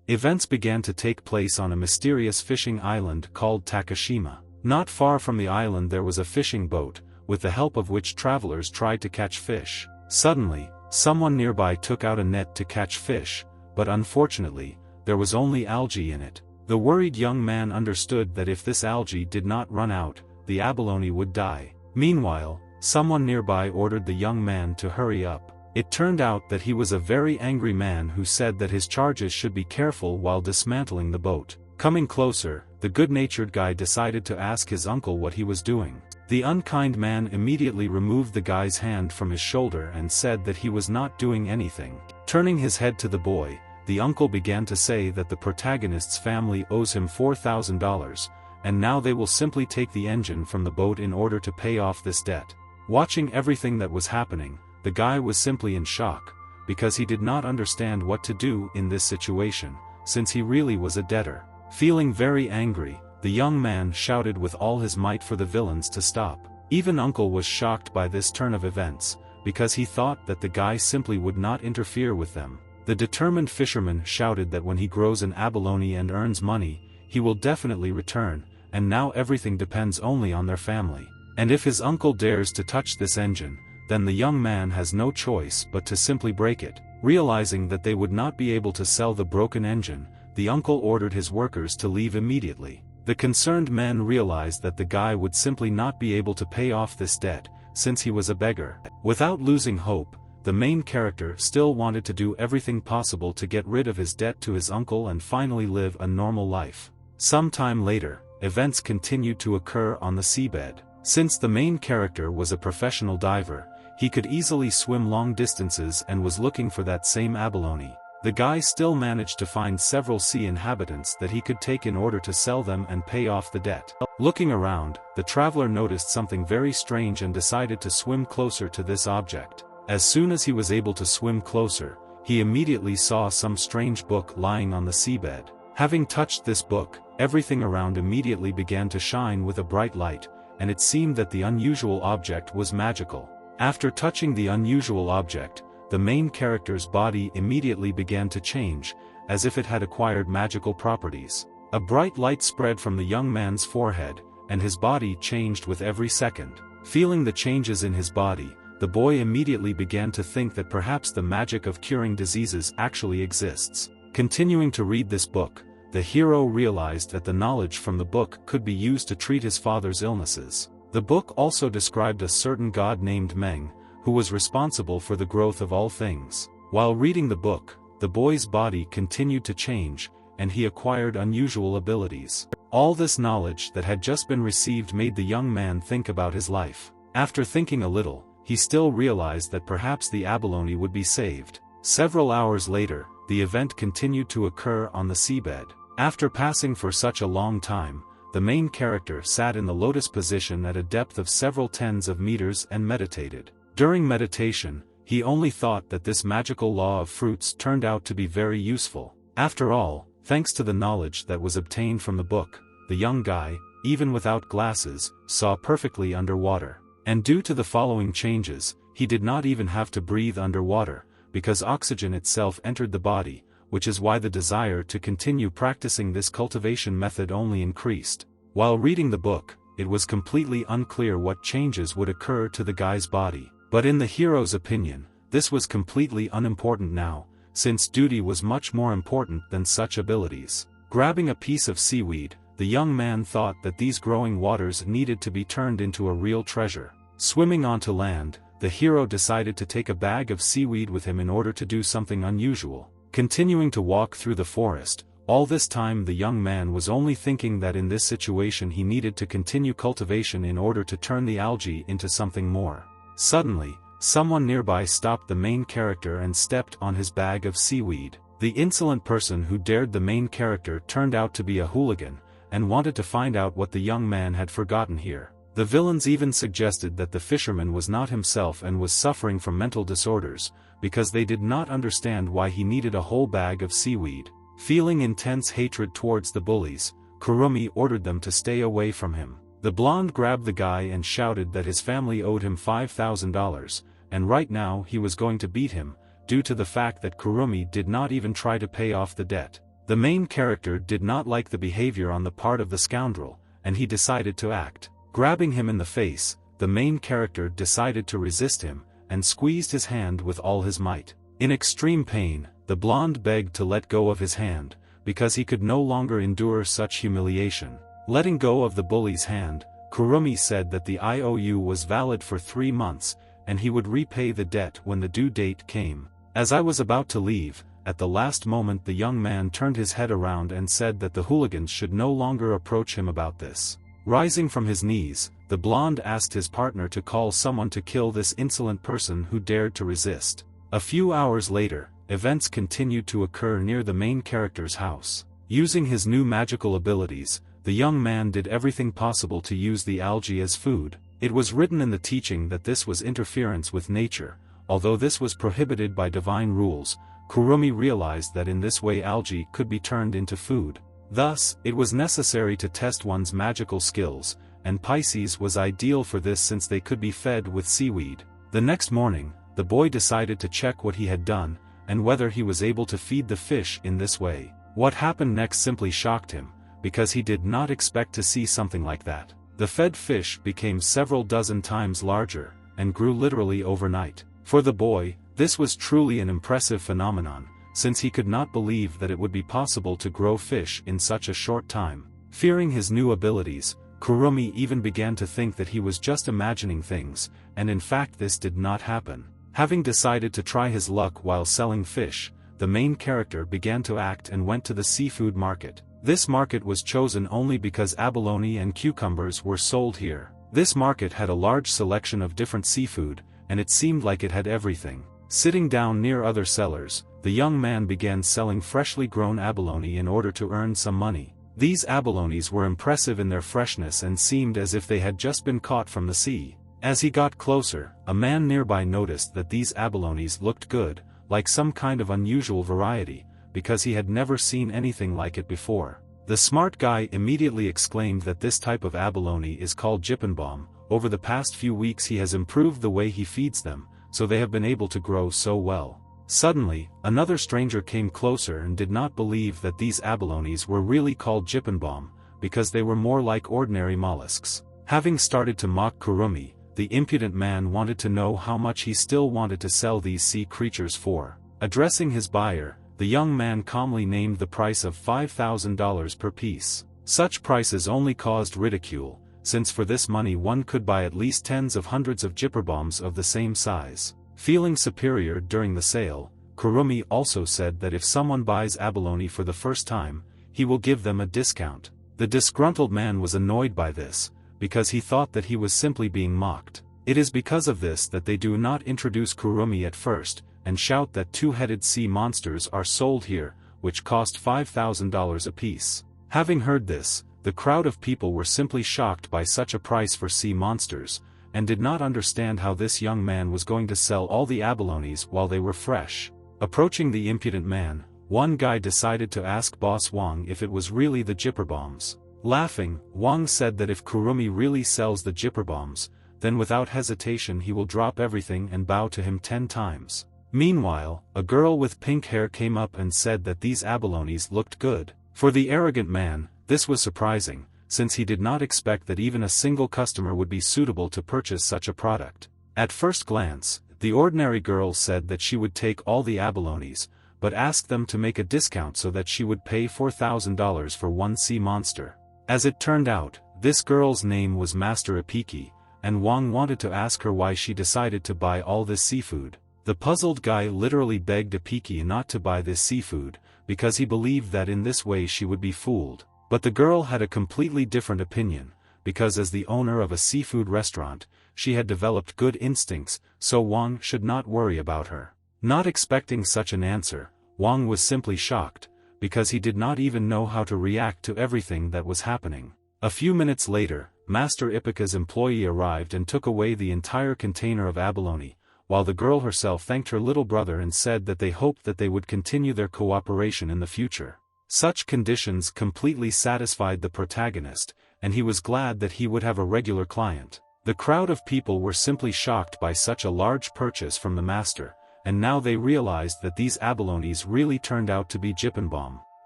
Events began to take place on a mysterious fishing island called Takashima. Not far from the island there was a fishing boat, with the help of which travelers tried to catch fish. Suddenly, someone nearby took out a net to catch fish, but unfortunately, there was only algae in it. The worried young man understood that if this algae did not run out, the abalone would die. Meanwhile, someone nearby ordered the young man to hurry up. It turned out that he was a very angry man who said that his charges should be careful while dismantling the boat. Coming closer, the good-natured guy decided to ask his uncle what he was doing. The unkind man immediately removed the guy's hand from his shoulder and said that he was not doing anything. Turning his head to the boy, the uncle began to say that the protagonist's family owes him $4,000, and now they will simply take the engine from the boat in order to pay off this debt. Watching everything that was happening, the guy was simply in shock, because he did not understand what to do in this situation, since he really was a debtor. Feeling very angry, the young man shouted with all his might for the villains to stop. Even Uncle was shocked by this turn of events, because he thought that the guy simply would not interfere with them. The determined fisherman shouted that when he grows an abalone and earns money, he will definitely return, and now everything depends only on their family. And if his uncle dares to touch this engine, then the young man has no choice but to simply break it. Realizing that they would not be able to sell the broken engine, the uncle ordered his workers to leave immediately. The concerned men realized that the guy would simply not be able to pay off this debt, since he was a beggar. Without losing hope, the main character still wanted to do everything possible to get rid of his debt to his uncle and finally live a normal life. Some time later, events continued to occur on the seabed. Since the main character was a professional diver, he could easily swim long distances and was looking for that same abalone. The guy still managed to find several sea inhabitants that he could take in order to sell them and pay off the debt. Looking around, the traveler noticed something very strange and decided to swim closer to this object. As soon as he was able to swim closer, he immediately saw some strange book lying on the seabed. Having touched this book, everything around immediately began to shine with a bright light, and it seemed that the unusual object was magical. After touching the unusual object, the main character's body immediately began to change, as if it had acquired magical properties. A bright light spread from the young man's forehead, and his body changed with every second. Feeling the changes in his body, the boy immediately began to think that perhaps the magic of curing diseases actually exists. Continuing to read this book, the hero realized that the knowledge from the book could be used to treat his father's illnesses. The book also described a certain god named Meng, who was responsible for the growth of all things. While reading the book, the boy's body continued to change, and he acquired unusual abilities. All this knowledge that had just been received made the young man think about his life. After thinking a little, he still realized that perhaps the abalone would be saved. Several hours later, the event continued to occur on the seabed. After passing for such a long time, the main character sat in the lotus position at a depth of several tens of meters and meditated. During meditation, he only thought that this magical law of fruits turned out to be very useful. After all, thanks to the knowledge that was obtained from the book, the young guy, even without glasses, saw perfectly underwater. And due to the following changes, he did not even have to breathe underwater, because oxygen itself entered the body, which is why the desire to continue practicing this cultivation method only increased. While reading the book, it was completely unclear what changes would occur to the guy's body. But in the hero's opinion, this was completely unimportant now, since duty was much more important than such abilities. Grabbing a piece of seaweed, the young man thought that these growing waters needed to be turned into a real treasure. Swimming onto land, the hero decided to take a bag of seaweed with him in order to do something unusual. Continuing to walk through the forest, all this time the young man was only thinking that in this situation he needed to continue cultivation in order to turn the algae into something more. Suddenly, someone nearby stopped the main character and stepped on his bag of seaweed. The insolent person who dared the main character turned out to be a hooligan, and wanted to find out what the young man had forgotten here. The villains even suggested that the fisherman was not himself and was suffering from mental disorders, because they did not understand why he needed a whole bag of seaweed. Feeling intense hatred towards the bullies, Kurumi ordered them to stay away from him. The blonde grabbed the guy and shouted that his family owed him $5,000, and right now he was going to beat him, due to the fact that Kurumi did not even try to pay off the debt. The main character did not like the behavior on the part of the scoundrel, and he decided to act. Grabbing him in the face, the main character decided to resist him, and squeezed his hand with all his might. In extreme pain, the blonde begged to let go of his hand, because he could no longer endure such humiliation. Letting go of the bully's hand, Kurumi said that the IOU was valid for 3 months, and he would repay the debt when the due date came. As I was about to leave, at the last moment the young man turned his head around and said that the hooligans should no longer approach him about this. Rising from his knees, the blonde asked his partner to call someone to kill this insolent person who dared to resist. A few hours later, events continued to occur near the main character's house. Using his new magical abilities, the young man did everything possible to use the algae as food. It was written in the teaching that this was interference with nature. Although this was prohibited by divine rules, Kurumi realized that in this way algae could be turned into food. Thus, it was necessary to test one's magical skills, and Pisces was ideal for this since they could be fed with seaweed. The next morning, the boy decided to check what he had done, and whether he was able to feed the fish in this way. What happened next simply shocked him, because he did not expect to see something like that. The fed fish became several dozen times larger, and grew literally overnight. For the boy, this was truly an impressive phenomenon, since he could not believe that it would be possible to grow fish in such a short time. Fearing his new abilities, Kurumi even began to think that he was just imagining things, and in fact this did not happen. Having decided to try his luck while selling fish, the main character began to act and went to the seafood market. This market was chosen only because abalone and cucumbers were sold here. This market had a large selection of different seafood, and it seemed like it had everything. Sitting down near other sellers, the young man began selling freshly grown abalone in order to earn some money. These abalones were impressive in their freshness and seemed as if they had just been caught from the sea. As he got closer, a man nearby noticed that these abalones looked good, like some kind of unusual variety, because he had never seen anything like it before. The smart guy immediately exclaimed that this type of abalone is called Jippenbaum. Over the past few weeks he has improved the way he feeds them, so they have been able to grow so well. Suddenly, another stranger came closer and did not believe that these abalones were really called Jippenbaum, because they were more like ordinary mollusks. Having started to mock Kurumi, the impudent man wanted to know how much he still wanted to sell these sea creatures for. Addressing his buyer, the young man calmly named the price of $5,000 per piece. Such prices only caused ridicule, since for this money one could buy at least tens of hundreds of Jippenbaums of the same size. Feeling superior during the sale, Kurumi also said that if someone buys abalone for the first time, he will give them a discount. The disgruntled man was annoyed by this, because he thought that he was simply being mocked. It is because of this that they do not introduce Kurumi at first, and shout that two-headed sea monsters are sold here, which cost $5,000 apiece. Having heard this, the crowd of people were simply shocked by such a price for sea monsters, and did not understand how this young man was going to sell all the abalones while they were fresh. Approaching the impudent man, one guy decided to ask Boss Wang if it was really the Jippenbaums. Laughing, Wang said that if Kurumi really sells the Jippenbaums, then without hesitation he will drop everything and bow to him 10 times. Meanwhile, a girl with pink hair came up and said that these abalones looked good. For the arrogant man, this was surprising, since he did not expect that even a single customer would be suitable to purchase such a product. At first glance, the ordinary girl said that she would take all the abalones, but asked them to make a discount so that she would pay $4,000 for one sea monster. As it turned out, this girl's name was Master Ipiki, and Wang wanted to ask her why she decided to buy all this seafood. The puzzled guy literally begged Ipiki not to buy this seafood, because he believed that in this way she would be fooled. But the girl had a completely different opinion, because as the owner of a seafood restaurant, she had developed good instincts, so Wang should not worry about her. Not expecting such an answer, Wang was simply shocked, because he did not even know how to react to everything that was happening. A few minutes later, Master Ipika's employee arrived and took away the entire container of abalone, while the girl herself thanked her little brother and said that they hoped that they would continue their cooperation in the future. Such conditions completely satisfied the protagonist, and he was glad that he would have a regular client. The crowd of people were simply shocked by such a large purchase from the master, and now they realized that these abalones really turned out to be Jippenbaum.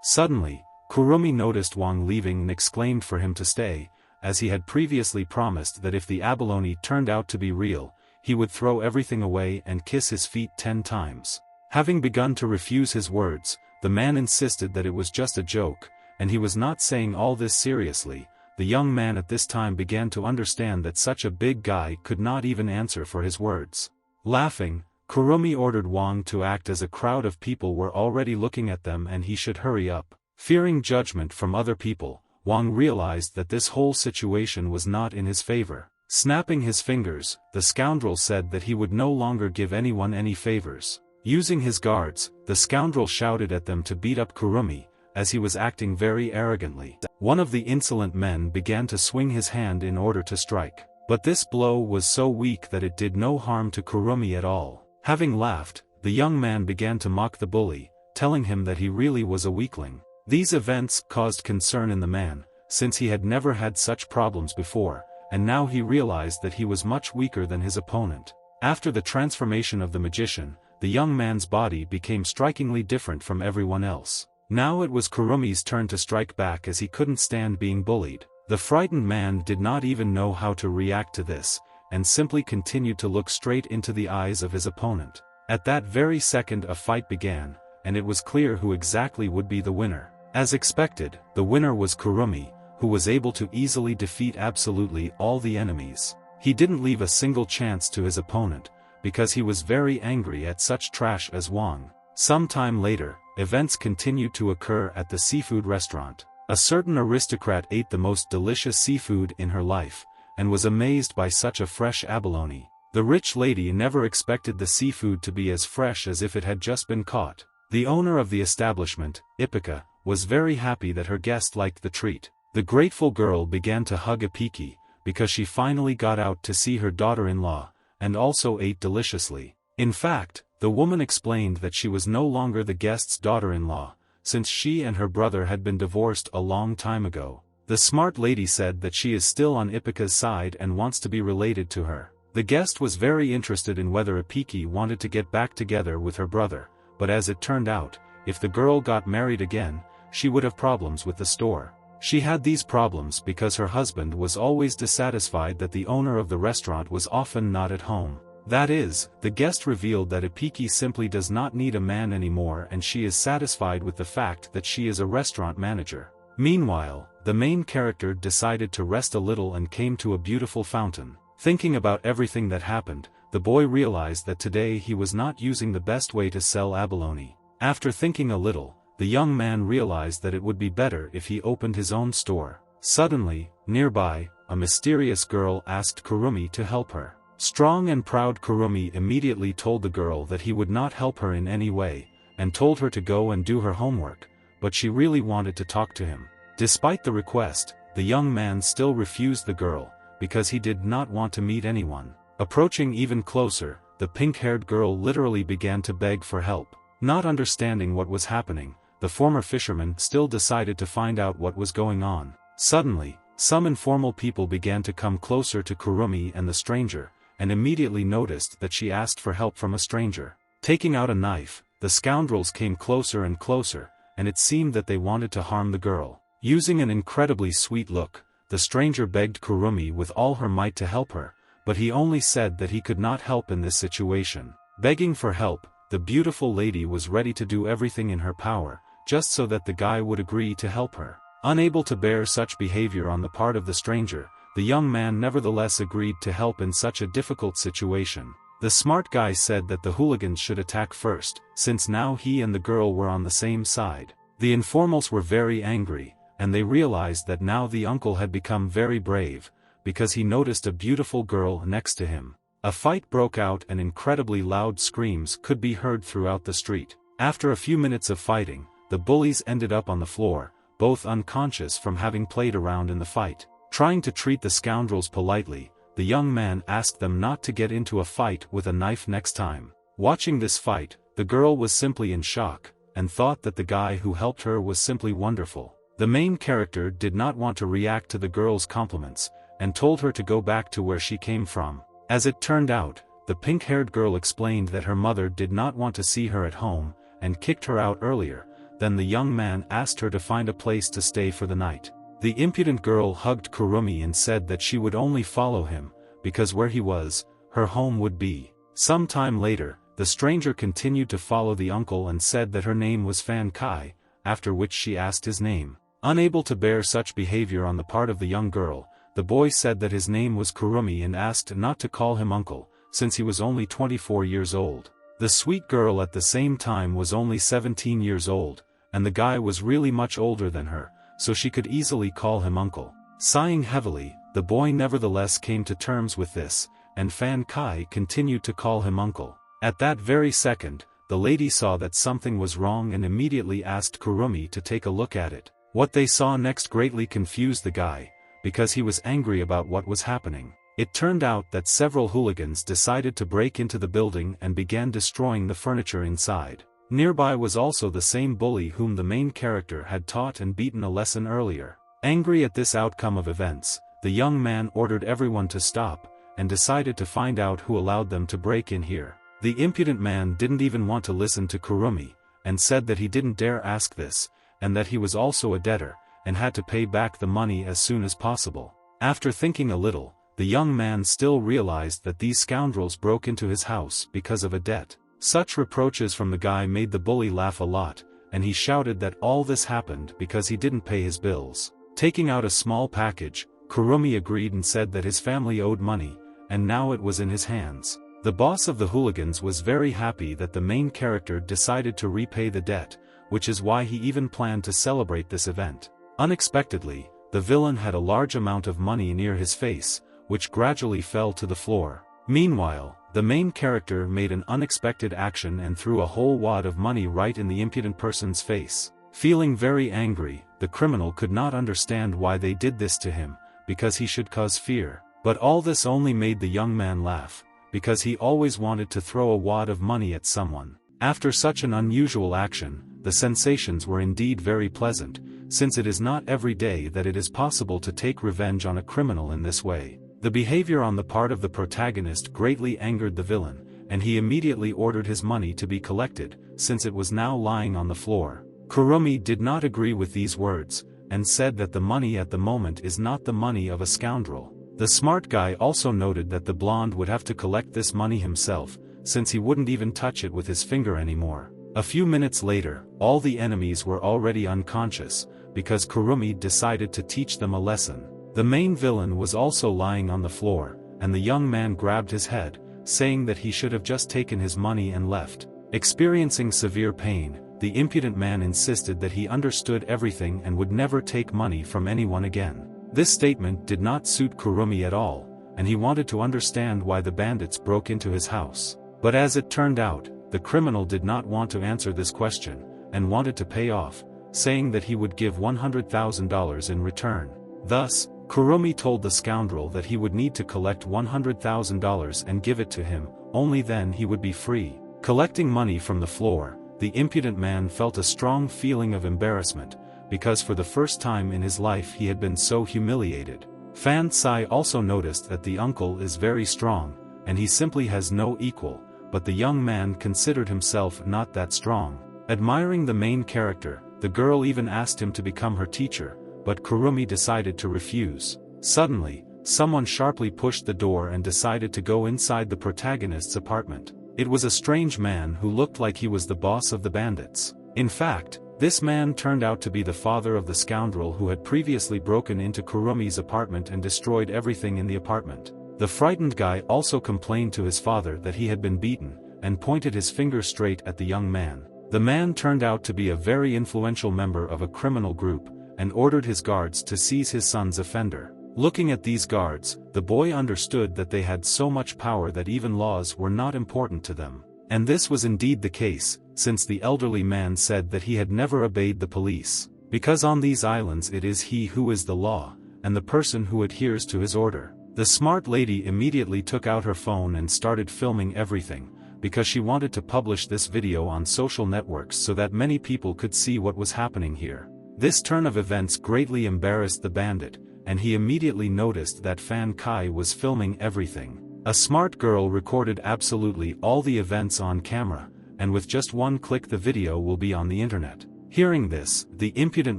Suddenly, Kurumi noticed Wang leaving and exclaimed for him to stay, as he had previously promised that if the abalone turned out to be real, he would throw everything away and kiss his feet 10 times. Having begun to refuse his words, the man insisted that it was just a joke, and he was not saying all this seriously. The young man at this time began to understand that such a big guy could not even answer for his words. Laughing, Kurumi ordered Wang to act as a crowd of people were already looking at them and he should hurry up. Fearing judgment from other people, Wang realized that this whole situation was not in his favor. Snapping his fingers, the scoundrel said that he would no longer give anyone any favors. Using his guards, the scoundrel shouted at them to beat up Kurumi, as he was acting very arrogantly. One of the insolent men began to swing his hand in order to strike, but this blow was so weak that it did no harm to Kurumi at all. Having laughed, the young man began to mock the bully, telling him that he really was a weakling. These events caused concern in the man, since he had never had such problems before, and now he realized that he was much weaker than his opponent. After the transformation of the magician, the young man's body became strikingly different from everyone else. Now it was Kurumi's turn to strike back as he couldn't stand being bullied. The frightened man did not even know how to react to this, and simply continued to look straight into the eyes of his opponent. At that very second a fight began, and it was clear who exactly would be the winner. As expected, the winner was Kurumi, who was able to easily defeat absolutely all the enemies. He didn't leave a single chance to his opponent, because he was very angry at such trash as Wang. Some time later, events continued to occur at the seafood restaurant. A certain aristocrat ate the most delicious seafood in her life, and was amazed by such a fresh abalone. The rich lady never expected the seafood to be as fresh as if it had just been caught. The owner of the establishment, Ipika, was very happy that her guest liked the treat. The grateful girl began to hug Ipiki, because she finally got out to see her daughter-in-law, and also ate deliciously. In fact, the woman explained that she was no longer the guest's daughter-in-law, since she and her brother had been divorced a long time ago. The smart lady said that she is still on Ipika's side and wants to be related to her. The guest was very interested in whether Ipiki wanted to get back together with her brother, but as it turned out, if the girl got married again, she would have problems with the store. She had these problems because her husband was always dissatisfied that the owner of the restaurant was often not at home. That is, the guest revealed that Ipiki simply does not need a man anymore and she is satisfied with the fact that she is a restaurant manager. Meanwhile, the main character decided to rest a little and came to a beautiful fountain. Thinking about everything that happened, the boy realized that today he was not using the best way to sell abalone. After thinking a little, the young man realized that it would be better if he opened his own store. Suddenly, nearby, a mysterious girl asked Kurumi to help her. Strong and proud Kurumi immediately told the girl that he would not help her in any way, and told her to go and do her homework, but she really wanted to talk to him. Despite the request, the young man still refused the girl, because he did not want to meet anyone. Approaching even closer, the pink-haired girl literally began to beg for help. Not understanding what was happening, the former fisherman still decided to find out what was going on. Suddenly, some informal people began to come closer to Kurumi and the stranger, and immediately noticed that she asked for help from a stranger. Taking out a knife, the scoundrels came closer and closer, and it seemed that they wanted to harm the girl. Using an incredibly sweet look, the stranger begged Kurumi with all her might to help her, but he only said that he could not help in this situation. Begging for help, the beautiful lady was ready to do everything in her power, just so that the guy would agree to help her. Unable to bear such behavior on the part of the stranger, the young man nevertheless agreed to help in such a difficult situation. The smart guy said that the hooligans should attack first, since now he and the girl were on the same side. The informals were very angry, and they realized that now the uncle had become very brave, because he noticed a beautiful girl next to him. A fight broke out and incredibly loud screams could be heard throughout the street. After a few minutes of fighting, the bullies ended up on the floor, both unconscious from having played around in the fight. Trying to treat the scoundrels politely, the young man asked them not to get into a fight with a knife next time. Watching this fight, the girl was simply in shock, and thought that the guy who helped her was simply wonderful. The main character did not want to react to the girl's compliments, and told her to go back to where she came from. As it turned out, the pink-haired girl explained that her mother did not want to see her at home, and kicked her out earlier, Then the young man asked her to find a place to stay for the night. The impudent girl hugged Kurumi and said that she would only follow him, because where he was, her home would be. Some time later, the stranger continued to follow the uncle and said that her name was Fan Kai, after which she asked his name. Unable to bear such behavior on the part of the young girl, the boy said that his name was Kurumi and asked not to call him uncle, since he was only 24 years old. The sweet girl at the same time was only 17 years old, and the guy was really much older than her, so she could easily call him uncle. Sighing heavily, the boy nevertheless came to terms with this, and Fan Kai continued to call him uncle. At that very second, the lady saw that something was wrong and immediately asked Kurumi to take a look at it. What they saw next greatly confused the guy, because he was angry about what was happening. It turned out that several hooligans decided to break into the building and began destroying the furniture inside. Nearby was also the same bully whom the main character had taught and beaten a lesson earlier. Angry at this outcome of events, the young man ordered everyone to stop, and decided to find out who allowed them to break in here. The impudent man didn't even want to listen to Kurumi, and said that he didn't dare ask this, and that he was also a debtor, and had to pay back the money as soon as possible. After thinking a little, the young man still realized that these scoundrels broke into his house because of a debt. Such reproaches from the guy made the bully laugh a lot, and he shouted that all this happened because he didn't pay his bills. Taking out a small package, Kurumi agreed and said that his family owed money, and now it was in his hands. The boss of the hooligans was very happy that the main character decided to repay the debt, which is why he even planned to celebrate this event. Unexpectedly, the villain had a large amount of money near his face, which gradually fell to the floor. Meanwhile, the main character made an unexpected action and threw a whole wad of money right in the impudent person's face. Feeling very angry, the criminal could not understand why they did this to him, because he should cause fear. But all this only made the young man laugh, because he always wanted to throw a wad of money at someone. After such an unusual action, the sensations were indeed very pleasant, since it is not every day that it is possible to take revenge on a criminal in this way. The behavior on the part of the protagonist greatly angered the villain, and he immediately ordered his money to be collected, since it was now lying on the floor. Kurumi did not agree with these words, and said that the money at the moment is not the money of a scoundrel. The smart guy also noted that the blonde would have to collect this money himself, since he wouldn't even touch it with his finger anymore. A few minutes later, all the enemies were already unconscious, because Kurumi decided to teach them a lesson. The main villain was also lying on the floor, and the young man grabbed his head, saying that he should have just taken his money and left. Experiencing severe pain, the impudent man insisted that he understood everything and would never take money from anyone again. This statement did not suit Kurumi at all, and he wanted to understand why the bandits broke into his house. But as it turned out, the criminal did not want to answer this question, and wanted to pay off, saying that he would give $100,000 in return. Thus, Kurumi told the scoundrel that he would need to collect $100,000 and give it to him, only then he would be free. Collecting money from the floor, the impudent man felt a strong feeling of embarrassment, because for the first time in his life he had been so humiliated. Fan Sai also noticed that the uncle is very strong, and he simply has no equal, but the young man considered himself not that strong. Admiring the main character, the girl even asked him to become her teacher, but Kurumi decided to refuse. Suddenly, someone sharply pushed the door and decided to go inside the protagonist's apartment. It was a strange man who looked like he was the boss of the bandits. In fact, this man turned out to be the father of the scoundrel who had previously broken into Kurumi's apartment and destroyed everything in the apartment. The frightened guy also complained to his father that he had been beaten, and pointed his finger straight at the young man. The man turned out to be a very influential member of a criminal group, and ordered his guards to seize his son's offender. Looking at these guards, the boy understood that they had so much power that even laws were not important to them. And this was indeed the case, since the elderly man said that he had never obeyed the police, because on these islands it is he who is the law, and the person who adheres to his order. The smart lady immediately took out her phone and started filming everything, because she wanted to publish this video on social networks so that many people could see what was happening here. This turn of events greatly embarrassed the bandit, and he immediately noticed that Fan Kai was filming everything. A smart girl recorded absolutely all the events on camera, and with just one click the video will be on the internet. Hearing this, the impudent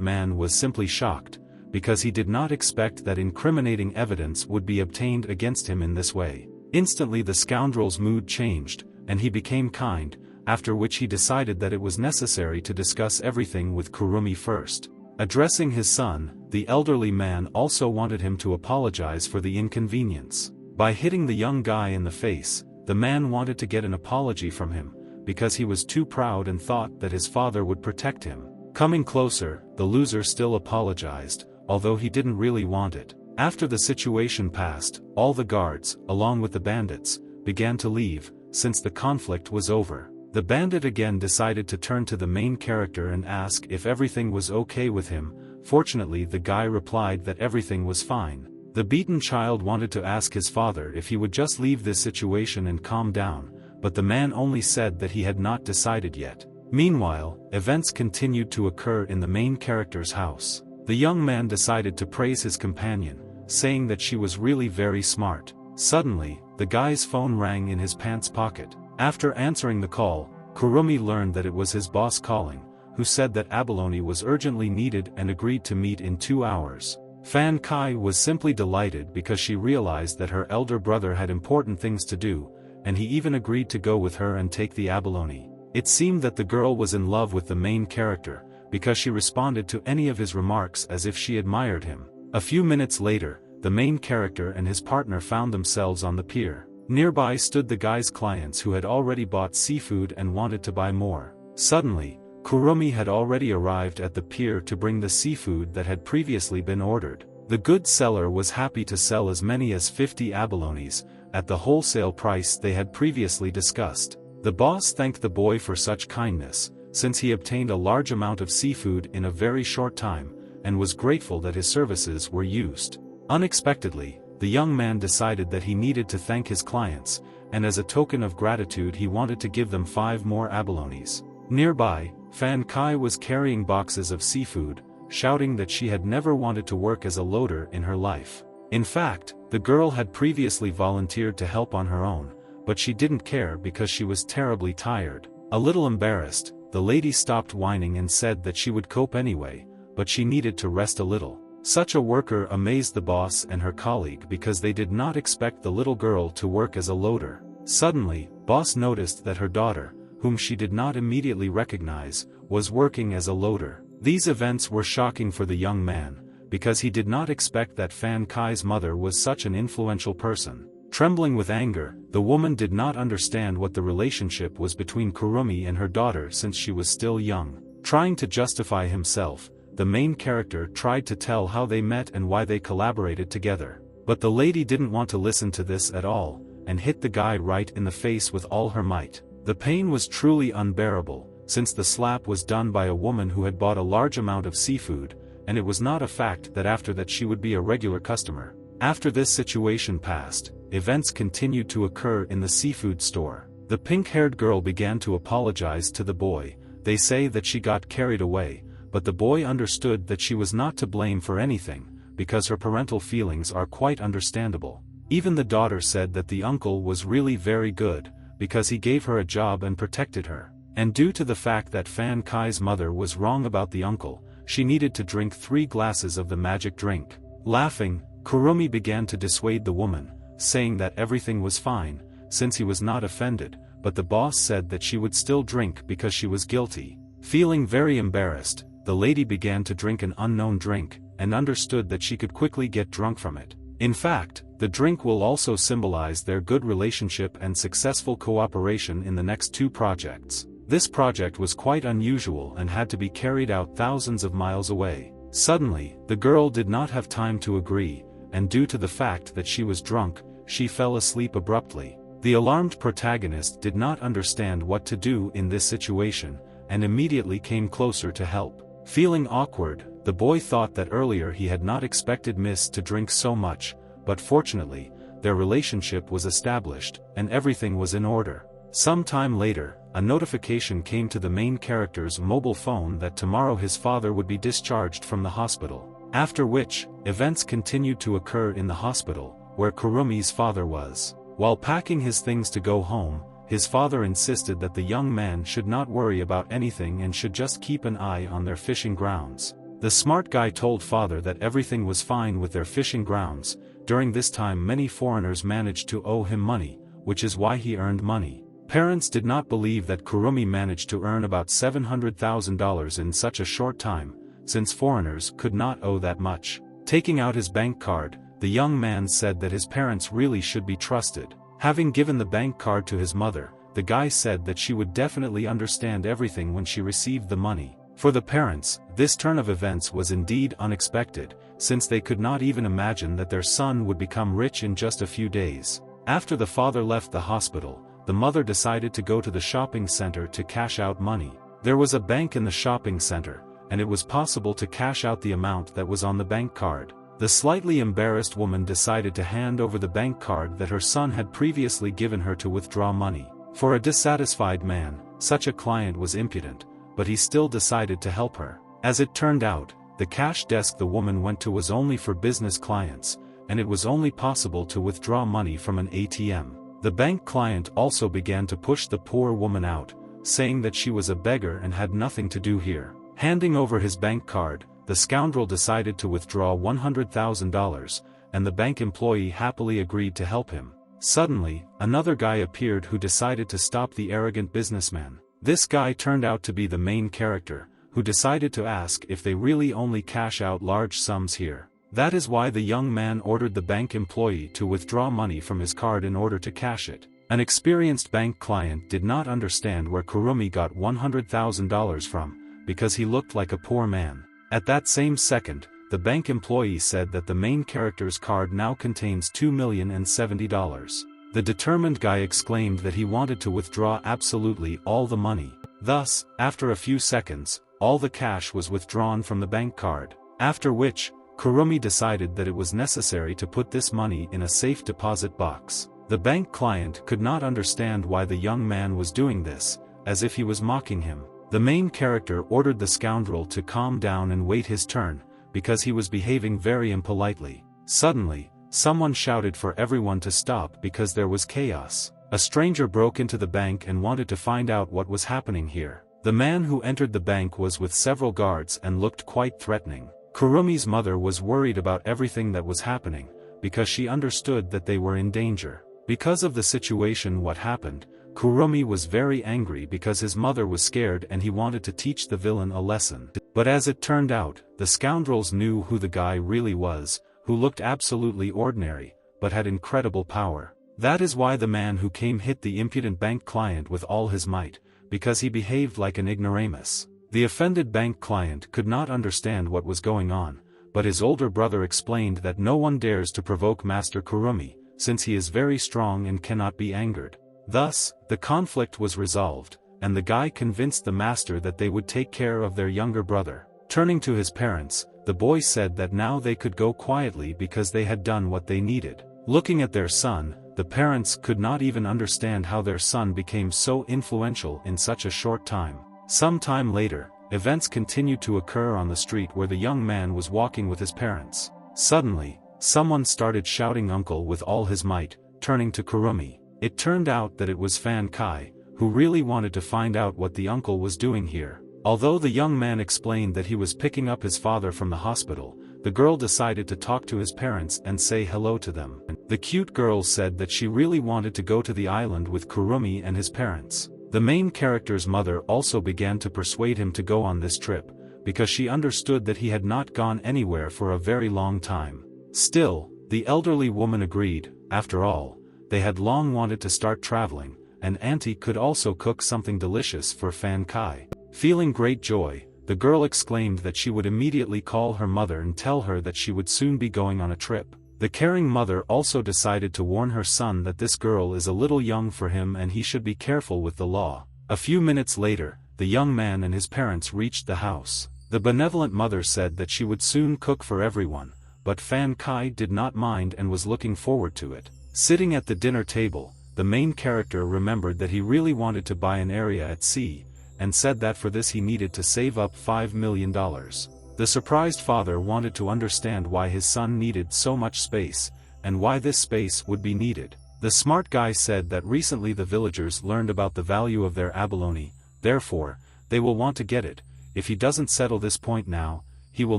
man was simply shocked, because he did not expect that incriminating evidence would be obtained against him in this way. Instantly the scoundrel's mood changed, and he became kind, after which he decided that it was necessary to discuss everything with Kurumi first. Addressing his son, the elderly man also wanted him to apologize for the inconvenience. By hitting the young guy in the face, the man wanted to get an apology from him, because he was too proud and thought that his father would protect him. Coming closer, the loser still apologized, although he didn't really want it. After the situation passed, all the guards, along with the bandits, began to leave, since the conflict was over. The bandit again decided to turn to the main character and ask if everything was okay with him. Fortunately, the guy replied that everything was fine. The beaten child wanted to ask his father if he would just leave this situation and calm down, but the man only said that he had not decided yet. Meanwhile, events continued to occur in the main character's house. The young man decided to praise his companion, saying that she was really very smart. Suddenly, the guy's phone rang in his pants pocket. After answering the call, Kurumi learned that it was his boss calling, who said that abalone was urgently needed and agreed to meet in 2 hours. Fan Kai was simply delighted because she realized that her elder brother had important things to do, and he even agreed to go with her and take the abalone. It seemed that the girl was in love with the main character, because she responded to any of his remarks as if she admired him. A few minutes later, the main character and his partner found themselves on the pier. Nearby stood the guy's clients who had already bought seafood and wanted to buy more. Suddenly, Kurumi had already arrived at the pier to bring the seafood that had previously been ordered. The good seller was happy to sell as many as 50 abalones, at the wholesale price they had previously discussed. The boss thanked the boy for such kindness, since he obtained a large amount of seafood in a very short time, and was grateful that his services were used. Unexpectedly, the young man decided that he needed to thank his clients, and as a token of gratitude he wanted to give them 5 more abalones. Nearby, Fan Kai was carrying boxes of seafood, shouting that she had never wanted to work as a loader in her life. In fact, the girl had previously volunteered to help on her own, but she didn't care because she was terribly tired. A little embarrassed, the lady stopped whining and said that she would cope anyway, but she needed to rest a little. Such a worker amazed the boss and her colleague because they did not expect the little girl to work as a loader. Suddenly, boss noticed that her daughter, whom she did not immediately recognize, was working as a loader. These events were shocking for the young man, because he did not expect that Fan Kai's mother was such an influential person. Trembling with anger, the woman did not understand what the relationship was between Kurumi and her daughter since she was still young. Trying to justify himself, the main character tried to tell how they met and why they collaborated together. But the lady didn't want to listen to this at all, and hit the guy right in the face with all her might. The pain was truly unbearable, since the slap was done by a woman who had bought a large amount of seafood, and it was not a fact that after that she would be a regular customer. After this situation passed, events continued to occur in the seafood store. The pink-haired girl began to apologize to the boy. They say that she got carried away, but the boy understood that she was not to blame for anything, because her parental feelings are quite understandable. Even the daughter said that the uncle was really very good, because he gave her a job and protected her. And due to the fact that Fan Kai's mother was wrong about the uncle, she needed to drink 3 glasses of the magic drink. Laughing, Kurumi began to dissuade the woman, saying that everything was fine, since he was not offended, but the boss said that she would still drink because she was guilty. Feeling very embarrassed, the lady began to drink an unknown drink, and understood that she could quickly get drunk from it. In fact, the drink will also symbolize their good relationship and successful cooperation in the next 2 projects. This project was quite unusual and had to be carried out thousands of miles away. Suddenly, the girl did not have time to agree, and due to the fact that she was drunk, she fell asleep abruptly. The alarmed protagonist did not understand what to do in this situation, and immediately came closer to help. Feeling awkward, the boy thought that earlier he had not expected Miss to drink so much, but fortunately, their relationship was established, and everything was in order. Some time later, a notification came to the main character's mobile phone that tomorrow his father would be discharged from the hospital. After which, events continued to occur in the hospital, where Kurumi's father was. While packing his things to go home, his father insisted that the young man should not worry about anything and should just keep an eye on their fishing grounds. The smart guy told father that everything was fine with their fishing grounds. During this time many foreigners managed to owe him money, which is why he earned money. Parents did not believe that Kurumi managed to earn about $700,000 in such a short time, since foreigners could not owe that much. Taking out his bank card, the young man said that his parents really should be trusted. Having given the bank card to his mother, the guy said that she would definitely understand everything when she received the money. For the parents, this turn of events was indeed unexpected, since they could not even imagine that their son would become rich in just a few days. After the father left the hospital, the mother decided to go to the shopping center to cash out money. There was a bank in the shopping center, and it was possible to cash out the amount that was on the bank card. The slightly embarrassed woman decided to hand over the bank card that her son had previously given her to withdraw money. For a dissatisfied man, such a client was impudent, but he still decided to help her. As it turned out, the cash desk the woman went to was only for business clients, and it was only possible to withdraw money from an ATM. The bank client also began to push the poor woman out, saying that she was a beggar and had nothing to do here. Handing over his bank card, the scoundrel decided to withdraw $100,000, and the bank employee happily agreed to help him. Suddenly, another guy appeared who decided to stop the arrogant businessman. This guy turned out to be the main character, who decided to ask if they really only cash out large sums here. That is why the young man ordered the bank employee to withdraw money from his card in order to cash it. An experienced bank client did not understand where Kurumi got $100,000 from, because he looked like a poor man. At that same second, the bank employee said that the main character's card now contains $2,070,000. The determined guy exclaimed that he wanted to withdraw absolutely all the money. Thus, after a few seconds, all the cash was withdrawn from the bank card. After which, Kurumi decided that it was necessary to put this money in a safe deposit box. The bank client could not understand why the young man was doing this, as if he was mocking him. The main character ordered the scoundrel to calm down and wait his turn, because he was behaving very impolitely. Suddenly, someone shouted for everyone to stop because there was chaos. A stranger broke into the bank and wanted to find out what was happening here. The man who entered the bank was with several guards and looked quite threatening. Kurumi's mother was worried about everything that was happening, because she understood that they were in danger. Because of the situation what happened, Kurumi was very angry because his mother was scared and he wanted to teach the villain a lesson. But as it turned out, the scoundrels knew who the guy really was, who looked absolutely ordinary, but had incredible power. That is why the man who came hit the impudent bank client with all his might, because he behaved like an ignoramus. The offended bank client could not understand what was going on, but his older brother explained that no one dares to provoke Master Kurumi, since he is very strong and cannot be angered. Thus, the conflict was resolved, and the guy convinced the master that they would take care of their younger brother. Turning to his parents, the boy said that now they could go quietly because they had done what they needed. Looking at their son, the parents could not even understand how their son became so influential in such a short time. Some time later, events continued to occur on the street where the young man was walking with his parents. Suddenly, someone started shouting uncle with all his might, turning to Kurumi. It turned out that it was Fan Kai, who really wanted to find out what the uncle was doing here. Although the young man explained that he was picking up his father from the hospital, the girl decided to talk to his parents and say hello to them. The cute girl said that she really wanted to go to the island with Kurumi and his parents. The main character's mother also began to persuade him to go on this trip, because she understood that he had not gone anywhere for a very long time. Still, the elderly woman agreed. After all, they had long wanted to start traveling, and Auntie could also cook something delicious for Fan Kai. Feeling great joy, the girl exclaimed that she would immediately call her mother and tell her that she would soon be going on a trip. The caring mother also decided to warn her son that this girl is a little young for him and he should be careful with the law. A few minutes later, the young man and his parents reached the house. The benevolent mother said that she would soon cook for everyone, but Fan Kai did not mind and was looking forward to it. Sitting at the dinner table, the main character remembered that he really wanted to buy an area at sea, and said that for this he needed to save up $5 million. The surprised father wanted to understand why his son needed so much space, and why this space would be needed. The smart guy said that recently the villagers learned about the value of their abalone, therefore, they will want to get it. If he doesn't settle this point now, he will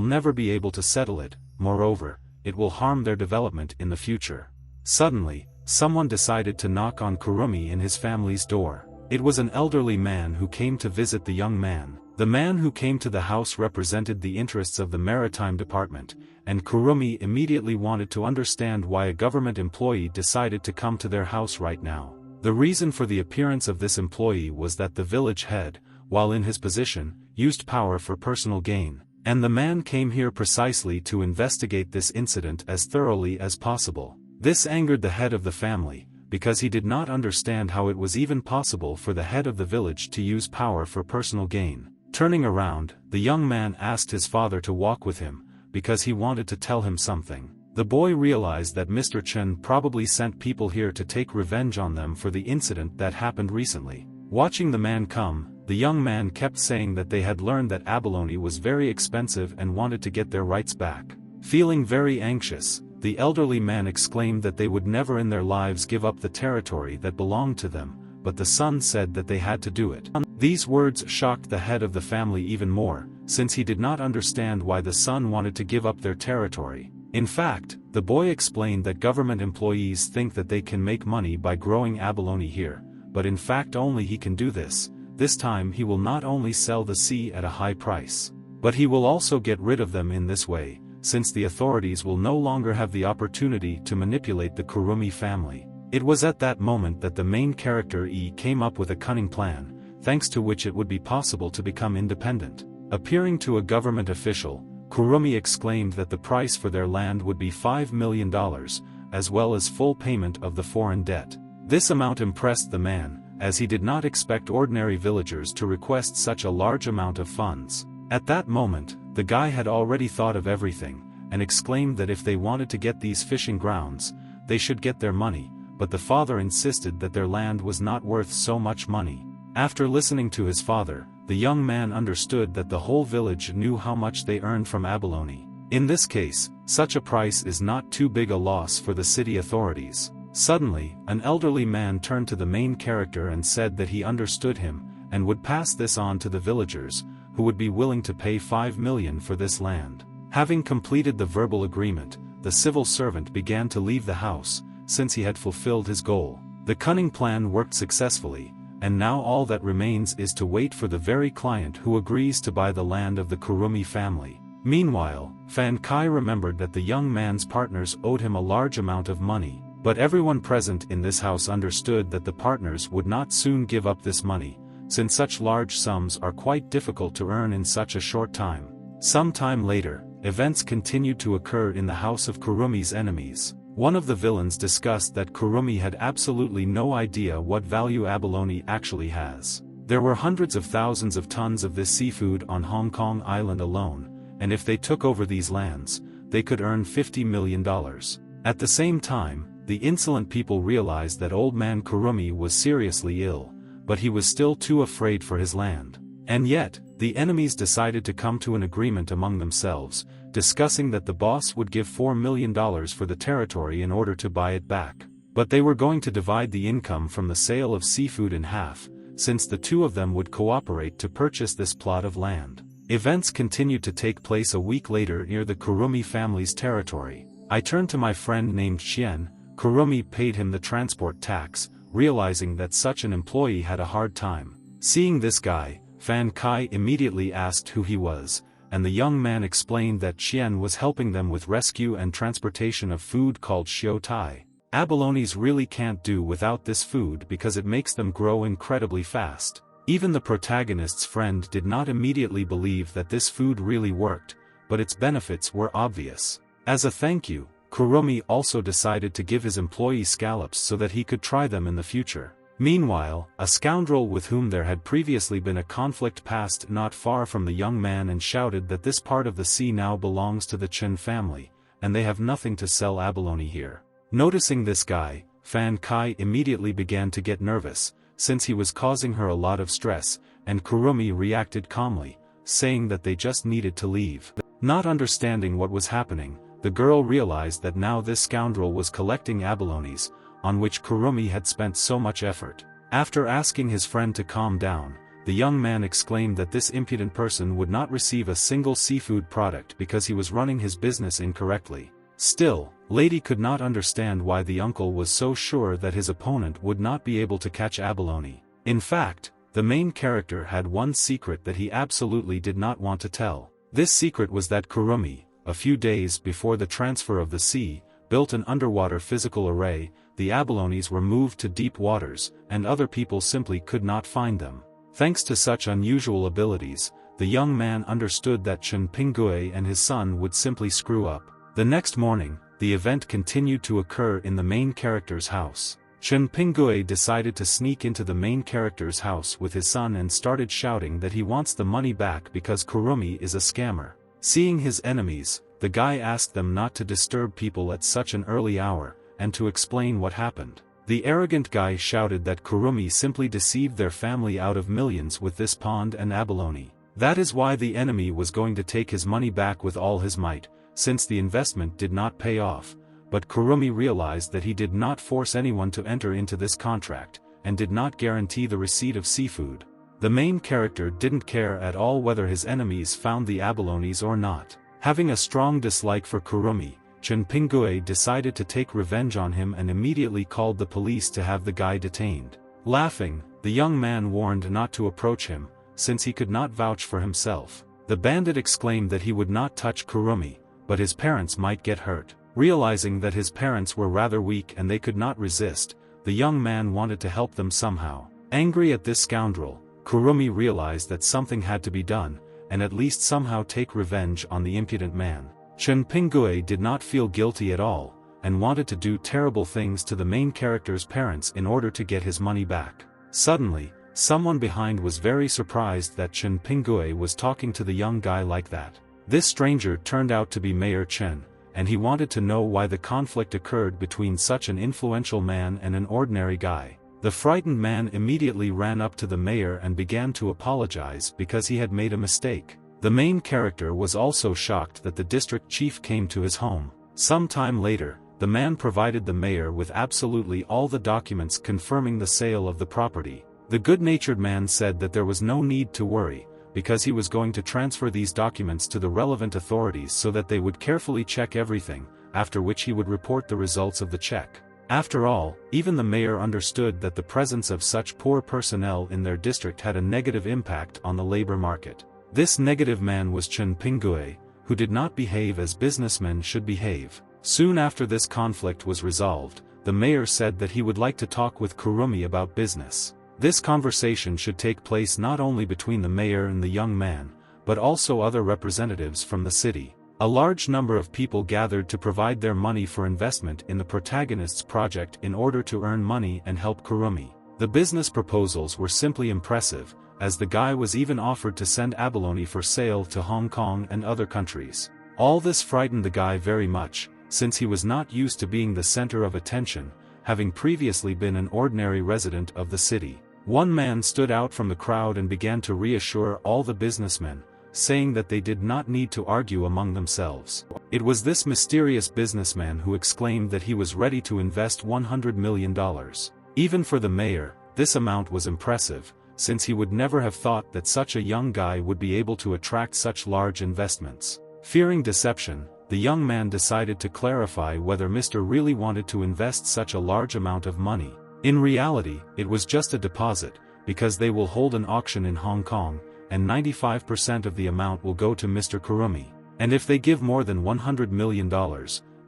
never be able to settle it. Moreover, it will harm their development in the future. Suddenly, someone decided to knock on Kurumi in his family's door. It was an elderly man who came to visit the young man. The man who came to the house represented the interests of the maritime department, and Kurumi immediately wanted to understand why a government employee decided to come to their house right now. The reason for the appearance of this employee was that the village head, while in his position, used power for personal gain, and the man came here precisely to investigate this incident as thoroughly as possible. This angered the head of the family, because he did not understand how it was even possible for the head of the village to use power for personal gain. Turning around, the young man asked his father to walk with him, because he wanted to tell him something. The boy realized that Mr. Chen probably sent people here to take revenge on them for the incident that happened recently. Watching the man come, the young man kept saying that they had learned that abalone was very expensive and wanted to get their rights back. Feeling very anxious, the elderly man exclaimed that they would never in their lives give up the territory that belonged to them, but the son said that they had to do it. These words shocked the head of the family even more, since he did not understand why the son wanted to give up their territory. In fact, the boy explained that government employees think that they can make money by growing abalone here, but in fact only he can do this. This time he will not only sell the sea at a high price, but he will also get rid of them in this way, since the authorities will no longer have the opportunity to manipulate the Kurumi family. It was at that moment that the main character came up with a cunning plan, thanks to which it would be possible to become independent. Appearing to a government official, Kurumi exclaimed that the price for their land would be $5 million, as well as full payment of the foreign debt. This amount impressed the man, as he did not expect ordinary villagers to request such a large amount of funds. At that moment, the guy had already thought of everything, and exclaimed that if they wanted to get these fishing grounds, they should get their money, but the father insisted that their land was not worth so much money. After listening to his father, the young man understood that the whole village knew how much they earned from abalone. In this case, such a price is not too big a loss for the city authorities. Suddenly, an elderly man turned to the main character and said that he understood him, and would pass this on to the villagers, who would be willing to pay $5 million for this land. Having completed the verbal agreement, the civil servant began to leave the house, since he had fulfilled his goal. The cunning plan worked successfully, and now all that remains is to wait for the very client who agrees to buy the land of the Kurumi family. Meanwhile, Fan Kai remembered that the young man's partners owed him a large amount of money, but everyone present in this house understood that the partners would not soon give up this money, since such large sums are quite difficult to earn in such a short time. Some time later, events continued to occur in the house of Kurumi's enemies. One of the villains discussed that Kurumi had absolutely no idea what value abalone actually has. There were hundreds of thousands of tons of this seafood on Hong Kong Island alone, and if they took over these lands, they could earn $50 million. At the same time, the insolent people realized that old man Kurumi was seriously ill, but he was still too afraid for his land. And yet, the enemies decided to come to an agreement among themselves, discussing that the boss would give $4 million for the territory in order to buy it back. But they were going to divide the income from the sale of seafood in half, since the two of them would cooperate to purchase this plot of land. Events continued to take place a week later near the Kurumi family's territory. I turned to my friend named Xian. Kurumi paid him the transport tax, realizing that such an employee had a hard time. Seeing this guy, Fan Kai immediately asked who he was, and the young man explained that Xian was helping them with rescue and transportation of food called xiao tai. Abalones really can't do without this food because it makes them grow incredibly fast. Even the protagonist's friend did not immediately believe that this food really worked, but its benefits were obvious. As a thank you, Kurumi also decided to give his employee scallops so that he could try them in the future. Meanwhile, a scoundrel with whom there had previously been a conflict passed not far from the young man and shouted that this part of the sea now belongs to the Chen family, and they have nothing to sell abalone here. Noticing this guy, Fan Kai immediately began to get nervous, since he was causing her a lot of stress, and Kurumi reacted calmly, saying that they just needed to leave. Not understanding what was happening, the girl realized that now this scoundrel was collecting abalones, on which Kurumi had spent so much effort. After asking his friend to calm down, the young man exclaimed that this impudent person would not receive a single seafood product because he was running his business incorrectly. Still, Lady could not understand why the uncle was so sure that his opponent would not be able to catch abalone. In fact, the main character had one secret that he absolutely did not want to tell. This secret was that Kurumi, a few days before the transfer of the sea, built an underwater physical array. The abalones were moved to deep waters, and other people simply could not find them. Thanks to such unusual abilities, the young man understood that Chen Pingue and his son would simply screw up. The next morning, the event continued to occur in the main character's house. Chen Pingue decided to sneak into the main character's house with his son and started shouting that he wants the money back because Kurumi is a scammer. Seeing his enemies, the guy asked them not to disturb people at such an early hour, and to explain what happened. The arrogant guy shouted that Kurumi simply deceived their family out of millions with this pond and abalone. That is why the enemy was going to take his money back with all his might, since the investment did not pay off. But Kurumi realized that he did not force anyone to enter into this contract, and did not guarantee the receipt of seafood. The main character didn't care at all whether his enemies found the abalones or not. Having a strong dislike for Kurumi, Chen Pingue decided to take revenge on him and immediately called the police to have the guy detained. Laughing, the young man warned not to approach him, since he could not vouch for himself. The bandit exclaimed that he would not touch Kurumi, but his parents might get hurt. Realizing that his parents were rather weak and they could not resist, the young man wanted to help them somehow. Angry at this scoundrel, Kurumi realized that something had to be done, and at least somehow take revenge on the impudent man. Chen Pingue did not feel guilty at all, and wanted to do terrible things to the main character's parents in order to get his money back. Suddenly, someone behind was very surprised that Chen Pingue was talking to the young guy like that. This stranger turned out to be Mayor Chen, and he wanted to know why the conflict occurred between such an influential man and an ordinary guy. The frightened man immediately ran up to the mayor and began to apologize because he had made a mistake. The main character was also shocked that the district chief came to his home. Some time later, the man provided the mayor with absolutely all the documents confirming the sale of the property. The good-natured man said that there was no need to worry, because he was going to transfer these documents to the relevant authorities so that they would carefully check everything, after which he would report the results of the check. After all, even the mayor understood that the presence of such poor personnel in their district had a negative impact on the labor market. This negative man was Chen Pingue, who did not behave as businessmen should behave. Soon after this conflict was resolved, the mayor said that he would like to talk with Kurumi about business. This conversation should take place not only between the mayor and the young man, but also other representatives from the city. A large number of people gathered to provide their money for investment in the protagonist's project in order to earn money and help Kurumi. The business proposals were simply impressive, as the guy was even offered to send abalone for sale to Hong Kong and other countries. All this frightened the guy very much, since he was not used to being the center of attention, having previously been an ordinary resident of the city. One man stood out from the crowd and began to reassure all the businessmen, saying that they did not need to argue among themselves. It was this mysterious businessman who exclaimed that he was ready to invest $100 million. Even for the mayor, this amount was impressive, since he would never have thought that such a young guy would be able to attract such large investments. Fearing deception, the young man decided to clarify whether Mr. really wanted to invest such a large amount of money. In reality, it was just a deposit, because they will hold an auction in Hong Kong, and 95% of the amount will go to Mr. Kurumi. And if they give more than $100 million,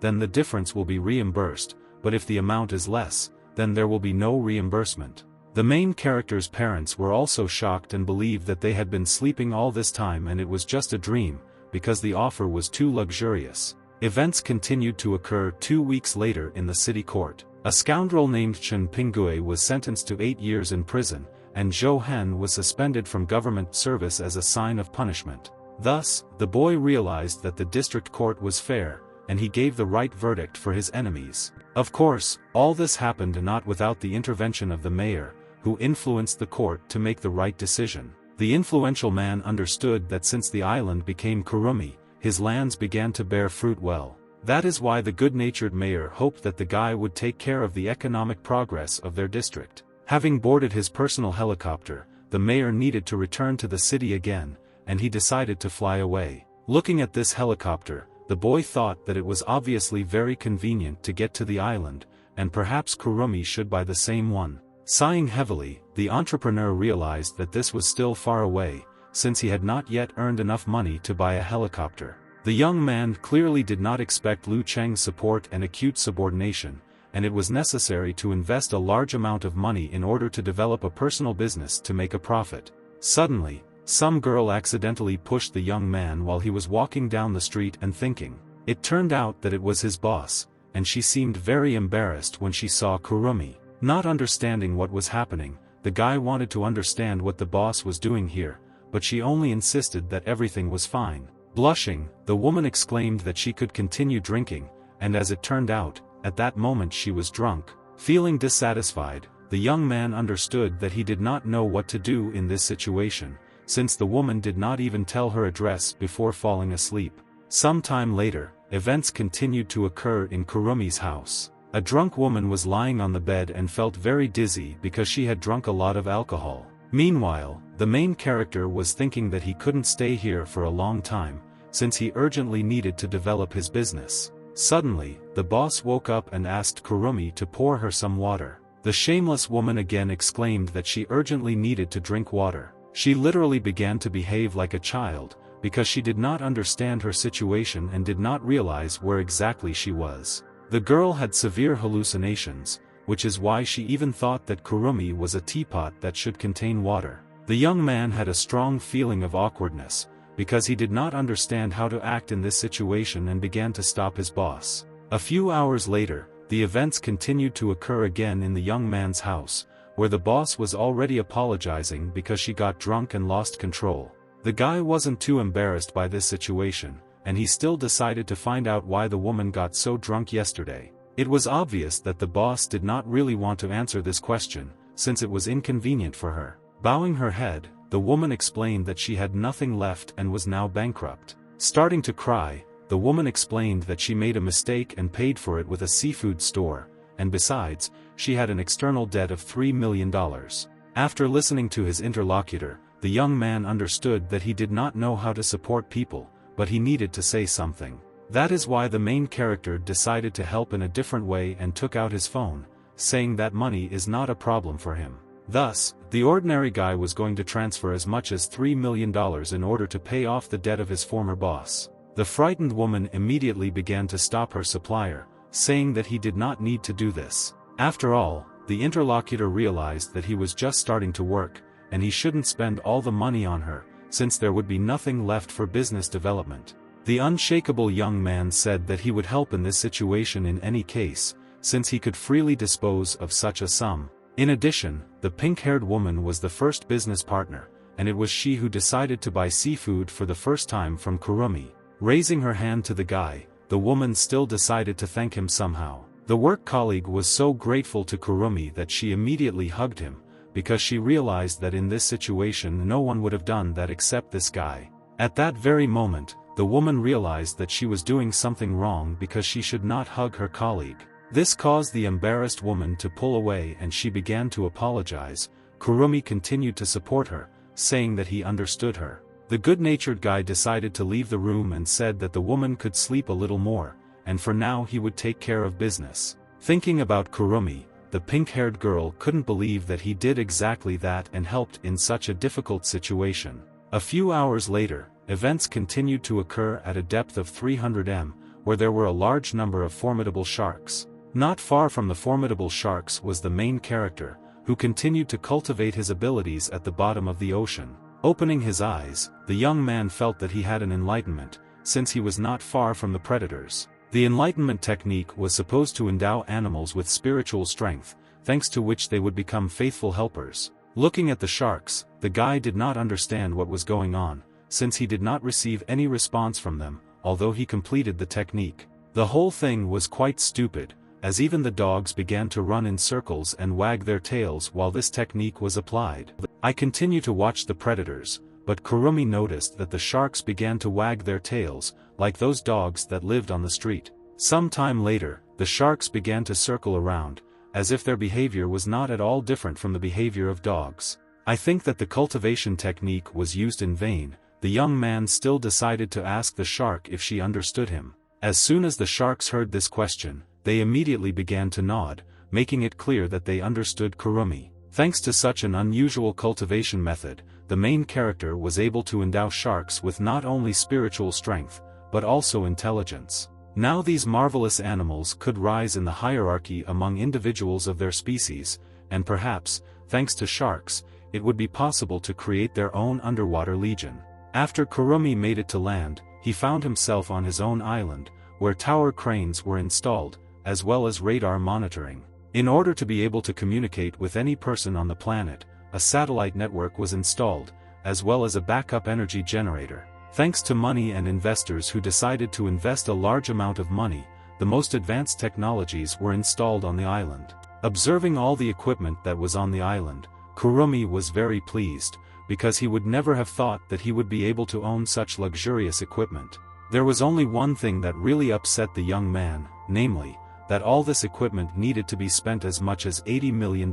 then the difference will be reimbursed, but if the amount is less, then there will be no reimbursement. The main character's parents were also shocked and believed that they had been sleeping all this time and it was just a dream, because the offer was too luxurious. Events continued to occur 2 weeks later in the city court. A scoundrel named Chen Pingue was sentenced to 8 years in prison, and Zhou Han was suspended from government service as a sign of punishment. Thus, the boy realized that the district court was fair, and he gave the right verdict for his enemies. Of course, all this happened not without the intervention of the mayor, who influenced the court to make the right decision. The influential man understood that since the island became Kurumi, his lands began to bear fruit well. That is why the good-natured mayor hoped that the guy would take care of the economic progress of their district. Having boarded his personal helicopter, the mayor needed to return to the city again, and he decided to fly away. Looking at this helicopter, the boy thought that it was obviously very convenient to get to the island, and perhaps Kurumi should buy the same one. Sighing heavily, the entrepreneur realized that this was still far away, since he had not yet earned enough money to buy a helicopter. The young man clearly did not expect Lu Cheng's support and acute subordination, and it was necessary to invest a large amount of money in order to develop a personal business to make a profit. Suddenly, some girl accidentally pushed the young man while he was walking down the street and thinking. It turned out that it was his boss, and she seemed very embarrassed when she saw Kurumi. Not understanding what was happening, the guy wanted to understand what the boss was doing here, but she only insisted that everything was fine. Blushing, the woman exclaimed that she could continue drinking, and as it turned out, at that moment she was drunk. Feeling dissatisfied, the young man understood that he did not know what to do in this situation, since the woman did not even tell her address before falling asleep. Some time later, events continued to occur in Kurumi's house. A drunk woman was lying on the bed and felt very dizzy because she had drunk a lot of alcohol. Meanwhile, the main character was thinking that he couldn't stay here for a long time, since he urgently needed to develop his business. Suddenly, the boss woke up and asked Kurumi to pour her some water. The shameless woman again exclaimed that she urgently needed to drink water. She literally began to behave like a child, because she did not understand her situation and did not realize where exactly she was. The girl had severe hallucinations, which is why she even thought that Kurumi was a teapot that should contain water. The young man had a strong feeling of awkwardness, because he did not understand how to act in this situation and began to stop his boss. A few hours later, the events continued to occur again in the young man's house, where the boss was already apologizing because she got drunk and lost control. The guy wasn't too embarrassed by this situation, and he still decided to find out why the woman got so drunk yesterday. It was obvious that the boss did not really want to answer this question, since it was inconvenient for her. Bowing her head, the woman explained that she had nothing left and was now bankrupt. Starting to cry, the woman explained that she made a mistake and paid for it with a seafood store, and besides, she had an external debt of $3 million. After listening to his interlocutor, the young man understood that he did not know how to support people, but he needed to say something. That is why the main character decided to help in a different way and took out his phone, saying that money is not a problem for him. Thus, the ordinary guy was going to transfer as much as $3 million in order to pay off the debt of his former boss. The frightened woman immediately began to stop her supplier, saying that he did not need to do this. After all, the interlocutor realized that he was just starting to work, and he shouldn't spend all the money on her, since there would be nothing left for business development. The unshakable young man said that he would help in this situation in any case, since he could freely dispose of such a sum. In addition, the pink-haired woman was the first business partner, and it was she who decided to buy seafood for the first time from Kurumi. Raising her hand to the guy, the woman still decided to thank him somehow. The work colleague was so grateful to Kurumi that she immediately hugged him, because she realized that in this situation no one would have done that except this guy. At that very moment, the woman realized that she was doing something wrong because she should not hug her colleague. This caused the embarrassed woman to pull away and she began to apologize. Kurumi continued to support her, saying that he understood her. The good-natured guy decided to leave the room and said that the woman could sleep a little more, and for now he would take care of business. Thinking about Kurumi, the pink-haired girl couldn't believe that he did exactly that and helped in such a difficult situation. A few hours later, events continued to occur at a depth of 300 m, where there were a large number of formidable sharks. Not far from the formidable sharks was the main character, who continued to cultivate his abilities at the bottom of the ocean. Opening his eyes, the young man felt that he had an enlightenment, since he was not far from the predators. The enlightenment technique was supposed to endow animals with spiritual strength, thanks to which they would become faithful helpers. Looking at the sharks, the guy did not understand what was going on, since he did not receive any response from them, although he completed the technique. The whole thing was quite stupid, as even the dogs began to run in circles and wag their tails while this technique was applied. I continue to watch the predators, but Kurumi noticed that the sharks began to wag their tails, like those dogs that lived on the street. Some time later, the sharks began to circle around, as if their behavior was not at all different from the behavior of dogs. I think that the cultivation technique was used in vain. The young man still decided to ask the shark if she understood him. As soon as the sharks heard this question, they immediately began to nod, making it clear that they understood Kurumi. Thanks to such an unusual cultivation method, the main character was able to endow sharks with not only spiritual strength, but also intelligence. Now these marvelous animals could rise in the hierarchy among individuals of their species, and perhaps, thanks to sharks, it would be possible to create their own underwater legion. After Kurumi made it to land, he found himself on his own island, where tower cranes were installed, as well as radar monitoring. In order to be able to communicate with any person on the planet, a satellite network was installed, as well as a backup energy generator. Thanks to money and investors who decided to invest a large amount of money, the most advanced technologies were installed on the island. Observing all the equipment that was on the island, Kurumi was very pleased, because he would never have thought that he would be able to own such luxurious equipment. There was only one thing that really upset the young man, namely, that all this equipment needed to be spent as much as $80 million.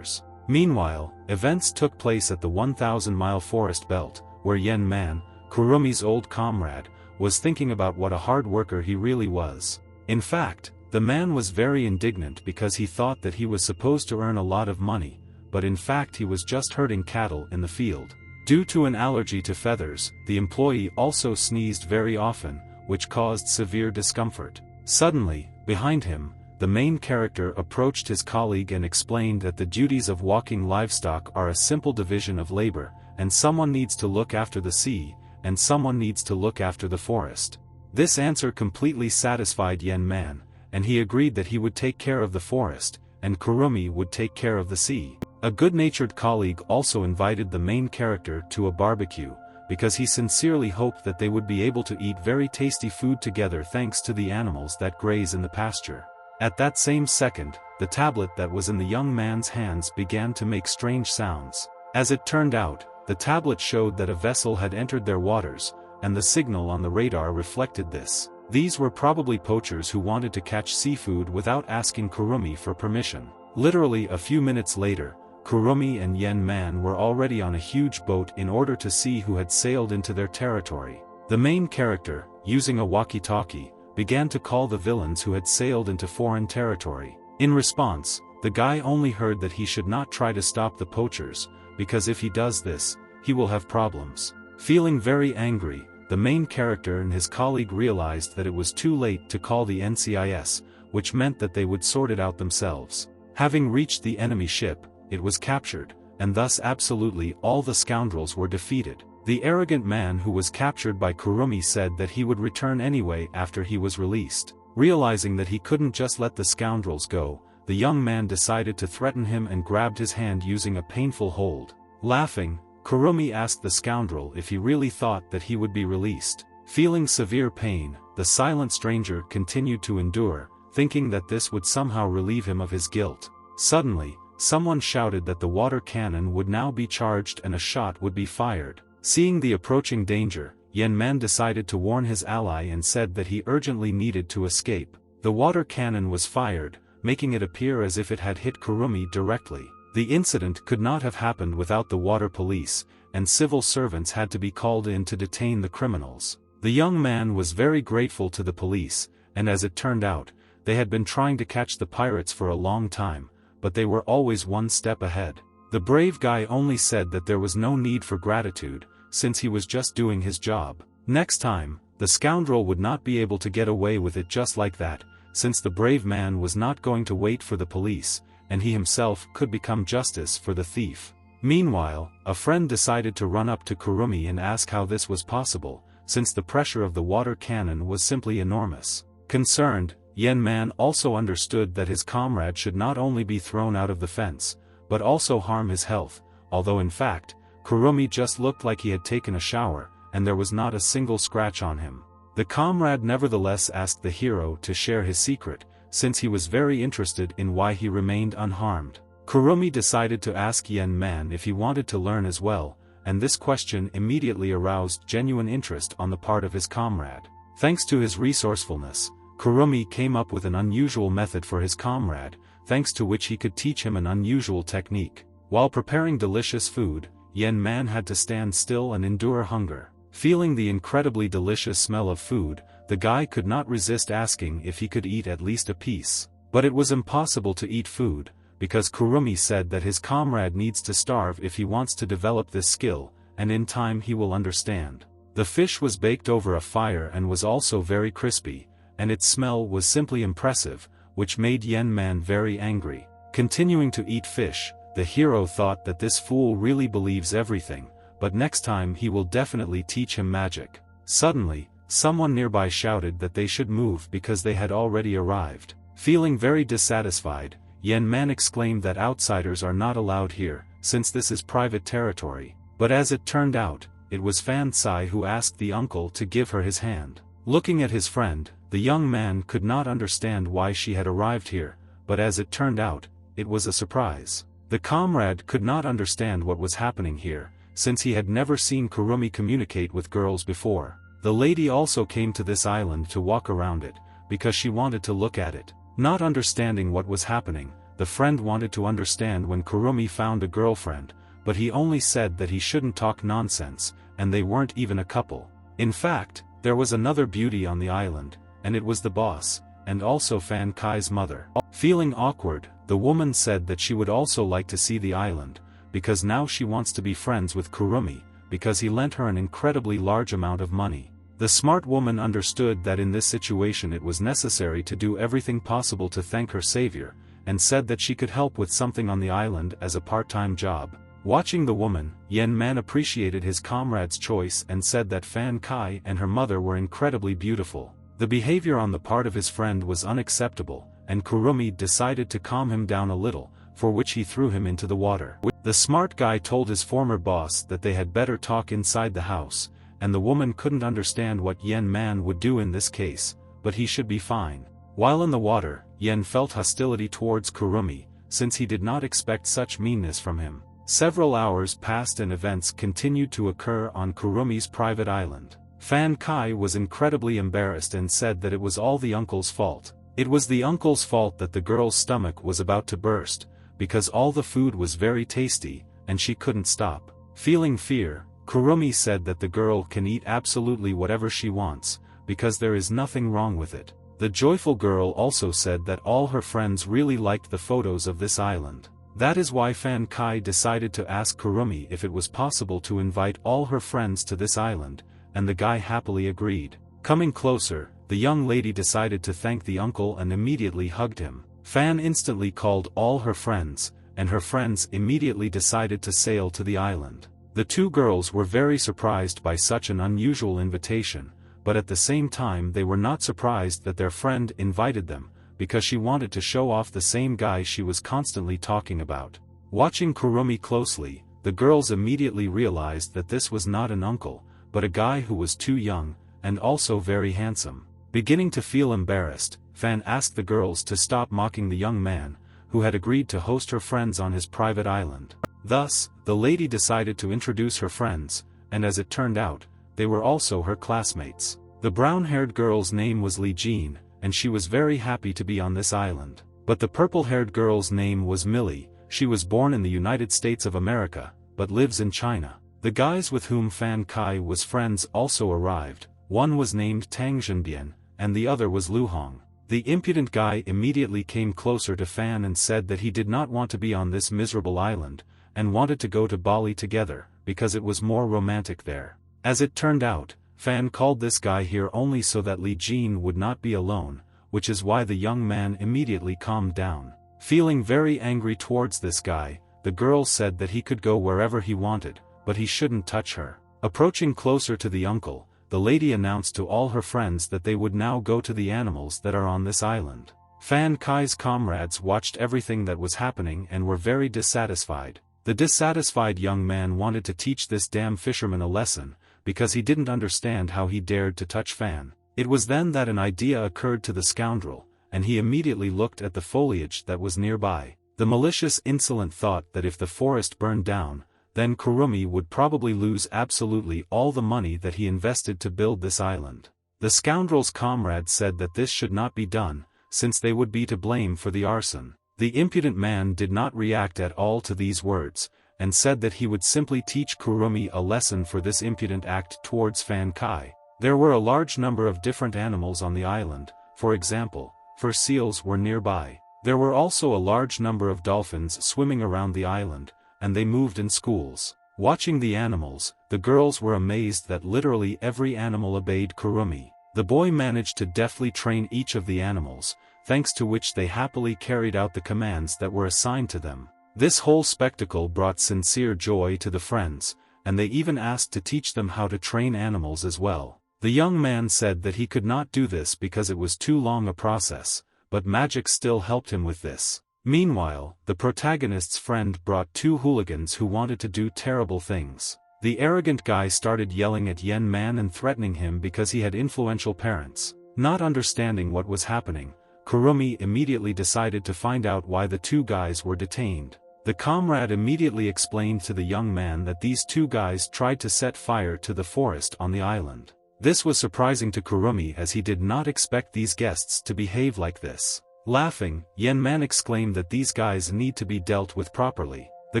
Meanwhile, events took place at the 1,000-mile forest belt, where Yen Man, Kurumi's old comrade, was thinking about what a hard worker he really was. In fact, the man was very indignant because he thought that he was supposed to earn a lot of money, but in fact he was just herding cattle in the field. Due to an allergy to feathers, the employee also sneezed very often, which caused severe discomfort. Suddenly, behind him, the main character approached his colleague and explained that the duties of walking livestock are a simple division of labor, and someone needs to look after the sea, and someone needs to look after the forest. This answer completely satisfied Yen Man, and he agreed that he would take care of the forest, and Kurumi would take care of the sea. A good-natured colleague also invited the main character to a barbecue, because he sincerely hoped that they would be able to eat very tasty food together thanks to the animals that graze in the pasture. At that same second, the tablet that was in the young man's hands began to make strange sounds. As it turned out, the tablet showed that a vessel had entered their waters, and the signal on the radar reflected this. These were probably poachers who wanted to catch seafood without asking Kurumi for permission. Literally a few minutes later, Kurumi and Yen Man were already on a huge boat in order to see who had sailed into their territory. The main character, using a walkie-talkie, began to call the villains who had sailed into foreign territory. In response, the guy only heard that he should not try to stop the poachers, because if he does this, he will have problems. Feeling very angry, the main character and his colleague realized that it was too late to call the NCIS, which meant that they would sort it out themselves. Having reached the enemy ship, it was captured, and thus absolutely all the scoundrels were defeated. The arrogant man who was captured by Kurumi said that he would return anyway after he was released. Realizing that he couldn't just let the scoundrels go, the young man decided to threaten him and grabbed his hand using a painful hold. Laughing, Kurumi asked the scoundrel if he really thought that he would be released. Feeling severe pain, the silent stranger continued to endure, thinking that this would somehow relieve him of his guilt. Suddenly, someone shouted that the water cannon would now be charged and a shot would be fired. Seeing the approaching danger, Yen Man decided to warn his ally and said that he urgently needed to escape. The water cannon was fired, making it appear as if it had hit Kurumi directly. The incident could not have happened without the water police, and civil servants had to be called in to detain the criminals. The young man was very grateful to the police, and as it turned out, they had been trying to catch the pirates for a long time, but they were always one step ahead. The brave guy only said that there was no need for gratitude, since he was just doing his job. Next time, the scoundrel would not be able to get away with it just like that, since the brave man was not going to wait for the police, and he himself could become justice for the thief. Meanwhile, a friend decided to run up to Kurumi and ask how this was possible, since the pressure of the water cannon was simply enormous. Concerned, Yen Man also understood that his comrade should not only be thrown out of the fence, but also harm his health, although in fact, Kurumi just looked like he had taken a shower, and there was not a single scratch on him. The comrade nevertheless asked the hero to share his secret, since he was very interested in why he remained unharmed. Kurumi decided to ask Yen Man if he wanted to learn as well, and this question immediately aroused genuine interest on the part of his comrade. Thanks to his resourcefulness, Kurumi came up with an unusual method for his comrade, thanks to which he could teach him an unusual technique. While preparing delicious food, Yen Man had to stand still and endure hunger. Feeling the incredibly delicious smell of food, the guy could not resist asking if he could eat at least a piece. But it was impossible to eat food, because Kurumi said that his comrade needs to starve if he wants to develop this skill, and in time he will understand. The fish was baked over a fire and was also very crispy, and its smell was simply impressive, which made Yen Man very angry. Continuing to eat fish, the hero thought that this fool really believes everything, but next time he will definitely teach him magic. Suddenly, someone nearby shouted that they should move because they had already arrived. Feeling very dissatisfied, Yen Man exclaimed that outsiders are not allowed here, since this is private territory. But as it turned out, it was Fan Sai who asked the uncle to give her his hand. Looking at his friend, the young man could not understand why she had arrived here, but as it turned out, it was a surprise. The comrade could not understand what was happening here, since he had never seen Kurumi communicate with girls before. The lady also came to this island to walk around it, because she wanted to look at it. Not understanding what was happening, the friend wanted to understand when Kurumi found a girlfriend, but he only said that he shouldn't talk nonsense, and they weren't even a couple. In fact, there was another beauty on the island, and it was the boss, and also Fan Kai's mother. Feeling awkward, the woman said that she would also like to see the island, because now she wants to be friends with Kurumi, because he lent her an incredibly large amount of money. The smart woman understood that in this situation it was necessary to do everything possible to thank her savior, and said that she could help with something on the island as a part-time job. Watching the woman, Yen Man appreciated his comrade's choice and said that Fan Kai and her mother were incredibly beautiful. The behavior on the part of his friend was unacceptable, and Kurumi decided to calm him down a little, for which he threw him into the water. The smart guy told his former boss that they had better talk inside the house, and the woman couldn't understand what Yen Man would do in this case, but he should be fine. While in the water, Yen felt hostility towards Kurumi, since he did not expect such meanness from him. Several hours passed and events continued to occur on Kurumi's private island. Fan Kai was incredibly embarrassed and said that it was all the uncle's fault. It was the uncle's fault that the girl's stomach was about to burst, because all the food was very tasty, and she couldn't stop. Feeling fear, Kurumi said that the girl can eat absolutely whatever she wants, because there is nothing wrong with it. The joyful girl also said that all her friends really liked the photos of this island. That is why Fan Kai decided to ask Kurumi if it was possible to invite all her friends to this island, and the guy happily agreed. Coming closer, the young lady decided to thank the uncle and immediately hugged him. Fan instantly called all her friends, and her friends immediately decided to sail to the island. The two girls were very surprised by such an unusual invitation, but at the same time they were not surprised that their friend invited them, because she wanted to show off the same guy she was constantly talking about. Watching Kurumi closely, the girls immediately realized that this was not an uncle, but a guy who was too young, and also very handsome. Beginning to feel embarrassed, Fan asked the girls to stop mocking the young man, who had agreed to host her friends on his private island. Thus, the lady decided to introduce her friends, and as it turned out, they were also her classmates. The brown-haired girl's name was Li Jean, and she was very happy to be on this island. But the purple-haired girl's name was Millie. She was born in the United States of America, but lives in China. The guys with whom Fan Kai was friends also arrived. One was named Tang Zhenbian, and the other was Lu Hong. The impudent guy immediately came closer to Fan and said that he did not want to be on this miserable island, and wanted to go to Bali together, because it was more romantic there. As it turned out, Fan called this guy here only so that Li Jean would not be alone, which is why the young man immediately calmed down. Feeling very angry towards this guy, the girl said that he could go wherever he wanted, but he shouldn't touch her. Approaching closer to the uncle, the lady announced to all her friends that they would now go to the animals that are on this island. Fan Kai's comrades watched everything that was happening and were very dissatisfied. The dissatisfied young man wanted to teach this damn fisherman a lesson, because he didn't understand how he dared to touch Fan. It was then that an idea occurred to the scoundrel, and he immediately looked at the foliage that was nearby. The malicious insolent thought that if the forest burned down, then Kurumi would probably lose absolutely all the money that he invested to build this island. The scoundrel's comrade said that this should not be done, since they would be to blame for the arson. The impudent man did not react at all to these words, and said that he would simply teach Kurumi a lesson for this impudent act towards Fan Kai. There were a large number of different animals on the island, for example, fur seals were nearby. There were also a large number of dolphins swimming around the island, and they moved in schools. Watching the animals, the girls were amazed that literally every animal obeyed Kurumi. The boy managed to deftly train each of the animals, thanks to which they happily carried out the commands that were assigned to them. This whole spectacle brought sincere joy to the friends, and they even asked to teach them how to train animals as well. The young man said that he could not do this because it was too long a process, but magic still helped him with this. Meanwhile, the protagonist's friend brought two hooligans who wanted to do terrible things. The arrogant guy started yelling at Yen Man and threatening him because he had influential parents. Not understanding what was happening, Kurumi immediately decided to find out why the two guys were detained. The comrade immediately explained to the young man that these two guys tried to set fire to the forest on the island. This was surprising to Kurumi as he did not expect these guests to behave like this. Laughing, Yen Man exclaimed that these guys need to be dealt with properly. The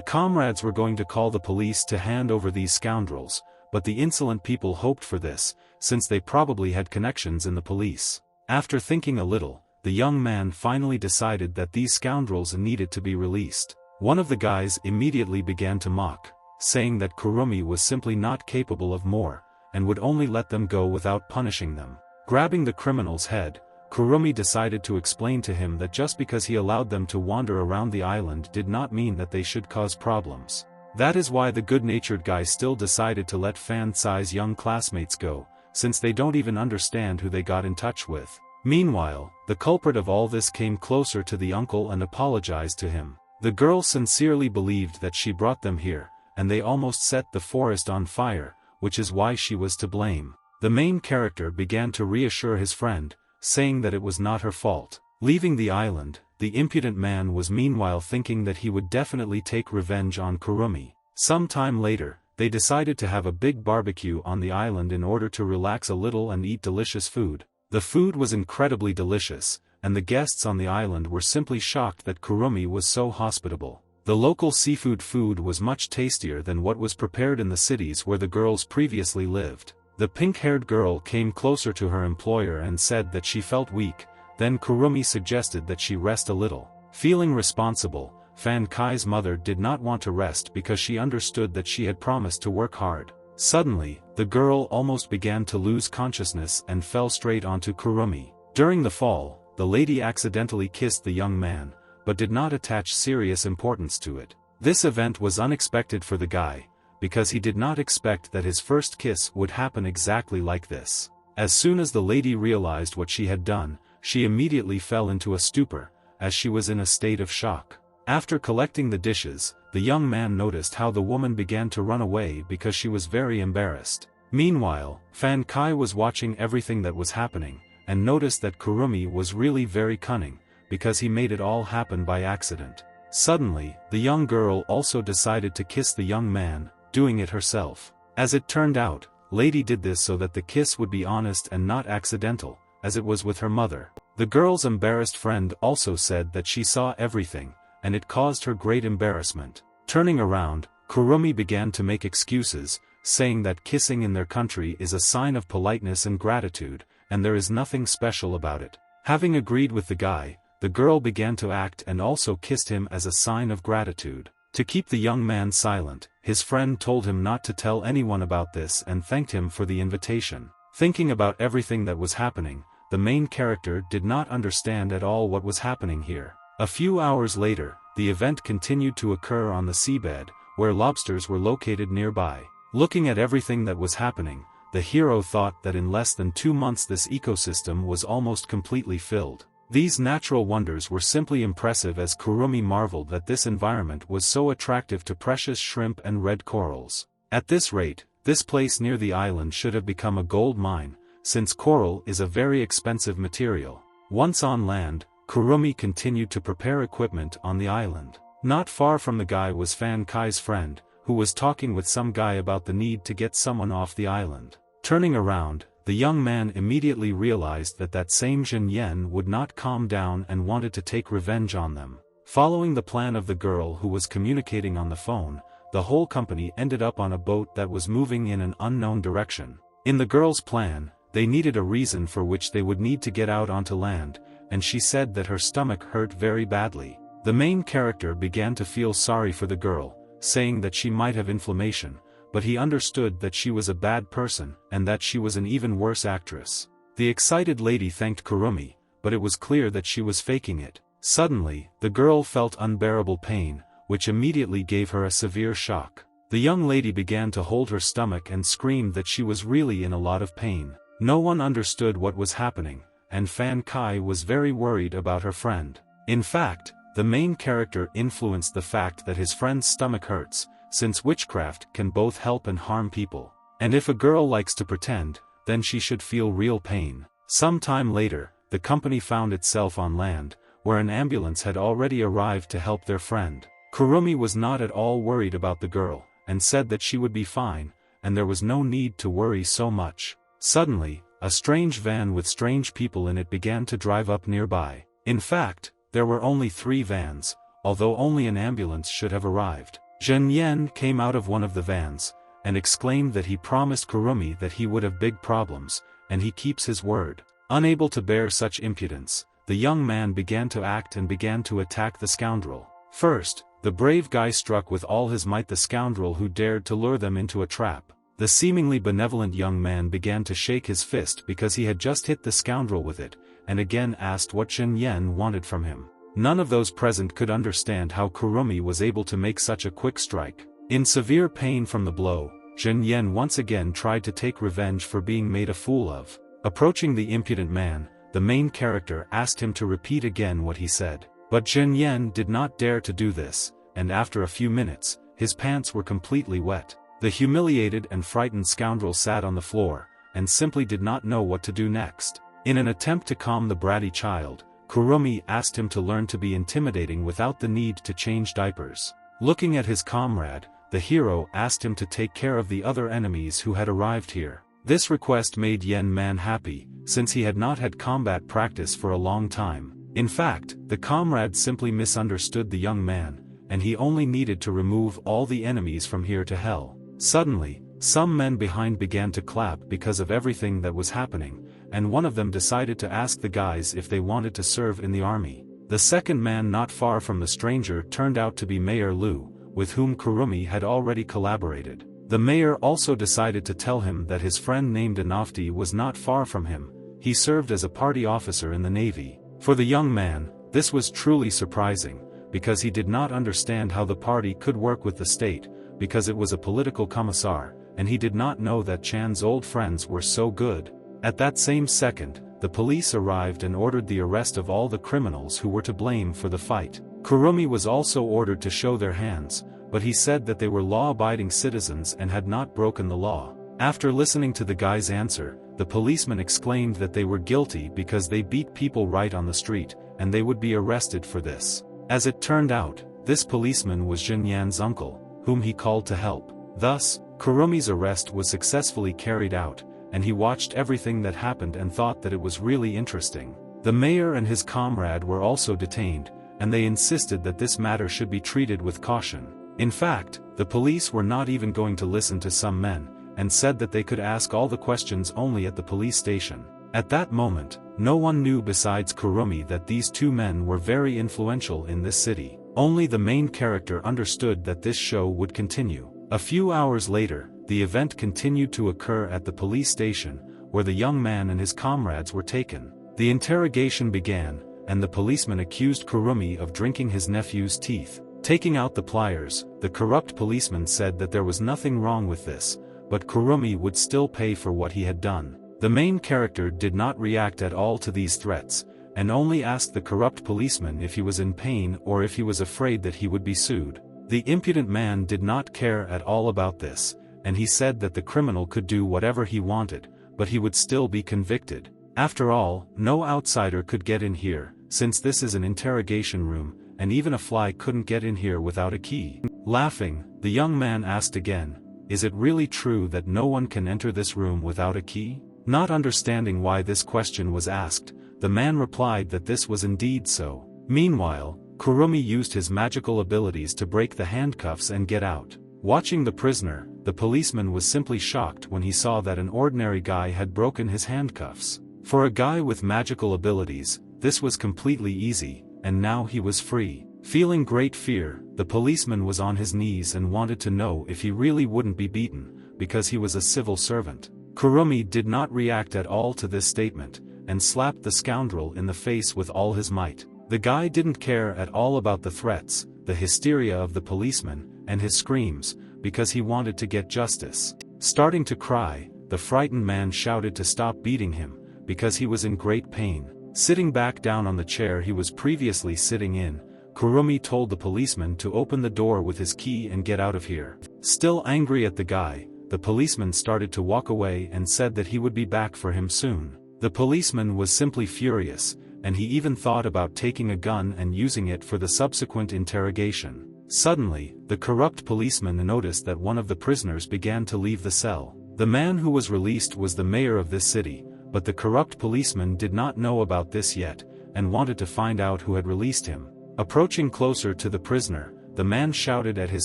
comrades were going to call the police to hand over these scoundrels, but the insolent people hoped for this, since they probably had connections in the police. After thinking a little, the young man finally decided that these scoundrels needed to be released. One of the guys immediately began to mock, saying that Kurumi was simply not capable of more, and would only let them go without punishing them. Grabbing the criminal's head, Kurumi decided to explain to him that just because he allowed them to wander around the island did not mean that they should cause problems. That is why the good-natured guy still decided to let Fan Cai's young classmates go, since they don't even understand who they got in touch with. Meanwhile, the culprit of all this came closer to the uncle and apologized to him. The girl sincerely believed that she brought them here, and they almost set the forest on fire, which is why she was to blame. The main character began to reassure his friend, saying that it was not her fault. Leaving the island, the impudent man was meanwhile thinking that he would definitely take revenge on Kurumi. Some time later, they decided to have a big barbecue on the island in order to relax a little and eat delicious food. The food was incredibly delicious, and the guests on the island were simply shocked that Kurumi was so hospitable. The local seafood food was much tastier than what was prepared in the cities where the girls previously lived. The pink-haired girl came closer to her employer and said that she felt weak, then Kurumi suggested that she rest a little. Feeling responsible, Fan Cai's mother did not want to rest because she understood that she had promised to work hard. Suddenly, the girl almost began to lose consciousness and fell straight onto Kurumi. During the fall, the lady accidentally kissed the young man, but did not attach serious importance to it. This event was unexpected for the guy, because he did not expect that his first kiss would happen exactly like this. As soon as the lady realized what she had done, she immediately fell into a stupor, as she was in a state of shock. After collecting the dishes, the young man noticed how the woman began to run away because she was very embarrassed. Meanwhile, Fan Cai was watching everything that was happening, and noticed that Kurumi was really very cunning, because he made it all happen by accident. Suddenly, the young girl also decided to kiss the young man, doing it herself. As it turned out, Lady did this so that the kiss would be honest and not accidental, as it was with her mother. The girl's embarrassed friend also said that she saw everything, and it caused her great embarrassment. Turning around, Kurumi began to make excuses, saying that kissing in their country is a sign of politeness and gratitude, and there is nothing special about it. Having agreed with the guy, the girl began to act and also kissed him as a sign of gratitude. To keep the young man silent, his friend told him not to tell anyone about this and thanked him for the invitation. Thinking about everything that was happening, the main character did not understand at all what was happening here. A few hours later, the event continued to occur on the seabed, where lobsters were located nearby. Looking at everything that was happening, the hero thought that in less than 2 months this ecosystem was almost completely filled. These natural wonders were simply impressive as Kurumi marveled that this environment was so attractive to precious shrimp and red corals. At this rate, this place near the island should have become a gold mine, since coral is a very expensive material. Once on land, Kurumi continued to prepare equipment on the island. Not far from the guy was Fan Cai's friend, who was talking with some guy about the need to get someone off the island. Turning around, the young man immediately realized that that same Jin Yen would not calm down and wanted to take revenge on them. Following the plan of the girl who was communicating on the phone, the whole company ended up on a boat that was moving in an unknown direction. In the girl's plan, they needed a reason for which they would need to get out onto land, and she said that her stomach hurt very badly. The main character began to feel sorry for the girl, saying that she might have inflammation, but he understood that she was a bad person and that she was an even worse actress. The excited lady thanked Kurumi, but it was clear that she was faking it. Suddenly, the girl felt unbearable pain, which immediately gave her a severe shock. The young lady began to hold her stomach and screamed that she was really in a lot of pain. No one understood what was happening, and Fan Kai was very worried about her friend. In fact, the main character influenced the fact that his friend's stomach hurts, since witchcraft can both help and harm people. And if a girl likes to pretend, then she should feel real pain. Some time later, the company found itself on land, where an ambulance had already arrived to help their friend. Kurumi was not at all worried about the girl, and said that she would be fine, and there was no need to worry so much. Suddenly, a strange van with strange people in it began to drive up nearby. In fact, there were only 3 vans, although only an ambulance should have arrived. Jin Yen came out of one of the vans, and exclaimed that he promised Kurumi that he would have big problems, and he keeps his word. Unable to bear such impudence, the young man began to act and began to attack the scoundrel. First, the brave guy struck with all his might the scoundrel who dared to lure them into a trap. The seemingly benevolent young man began to shake his fist because he had just hit the scoundrel with it, and again asked what Jin Yen wanted from him. None of those present could understand how Kurumi was able to make such a quick strike. In severe pain from the blow, Jin Yen once again tried to take revenge for being made a fool of. Approaching the impudent man, the main character asked him to repeat again what he said. But Jin Yen did not dare to do this, and after a few minutes, his pants were completely wet. The humiliated and frightened scoundrel sat on the floor, and simply did not know what to do next. In an attempt to calm the bratty child, Kurumi asked him to learn to be intimidating without the need to change diapers. Looking at his comrade, the hero asked him to take care of the other enemies who had arrived here. This request made Yen Man happy, since he had not had combat practice for a long time. In fact, the comrade simply misunderstood the young man, and he only needed to remove all the enemies from here to hell. Suddenly, some men behind began to clap because of everything that was happening, and one of them decided to ask the guys if they wanted to serve in the army. The second man not far from the stranger turned out to be Mayor Liu, with whom Kurumi had already collaborated. The mayor also decided to tell him that his friend named Anofti was not far from him. He served as a party officer in the Navy. For the young man, this was truly surprising, because he did not understand how the party could work with the state, because it was a political commissar, and he did not know that Chan's old friends were so good. At that same second, the police arrived and ordered the arrest of all the criminals who were to blame for the fight. Kurumi was also ordered to show their hands, but he said that they were law-abiding citizens and had not broken the law. After listening to the guy's answer, the policeman exclaimed that they were guilty because they beat people right on the street, and they would be arrested for this. As it turned out, this policeman was Jin Yan's uncle, whom he called to help. Thus, Kurumi's arrest was successfully carried out, and he watched everything that happened and thought that it was really interesting. The mayor and his comrade were also detained, and they insisted that this matter should be treated with caution. In fact, the police were not even going to listen to some men, and said that they could ask all the questions only at the police station. At that moment, no one knew besides Kurumi that these 2 men were very influential in this city. Only the main character understood that this show would continue. A few hours later, the event continued to occur at the police station, where the young man and his comrades were taken. The interrogation began, and the policeman accused Kurumi of drinking his nephew's teeth. Taking out the pliers, the corrupt policeman said that there was nothing wrong with this, but Kurumi would still pay for what he had done. The main character did not react at all to these threats, and only asked the corrupt policeman if he was in pain or if he was afraid that he would be sued. The impudent man did not care at all about this, and he said that the criminal could do whatever he wanted, but he would still be convicted. After all, no outsider could get in here, since this is an interrogation room, and even a fly couldn't get in here without a key. Laughing, the young man asked again, "Is it really true that no one can enter this room without a key?" Not understanding why this question was asked, the man replied that this was indeed so. Meanwhile, Kurumi used his magical abilities to break the handcuffs and get out. Watching the prisoner, the policeman was simply shocked when he saw that an ordinary guy had broken his handcuffs. For a guy with magical abilities, this was completely easy, and now he was free. Feeling great fear, the policeman was on his knees and wanted to know if he really wouldn't be beaten, because he was a civil servant. Kurumi did not react at all to this statement, and slapped the scoundrel in the face with all his might. The guy didn't care at all about the threats, the hysteria of the policeman, and his screams, because he wanted to get justice. Starting to cry, the frightened man shouted to stop beating him, because he was in great pain. Sitting back down on the chair he was previously sitting in, Kurumi told the policeman to open the door with his key and get out of here. Still angry at the guy, the policeman started to walk away and said that he would be back for him soon. The policeman was simply furious, and he even thought about taking a gun and using it for the subsequent interrogation. Suddenly, the corrupt policeman noticed that one of the prisoners began to leave the cell. The man who was released was the mayor of this city, but the corrupt policeman did not know about this yet, and wanted to find out who had released him. Approaching closer to the prisoner, the man shouted at his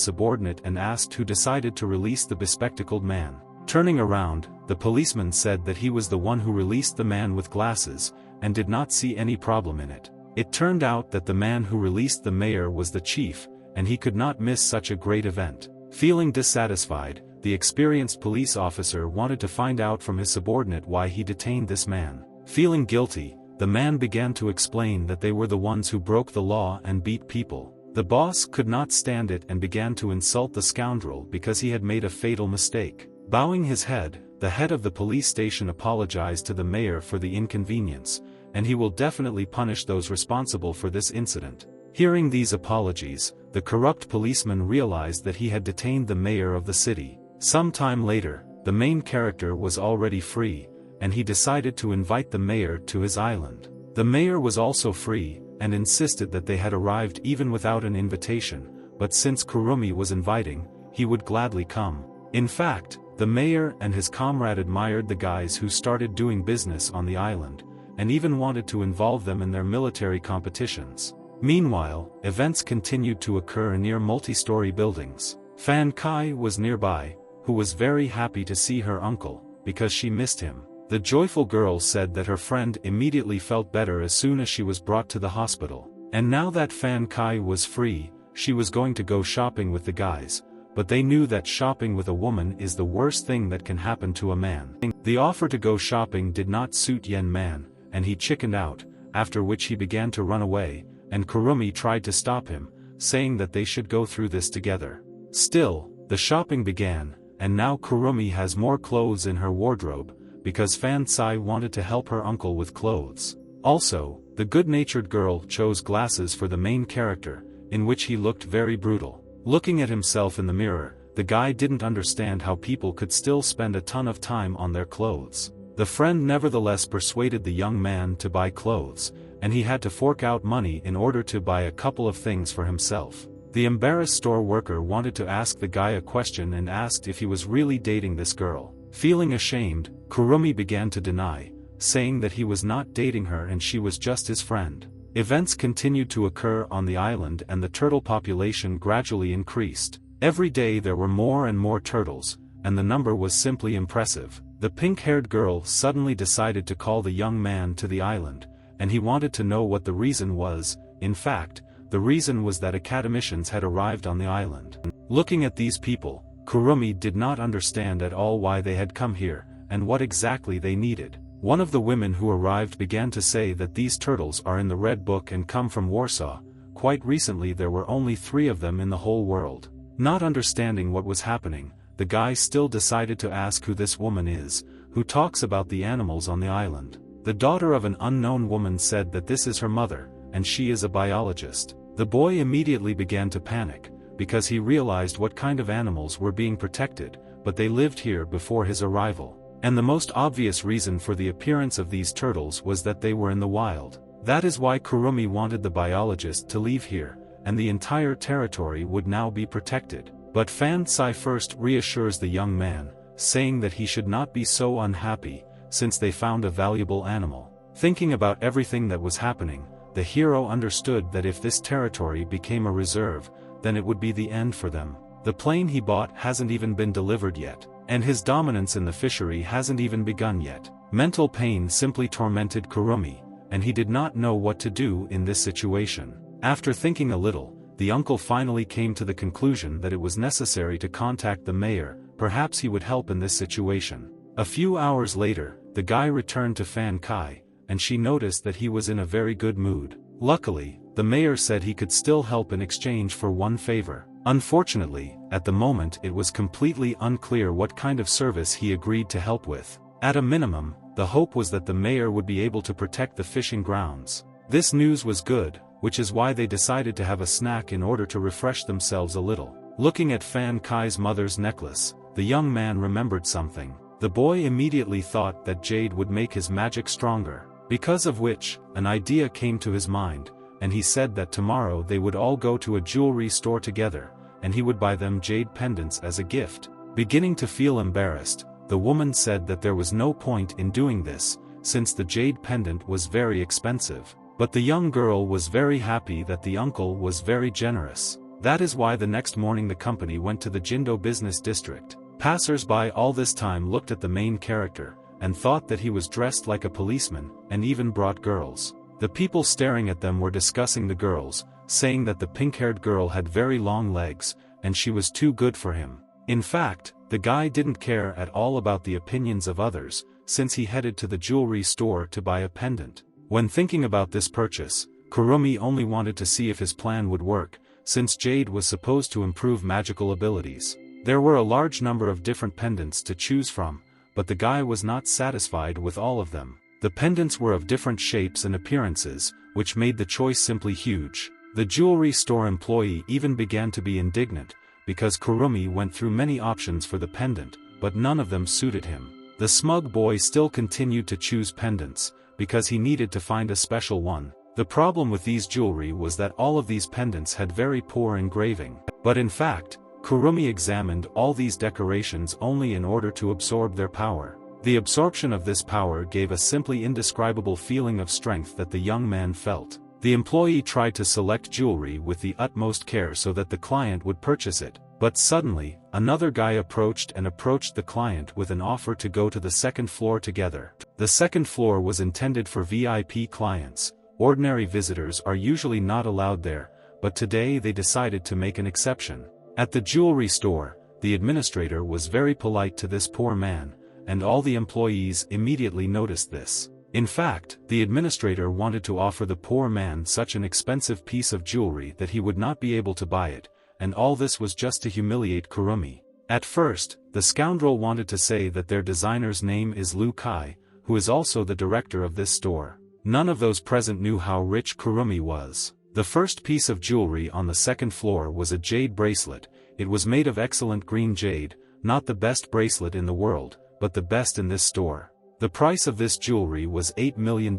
subordinate and asked who decided to release the bespectacled man. Turning around, the policeman said that he was the one who released the man with glasses, and did not see any problem in it. It turned out that the man who released the mayor was the chief, and he could not miss such a great event. Feeling dissatisfied, the experienced police officer wanted to find out from his subordinate why he detained this man. Feeling guilty, the man began to explain that they were the ones who broke the law and beat people. The boss could not stand it and began to insult the scoundrel because he had made a fatal mistake. Bowing his head, the head of the police station apologized to the mayor for the inconvenience, and he will definitely punish those responsible for this incident. Hearing these apologies, the corrupt policeman realized that he had detained the mayor of the city. Some time later, the main character was already free, and he decided to invite the mayor to his island. The mayor was also free, and insisted that they had arrived even without an invitation, but since Kurumi was inviting, he would gladly come. In fact, the mayor and his comrade admired the guys who started doing business on the island, and even wanted to involve them in their military competitions. Meanwhile, events continued to occur near multi-story buildings. Fan Kai was nearby, who was very happy to see her uncle, because she missed him. The joyful girl said that her friend immediately felt better as soon as she was brought to the hospital. And now that Fan Kai was free, she was going to go shopping with the guys, but they knew that shopping with a woman is the worst thing that can happen to a man. The offer to go shopping did not suit Yen Man, and he chickened out, after which he began to run away, and Kurumi tried to stop him, saying that they should go through this together. Still, the shopping began, and now Kurumi has more clothes in her wardrobe, because Fan Sai wanted to help her uncle with clothes. Also, the good-natured girl chose glasses for the main character, in which he looked very brutal. Looking at himself in the mirror, the guy didn't understand how people could still spend a ton of time on their clothes. The friend nevertheless persuaded the young man to buy clothes, and he had to fork out money in order to buy a couple of things for himself. The embarrassed store worker wanted to ask the guy a question and asked if he was really dating this girl. Feeling ashamed, Kurumi began to deny, saying that he was not dating her and she was just his friend. Events continued to occur on the island and the turtle population gradually increased. Every day there were more and more turtles, and the number was simply impressive. The pink-haired girl suddenly decided to call the young man to the island, and he wanted to know what the reason was. In fact, the reason was that academicians had arrived on the island. Looking at these people, Kurumi did not understand at all why they had come here, and what exactly they needed. One of the women who arrived began to say that these turtles are in the Red Book and come from Warsaw. Quite recently there were only 3 of them in the whole world. Not understanding what was happening, the guy still decided to ask who this woman is, who talks about the animals on the island. The daughter of an unknown woman said that this is her mother, and she is a biologist. The boy immediately began to panic, because he realized what kind of animals were being protected, but they lived here before his arrival. And the most obvious reason for the appearance of these turtles was that they were in the wild. That is why Kurumi wanted the biologist to leave here, and the entire territory would now be protected. But Fan Sai first reassures the young man, saying that he should not be so unhappy, since they found a valuable animal. Thinking about everything that was happening, the hero understood that if this territory became a reserve, then it would be the end for them. The plane he bought hasn't even been delivered yet, and his dominance in the fishery hasn't even begun yet. Mental pain simply tormented Kurumi, and he did not know what to do in this situation. After thinking a little, the uncle finally came to the conclusion that it was necessary to contact the mayor. Perhaps he would help in this situation. A few hours later, the guy returned to Fan Kai, and she noticed that he was in a very good mood. Luckily, the mayor said he could still help in exchange for one favor. Unfortunately, at the moment it was completely unclear what kind of service he agreed to help with. At a minimum, the hope was that the mayor would be able to protect the fishing grounds. This news was good, which is why they decided to have a snack in order to refresh themselves a little. Looking at Fan Kai's mother's necklace, the young man remembered something. The boy immediately thought that jade would make his magic stronger, because of which, an idea came to his mind, and he said that tomorrow they would all go to a jewelry store together, and he would buy them jade pendants as a gift. Beginning to feel embarrassed, the woman said that there was no point in doing this, since the jade pendant was very expensive. But the young girl was very happy that the uncle was very generous. That is why the next morning the company went to the Jindo business district. Passers-by all this time looked at the main character, and thought that he was dressed like a policeman, and even brought girls. The people staring at them were discussing the girls, saying that the pink-haired girl had very long legs, and she was too good for him. In fact, the guy didn't care at all about the opinions of others, since he headed to the jewelry store to buy a pendant. When thinking about this purchase, Kurumi only wanted to see if his plan would work, since jade was supposed to improve magical abilities. There were a large number of different pendants to choose from, but the guy was not satisfied with all of them. The pendants were of different shapes and appearances, which made the choice simply huge. The jewelry store employee even began to be indignant, because Kurumi went through many options for the pendant, but none of them suited him. The smug boy still continued to choose pendants, because he needed to find a special one. The problem with these jewelry was that all of these pendants had very poor engraving. But in fact, Kurumi examined all these decorations only in order to absorb their power. The absorption of this power gave a simply indescribable feeling of strength that the young man felt. The employee tried to select jewelry with the utmost care so that the client would purchase it, but suddenly, another guy approached the client with an offer to go to the second floor together. The second floor was intended for VIP clients. Ordinary visitors are usually not allowed there, but today they decided to make an exception. At the jewelry store, the administrator was very polite to this poor man, and all the employees immediately noticed this. In fact, the administrator wanted to offer the poor man such an expensive piece of jewelry that he would not be able to buy it, and all this was just to humiliate Kurumi. At first, the scoundrel wanted to say that their designer's name is Lu Kai, who is also the director of this store. None of those present knew how rich Kurumi was. The first piece of jewelry on the second floor was a jade bracelet. It was made of excellent green jade, not the best bracelet in the world, but the best in this store. The price of this jewelry was $8 million,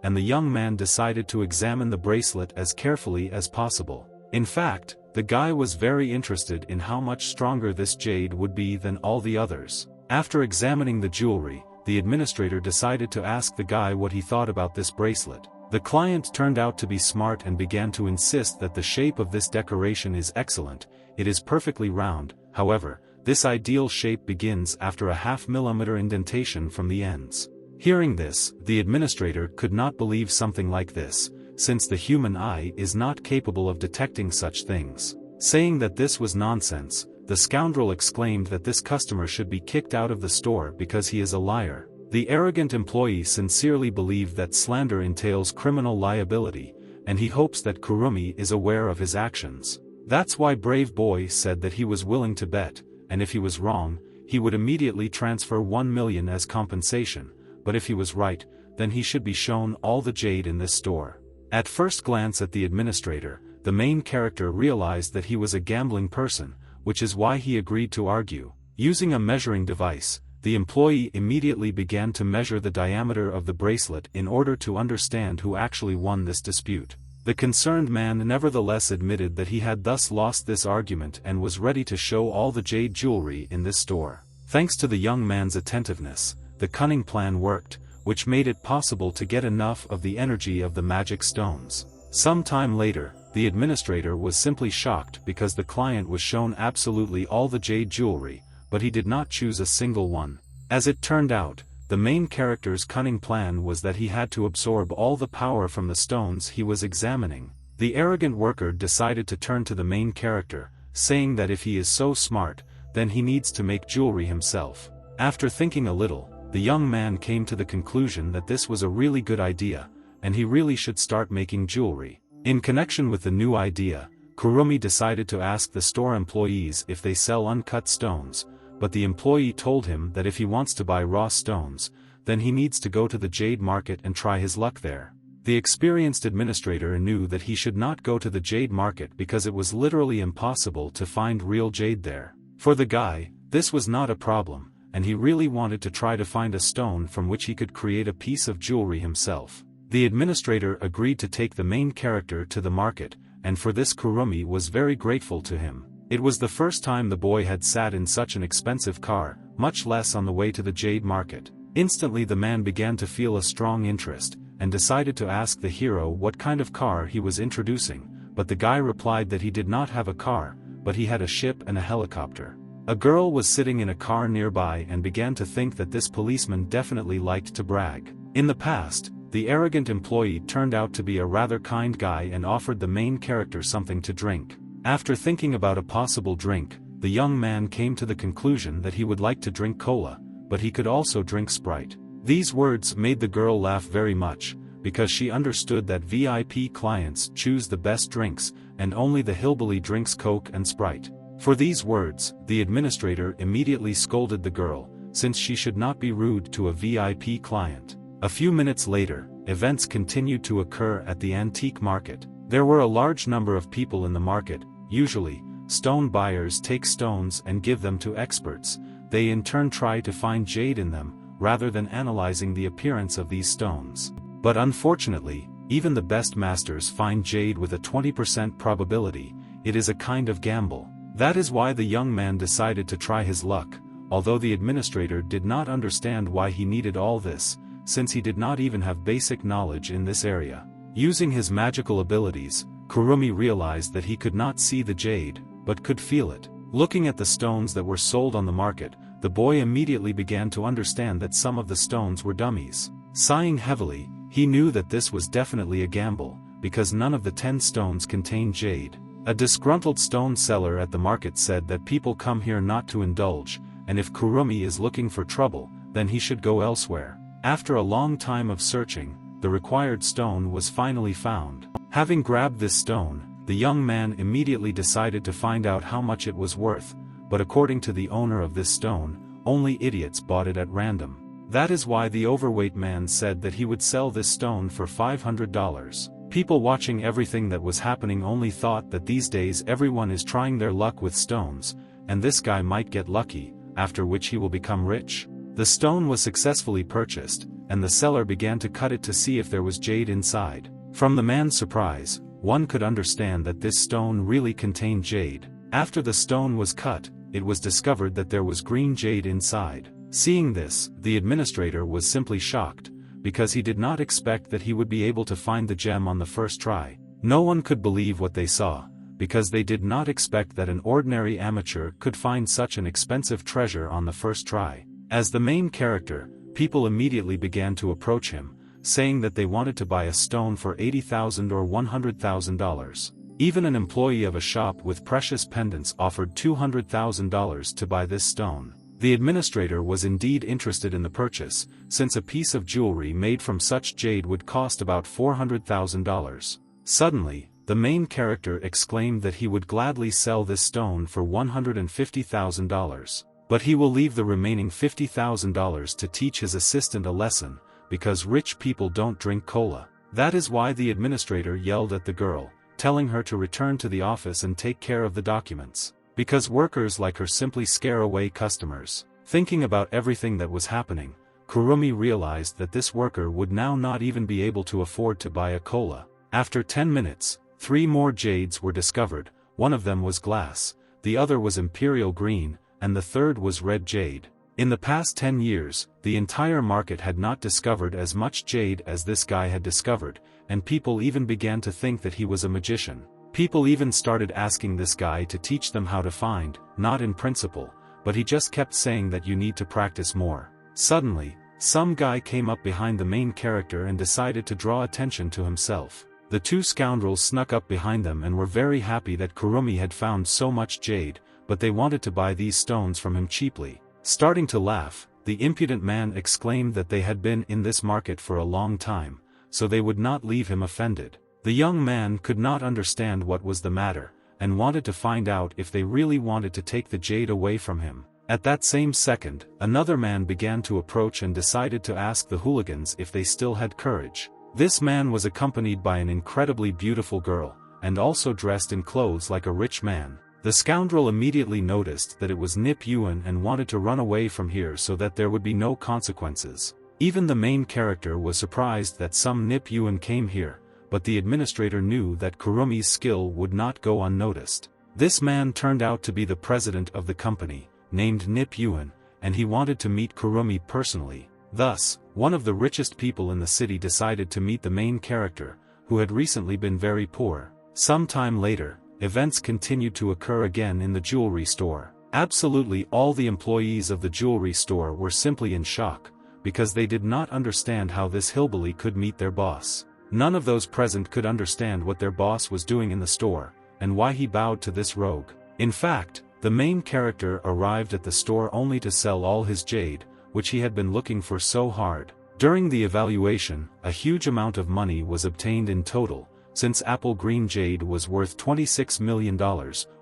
and the young man decided to examine the bracelet as carefully as possible. In fact, the guy was very interested in how much stronger this jade would be than all the others. After examining the jewelry, the administrator decided to ask the guy what he thought about this bracelet. The client turned out to be smart and began to insist that the shape of this decoration is excellent. It is perfectly round. However, this ideal shape begins after a half-millimeter indentation from the ends. Hearing this, the administrator could not believe something like this, since the human eye is not capable of detecting such things. Saying that this was nonsense, the scoundrel exclaimed that this customer should be kicked out of the store because he is a liar. The arrogant employee sincerely believed that slander entails criminal liability, and he hopes that Kurumi is aware of his actions. That's why Brave Boy said that he was willing to bet, and if he was wrong, he would immediately transfer 1 million as compensation, but if he was right, then he should be shown all the jade in this store. At first glance at the administrator, the main character realized that he was a gambling person, which is why he agreed to argue. Using a measuring device, the employee immediately began to measure the diameter of the bracelet in order to understand who actually won this dispute. The concerned man nevertheless admitted that he had thus lost this argument and was ready to show all the jade jewelry in this store. Thanks to the young man's attentiveness, the cunning plan worked, which made it possible to get enough of the energy of the magic stones. Some time later, the administrator was simply shocked because the client was shown absolutely all the jade jewelry, but he did not choose a single one. As it turned out, the main character's cunning plan was that he had to absorb all the power from the stones he was examining. The arrogant worker decided to turn to the main character, saying that if he is so smart, then he needs to make jewelry himself. After thinking a little, the young man came to the conclusion that this was a really good idea, and he really should start making jewelry. In connection with the new idea, Kurumi decided to ask the store employees if they sell uncut stones, but the employee told him that if he wants to buy raw stones, then he needs to go to the jade market and try his luck there. The experienced administrator knew that he should not go to the jade market because it was literally impossible to find real jade there. For the guy, this was not a problem, and he really wanted to try to find a stone from which he could create a piece of jewelry himself. The administrator agreed to take the main character to the market, and for this Kurumi was very grateful to him. It was the first time the boy had sat in such an expensive car, much less on the way to the jade market. Instantly the man began to feel a strong interest, and decided to ask the hero what kind of car he was introducing, but the guy replied that he did not have a car, but he had a ship and a helicopter. A girl was sitting in a car nearby and began to think that this policeman definitely liked to brag. In the past, the arrogant employee turned out to be a rather kind guy and offered the main character something to drink. After thinking about a possible drink, the young man came to the conclusion that he would like to drink cola, but he could also drink Sprite. These words made the girl laugh very much, because she understood that VIP clients choose the best drinks, and only the hillbilly drinks Coke and Sprite. For these words, the administrator immediately scolded the girl, since she should not be rude to a VIP client. A few minutes later, events continued to occur at the antique market. There were a large number of people in the market. Usually, stone buyers take stones and give them to experts. They in turn try to find jade in them, rather than analyzing the appearance of these stones. But unfortunately, even the best masters find jade with a 20% probability. It is a kind of gamble. That is why the young man decided to try his luck, although the administrator did not understand why he needed all this, since he did not even have basic knowledge in this area. Using his magical abilities, Kurumi realized that he could not see the jade, but could feel it. Looking at the stones that were sold on the market, the boy immediately began to understand that some of the stones were dummies. Sighing heavily, he knew that this was definitely a gamble, because none of the 10 stones contained jade. A disgruntled stone seller at the market said that people come here not to indulge, and if Kurumi is looking for trouble, then he should go elsewhere. After a long time of searching, the required stone was finally found. Having grabbed this stone, the young man immediately decided to find out how much it was worth, but according to the owner of this stone, only idiots bought it at random. That is why the overweight man said that he would sell this stone for $500. People watching everything that was happening only thought that these days everyone is trying their luck with stones, and this guy might get lucky, after which he will become rich. The stone was successfully purchased, and the seller began to cut it to see if there was jade inside. From the man's surprise, one could understand that this stone really contained jade. After the stone was cut, it was discovered that there was green jade inside. Seeing this, the administrator was simply shocked, because he did not expect that he would be able to find the gem on the first try. No one could believe what they saw, because they did not expect that an ordinary amateur could find such an expensive treasure on the first try. As the main character, people immediately began to approach him, saying that they wanted to buy a stone for $80,000 or $100,000. Even an employee of a shop with precious pendants offered $200,000 to buy this stone. The administrator was indeed interested in the purchase, since a piece of jewelry made from such jade would cost about $400,000. Suddenly, the main character exclaimed that he would gladly sell this stone for $150,000. But he will leave the remaining $50,000 to teach his assistant a lesson, because rich people don't drink cola. That is why the administrator yelled at the girl, telling her to return to the office and take care of the documents. Because workers like her simply scare away customers. Thinking about everything that was happening, Kurumi realized that this worker would now not even be able to afford to buy a cola. After 10 minutes, 3 more jades were discovered. One of them was glass, the other was imperial green, and the third was red jade. In the past 10 years, the entire market had not discovered as much jade as this guy had discovered, and people even began to think that he was a magician. People even started asking this guy to teach them how to find, not in principle, but he just kept saying that you need to practice more. Suddenly, some guy came up behind the main character and decided to draw attention to himself. The two scoundrels snuck up behind them and were very happy that Kurumi had found so much jade, but they wanted to buy these stones from him cheaply. Starting to laugh, the impudent man exclaimed that they had been in this market for a long time, so they would not leave him offended. The young man could not understand what was the matter, and wanted to find out if they really wanted to take the jade away from him. At that same second, another man began to approach and decided to ask the hooligans if they still had courage. This man was accompanied by an incredibly beautiful girl, and also dressed in clothes like a rich man. The scoundrel immediately noticed that it was Nip Yuan and wanted to run away from here so that there would be no consequences. Even the main character was surprised that some Nip Yuan came here, but the administrator knew that Kurumi's skill would not go unnoticed. This man turned out to be the president of the company, named Nip Yuan, and he wanted to meet Kurumi personally. Thus, one of the richest people in the city decided to meet the main character, who had recently been very poor. Some time later, events continued to occur again in the jewelry store. Absolutely all the employees of the jewelry store were simply in shock, because they did not understand how this hillbilly could meet their boss. None of those present could understand what their boss was doing in the store, and why he bowed to this rogue. In fact, the main character arrived at the store only to sell all his jade, which he had been looking for so hard. During the evaluation, a huge amount of money was obtained in total, since apple green jade was worth $26 million,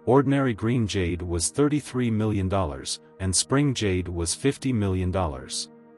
ordinary green jade was $33 million, and spring jade was $50 million.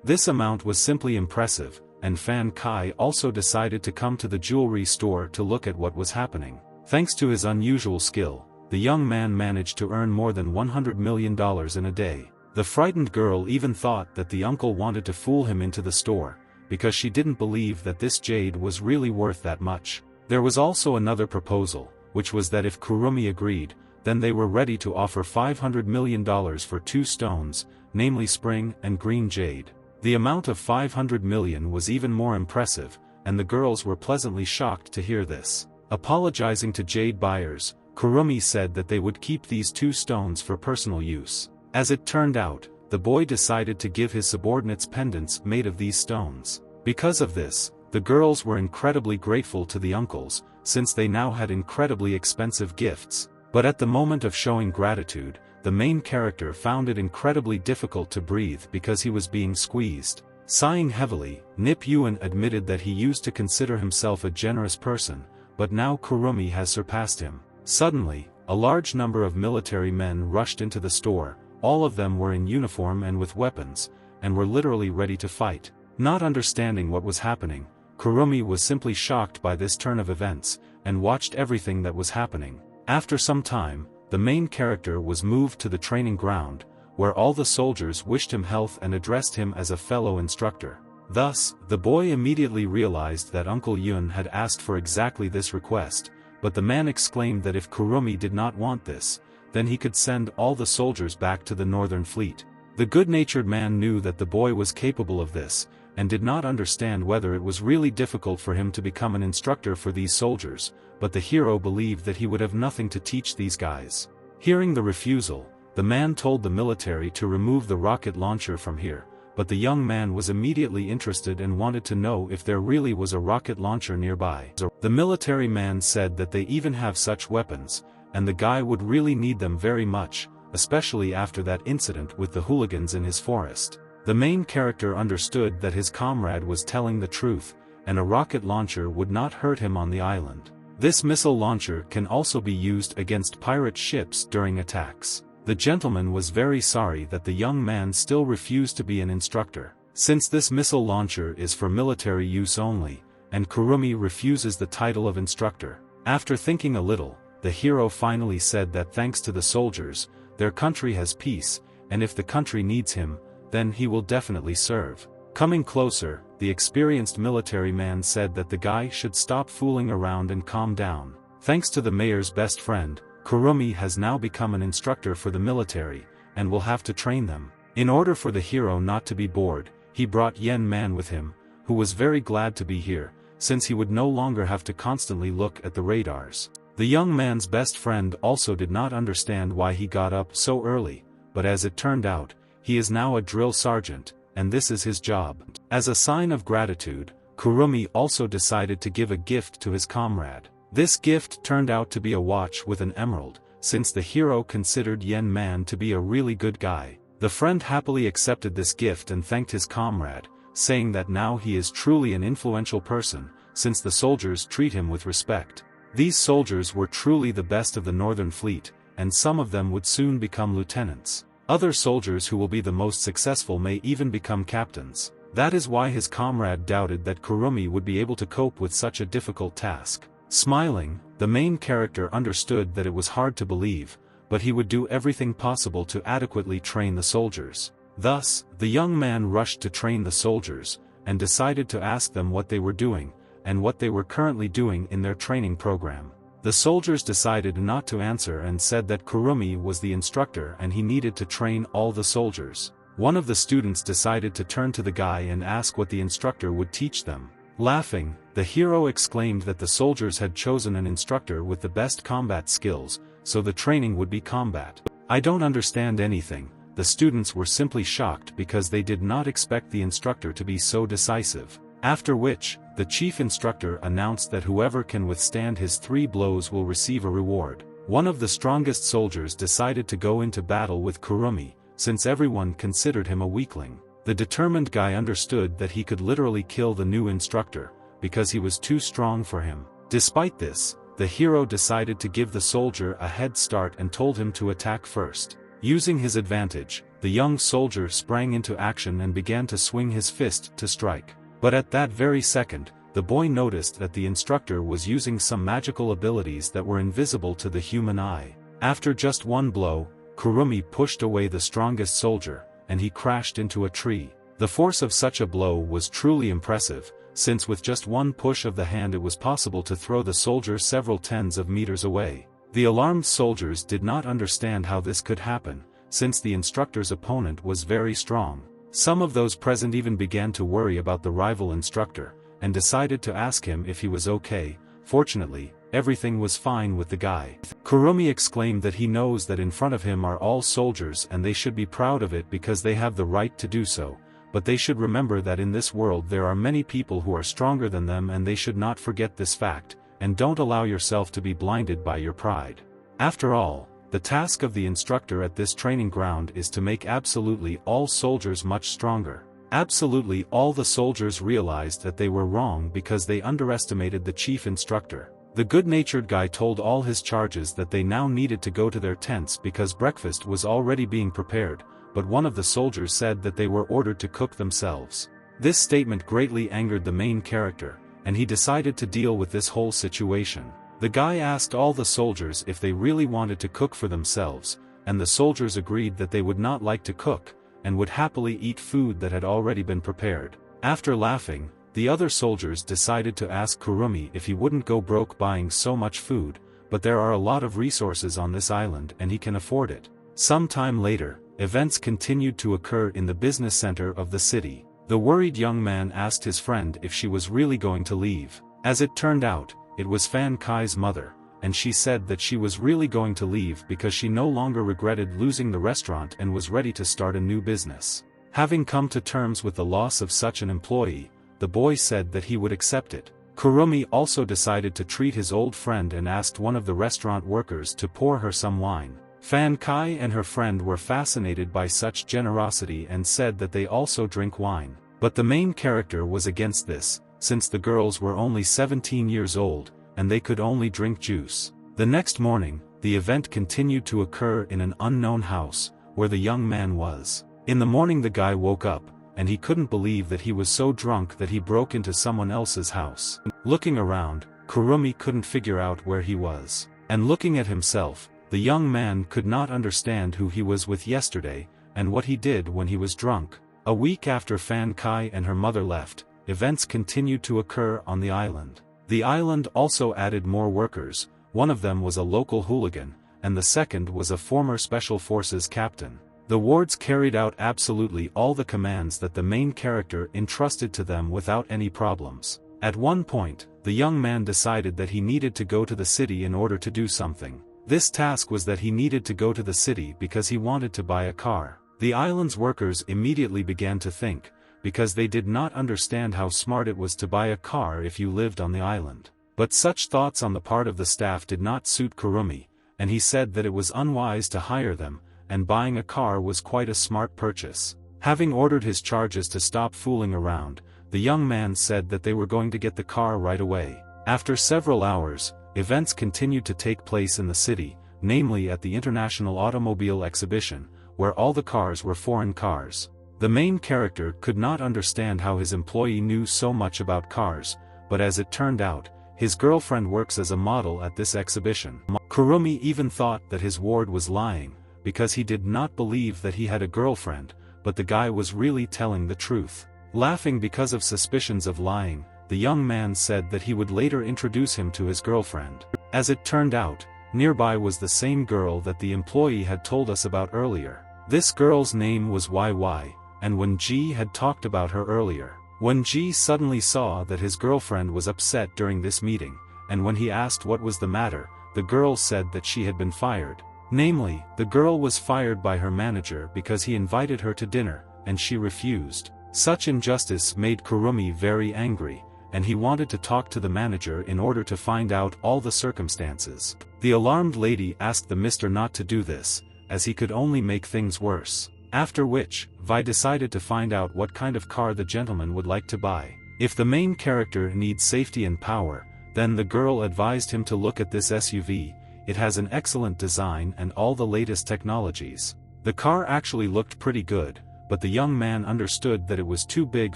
This amount was simply impressive, and Fan Kai also decided to come to the jewelry store to look at what was happening. Thanks to his unusual skill, the young man managed to earn more than $100 million in a day. The frightened girl even thought that the uncle wanted to fool him into the store, because she didn't believe that this jade was really worth that much. There was also another proposal, which was that if Kurumi agreed, then they were ready to offer $500 million for two stones, namely spring and green jade. The amount of $500 million was even more impressive, and the girls were pleasantly shocked to hear this. Apologizing to jade buyers, Kurumi said that they would keep these two stones for personal use. As it turned out, the boy decided to give his subordinates pendants made of these stones. Because of this, the girls were incredibly grateful to the uncles, since they now had incredibly expensive gifts. But at the moment of showing gratitude, the main character found it incredibly difficult to breathe because he was being squeezed. Sighing heavily, Nip Yuan admitted that he used to consider himself a generous person, but now Kurumi has surpassed him. Suddenly, a large number of military men rushed into the store. All of them were in uniform and with weapons, and were literally ready to fight. Not understanding what was happening, Kurumi was simply shocked by this turn of events, and watched everything that was happening. After some time, the main character was moved to the training ground, where all the soldiers wished him health and addressed him as a fellow instructor. Thus, the boy immediately realized that Uncle Yun had asked for exactly this request, but the man exclaimed that if Kurumi did not want this, then he could send all the soldiers back to the Northern Fleet. The good-natured man knew that the boy was capable of this, and did not understand whether it was really difficult for him to become an instructor for these soldiers, but the hero believed that he would have nothing to teach these guys. Hearing the refusal, the man told the military to remove the rocket launcher from here, but the young man was immediately interested and wanted to know if there really was a rocket launcher nearby. The military man said that they even have such weapons, and the guy would really need them very much, especially after that incident with the hooligans in his forest. The main character understood that his comrade was telling the truth, and a rocket launcher would not hurt him on the island. This missile launcher can also be used against pirate ships during attacks. The gentleman was very sorry that the young man still refused to be an instructor, since this missile launcher is for military use only, and Kurumi refuses the title of instructor. After thinking a little, the hero finally said that thanks to the soldiers, their country has peace, and if the country needs him, then he will definitely serve. Coming closer, the experienced military man said that the guy should stop fooling around and calm down. Thanks to the mayor's best friend, Kurumi has now become an instructor for the military, and will have to train them. In order for the hero not to be bored, he brought Yen Man with him, who was very glad to be here, since he would no longer have to constantly look at the radars. The young man's best friend also did not understand why he got up so early, but as it turned out, he is now a drill sergeant, and this is his job. As a sign of gratitude, Kurumi also decided to give a gift to his comrade. This gift turned out to be a watch with an emerald, since the hero considered Yen Man to be a really good guy. The friend happily accepted this gift and thanked his comrade, saying that now he is truly an influential person, since the soldiers treat him with respect. These soldiers were truly the best of the Northern Fleet, and some of them would soon become lieutenants. Other soldiers who will be the most successful may even become captains. That is why his comrade doubted that Kurumi would be able to cope with such a difficult task. Smiling, the main character understood that it was hard to believe, but he would do everything possible to adequately train the soldiers. Thus, the young man rushed to train the soldiers, and decided to ask them what they were doing, and what they were currently doing in their training program. The soldiers decided not to answer and said that Kurumi was the instructor and he needed to train all the soldiers. One of the students decided to turn to the guy and ask what the instructor would teach them. Laughing, the hero exclaimed that the soldiers had chosen an instructor with the best combat skills, so the training would be combat. I don't understand anything. The students were simply shocked because they did not expect the instructor to be so decisive. After which, the chief instructor announced that whoever can withstand his 3 blows will receive a reward. One of the strongest soldiers decided to go into battle with Kurumi, since everyone considered him a weakling. The determined guy understood that he could literally kill the new instructor, because he was too strong for him. Despite this, the hero decided to give the soldier a head start and told him to attack first. Using his advantage, the young soldier sprang into action and began to swing his fist to strike. But at that very second, the boy noticed that the instructor was using some magical abilities that were invisible to the human eye. After just one blow, Kurumi pushed away the strongest soldier, and he crashed into a tree. The force of such a blow was truly impressive, since with just one push of the hand it was possible to throw the soldier several tens of meters away. The alarmed soldiers did not understand how this could happen, since the instructor's opponent was very strong. Some of those present even began to worry about the rival instructor, and decided to ask him if he was okay. Fortunately, everything was fine with the guy. Kurumi exclaimed that he knows that in front of him are all soldiers and they should be proud of it because they have the right to do so, but they should remember that in this world there are many people who are stronger than them and they should not forget this fact, and don't allow yourself to be blinded by your pride. After all, the task of the instructor at this training ground is to make absolutely all soldiers much stronger. Absolutely all the soldiers realized that they were wrong because they underestimated the chief instructor. The good-natured guy told all his charges that they now needed to go to their tents because breakfast was already being prepared, but one of the soldiers said that they were ordered to cook themselves. This statement greatly angered the main character, and he decided to deal with this whole situation. The guy asked all the soldiers if they really wanted to cook for themselves, and the soldiers agreed that they would not like to cook, and would happily eat food that had already been prepared. After laughing, the other soldiers decided to ask Kurumi if he wouldn't go broke buying so much food, but there are a lot of resources on this island and he can afford it. Some time later, events continued to occur in the business center of the city. The worried young man asked his friend if she was really going to leave. As it turned out, it was Fan Kai's mother, and she said that she was really going to leave because she no longer regretted losing the restaurant and was ready to start a new business. Having come to terms with the loss of such an employee, the boy said that he would accept it. Kurumi also decided to treat his old friend and asked one of the restaurant workers to pour her some wine. Fan Kai and her friend were fascinated by such generosity and said that they also drink wine. But the main character was against this, since the girls were only 17 years old, and they could only drink juice. The next morning, the event continued to occur in an unknown house, where the young man was. In the morning the guy woke up, and he couldn't believe that he was so drunk that he broke into someone else's house. Looking around, Kurumi couldn't figure out where he was. And looking at himself, the young man could not understand who he was with yesterday, and what he did when he was drunk. A week after Fan Kai and her mother left, events continued to occur on the island. The island also added more workers. One of them was a local hooligan, and the second was a former Special Forces captain. The wards carried out absolutely all the commands that the main character entrusted to them without any problems. At one point, the young man decided that he needed to go to the city in order to do something. This task was that he needed to go to the city because he wanted to buy a car. The island's workers immediately began to think, because they did not understand how smart it was to buy a car if you lived on the island. But such thoughts on the part of the staff did not suit Kurumi, and he said that it was unwise to hire them, and buying a car was quite a smart purchase. Having ordered his charges to stop fooling around, the young man said that they were going to get the car right away. After several hours, events continued to take place in the city, namely at the International Automobile Exhibition, where all the cars were foreign cars. The main character could not understand how his employee knew so much about cars, but as it turned out, his girlfriend works as a model at this exhibition. Kurumi even thought that his ward was lying, because he did not believe that he had a girlfriend, but the guy was really telling the truth. Laughing because of suspicions of lying, the young man said that he would later introduce him to his girlfriend. As it turned out, nearby was the same girl that the employee had told us about earlier. This girl's name was YY, and when G had talked about her earlier. When G suddenly saw that his girlfriend was upset during this meeting, and when he asked what was the matter, the girl said that she had been fired. Namely, the girl was fired by her manager because he invited her to dinner, and she refused. Such injustice made Kurumi very angry, and he wanted to talk to the manager in order to find out all the circumstances. The alarmed lady asked the mister not to do this, as he could only make things worse. After which, Vi decided to find out what kind of car the gentleman would like to buy. If the main character needs safety and power, then the girl advised him to look at this SUV. It has an excellent design and all the latest technologies. The car actually looked pretty good, but the young man understood that it was too big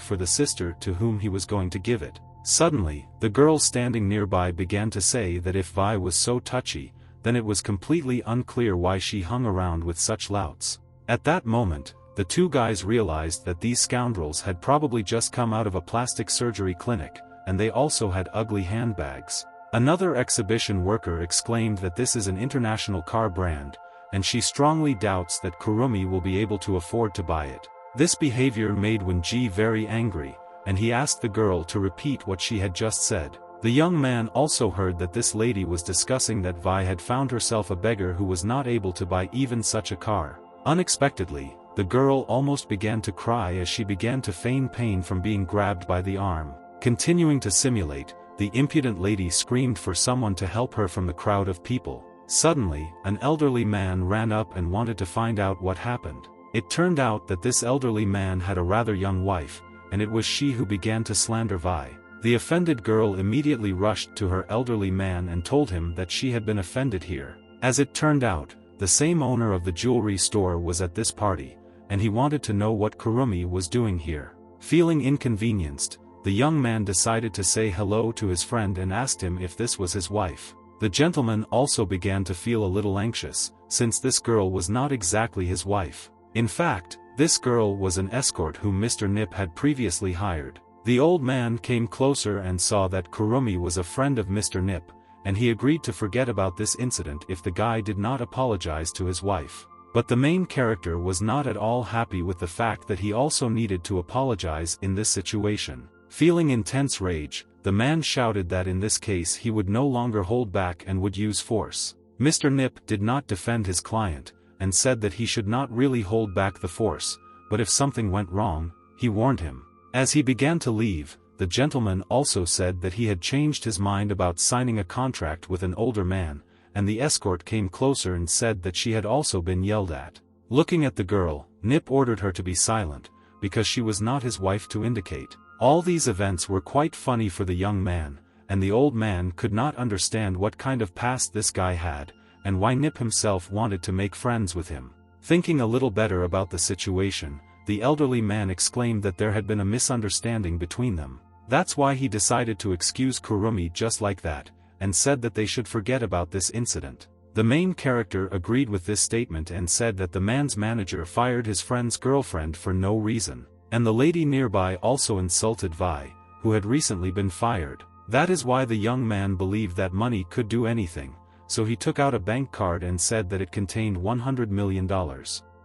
for the sister to whom he was going to give it. Suddenly, the girl standing nearby began to say that if Vi was so touchy, then it was completely unclear why she hung around with such louts. At that moment, the two guys realized that these scoundrels had probably just come out of a plastic surgery clinic, and they also had ugly handbags. Another exhibition worker exclaimed that this is an international car brand, and she strongly doubts that Kurumi will be able to afford to buy it. This behavior made Wenji very angry, and he asked the girl to repeat what she had just said. The young man also heard that this lady was discussing that Vi had found herself a beggar who was not able to buy even such a car. Unexpectedly, the girl almost began to cry as she began to feign pain from being grabbed by the arm. Continuing to simulate, the impudent lady screamed for someone to help her from the crowd of people. Suddenly, an elderly man ran up and wanted to find out what happened. It turned out that this elderly man had a rather young wife, and it was she who began to slander Vi. The offended girl immediately rushed to her elderly man and told him that she had been offended here. As it turned out, the same owner of the jewelry store was at this party, and he wanted to know what Kurumi was doing here. Feeling inconvenienced, the young man decided to say hello to his friend and asked him if this was his wife. The gentleman also began to feel a little anxious, since this girl was not exactly his wife. In fact, this girl was an escort whom Mr. Nip had previously hired. The old man came closer and saw that Kurumi was a friend of Mr. Nip, and he agreed to forget about this incident if the guy did not apologize to his wife. But the main character was not at all happy with the fact that he also needed to apologize in this situation. Feeling intense rage, the man shouted that in this case he would no longer hold back and would use force. Mr. Nip did not defend his client, and said that he should not really hold back the force, but if something went wrong, he warned him. As he began to leave, the gentleman also said that he had changed his mind about signing a contract with an older man, and the escort came closer and said that she had also been yelled at. Looking at the girl, Nip ordered her to be silent, because she was not his wife to indicate. All these events were quite funny for the young man, and the old man could not understand what kind of past this guy had, and why Nip himself wanted to make friends with him. Thinking a little better about the situation, the elderly man exclaimed that there had been a misunderstanding between them. That's why he decided to excuse Kurumi just like that, and said that they should forget about this incident. The main character agreed with this statement and said that the man's manager fired his friend's girlfriend for no reason, and the lady nearby also insulted Vi, who had recently been fired. That is why the young man believed that money could do anything, so he took out a bank card and said that it contained $100 million.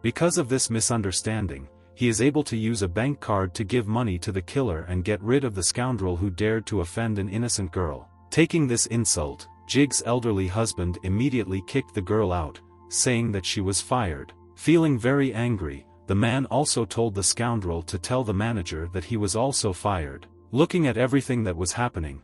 Because of this misunderstanding, he is able to use a bank card to give money to the killer and get rid of the scoundrel who dared to offend an innocent girl. Taking this insult, Jig's elderly husband immediately kicked the girl out, saying that she was fired. Feeling very angry, the man also told the scoundrel to tell the manager that he was also fired. Looking at everything that was happening,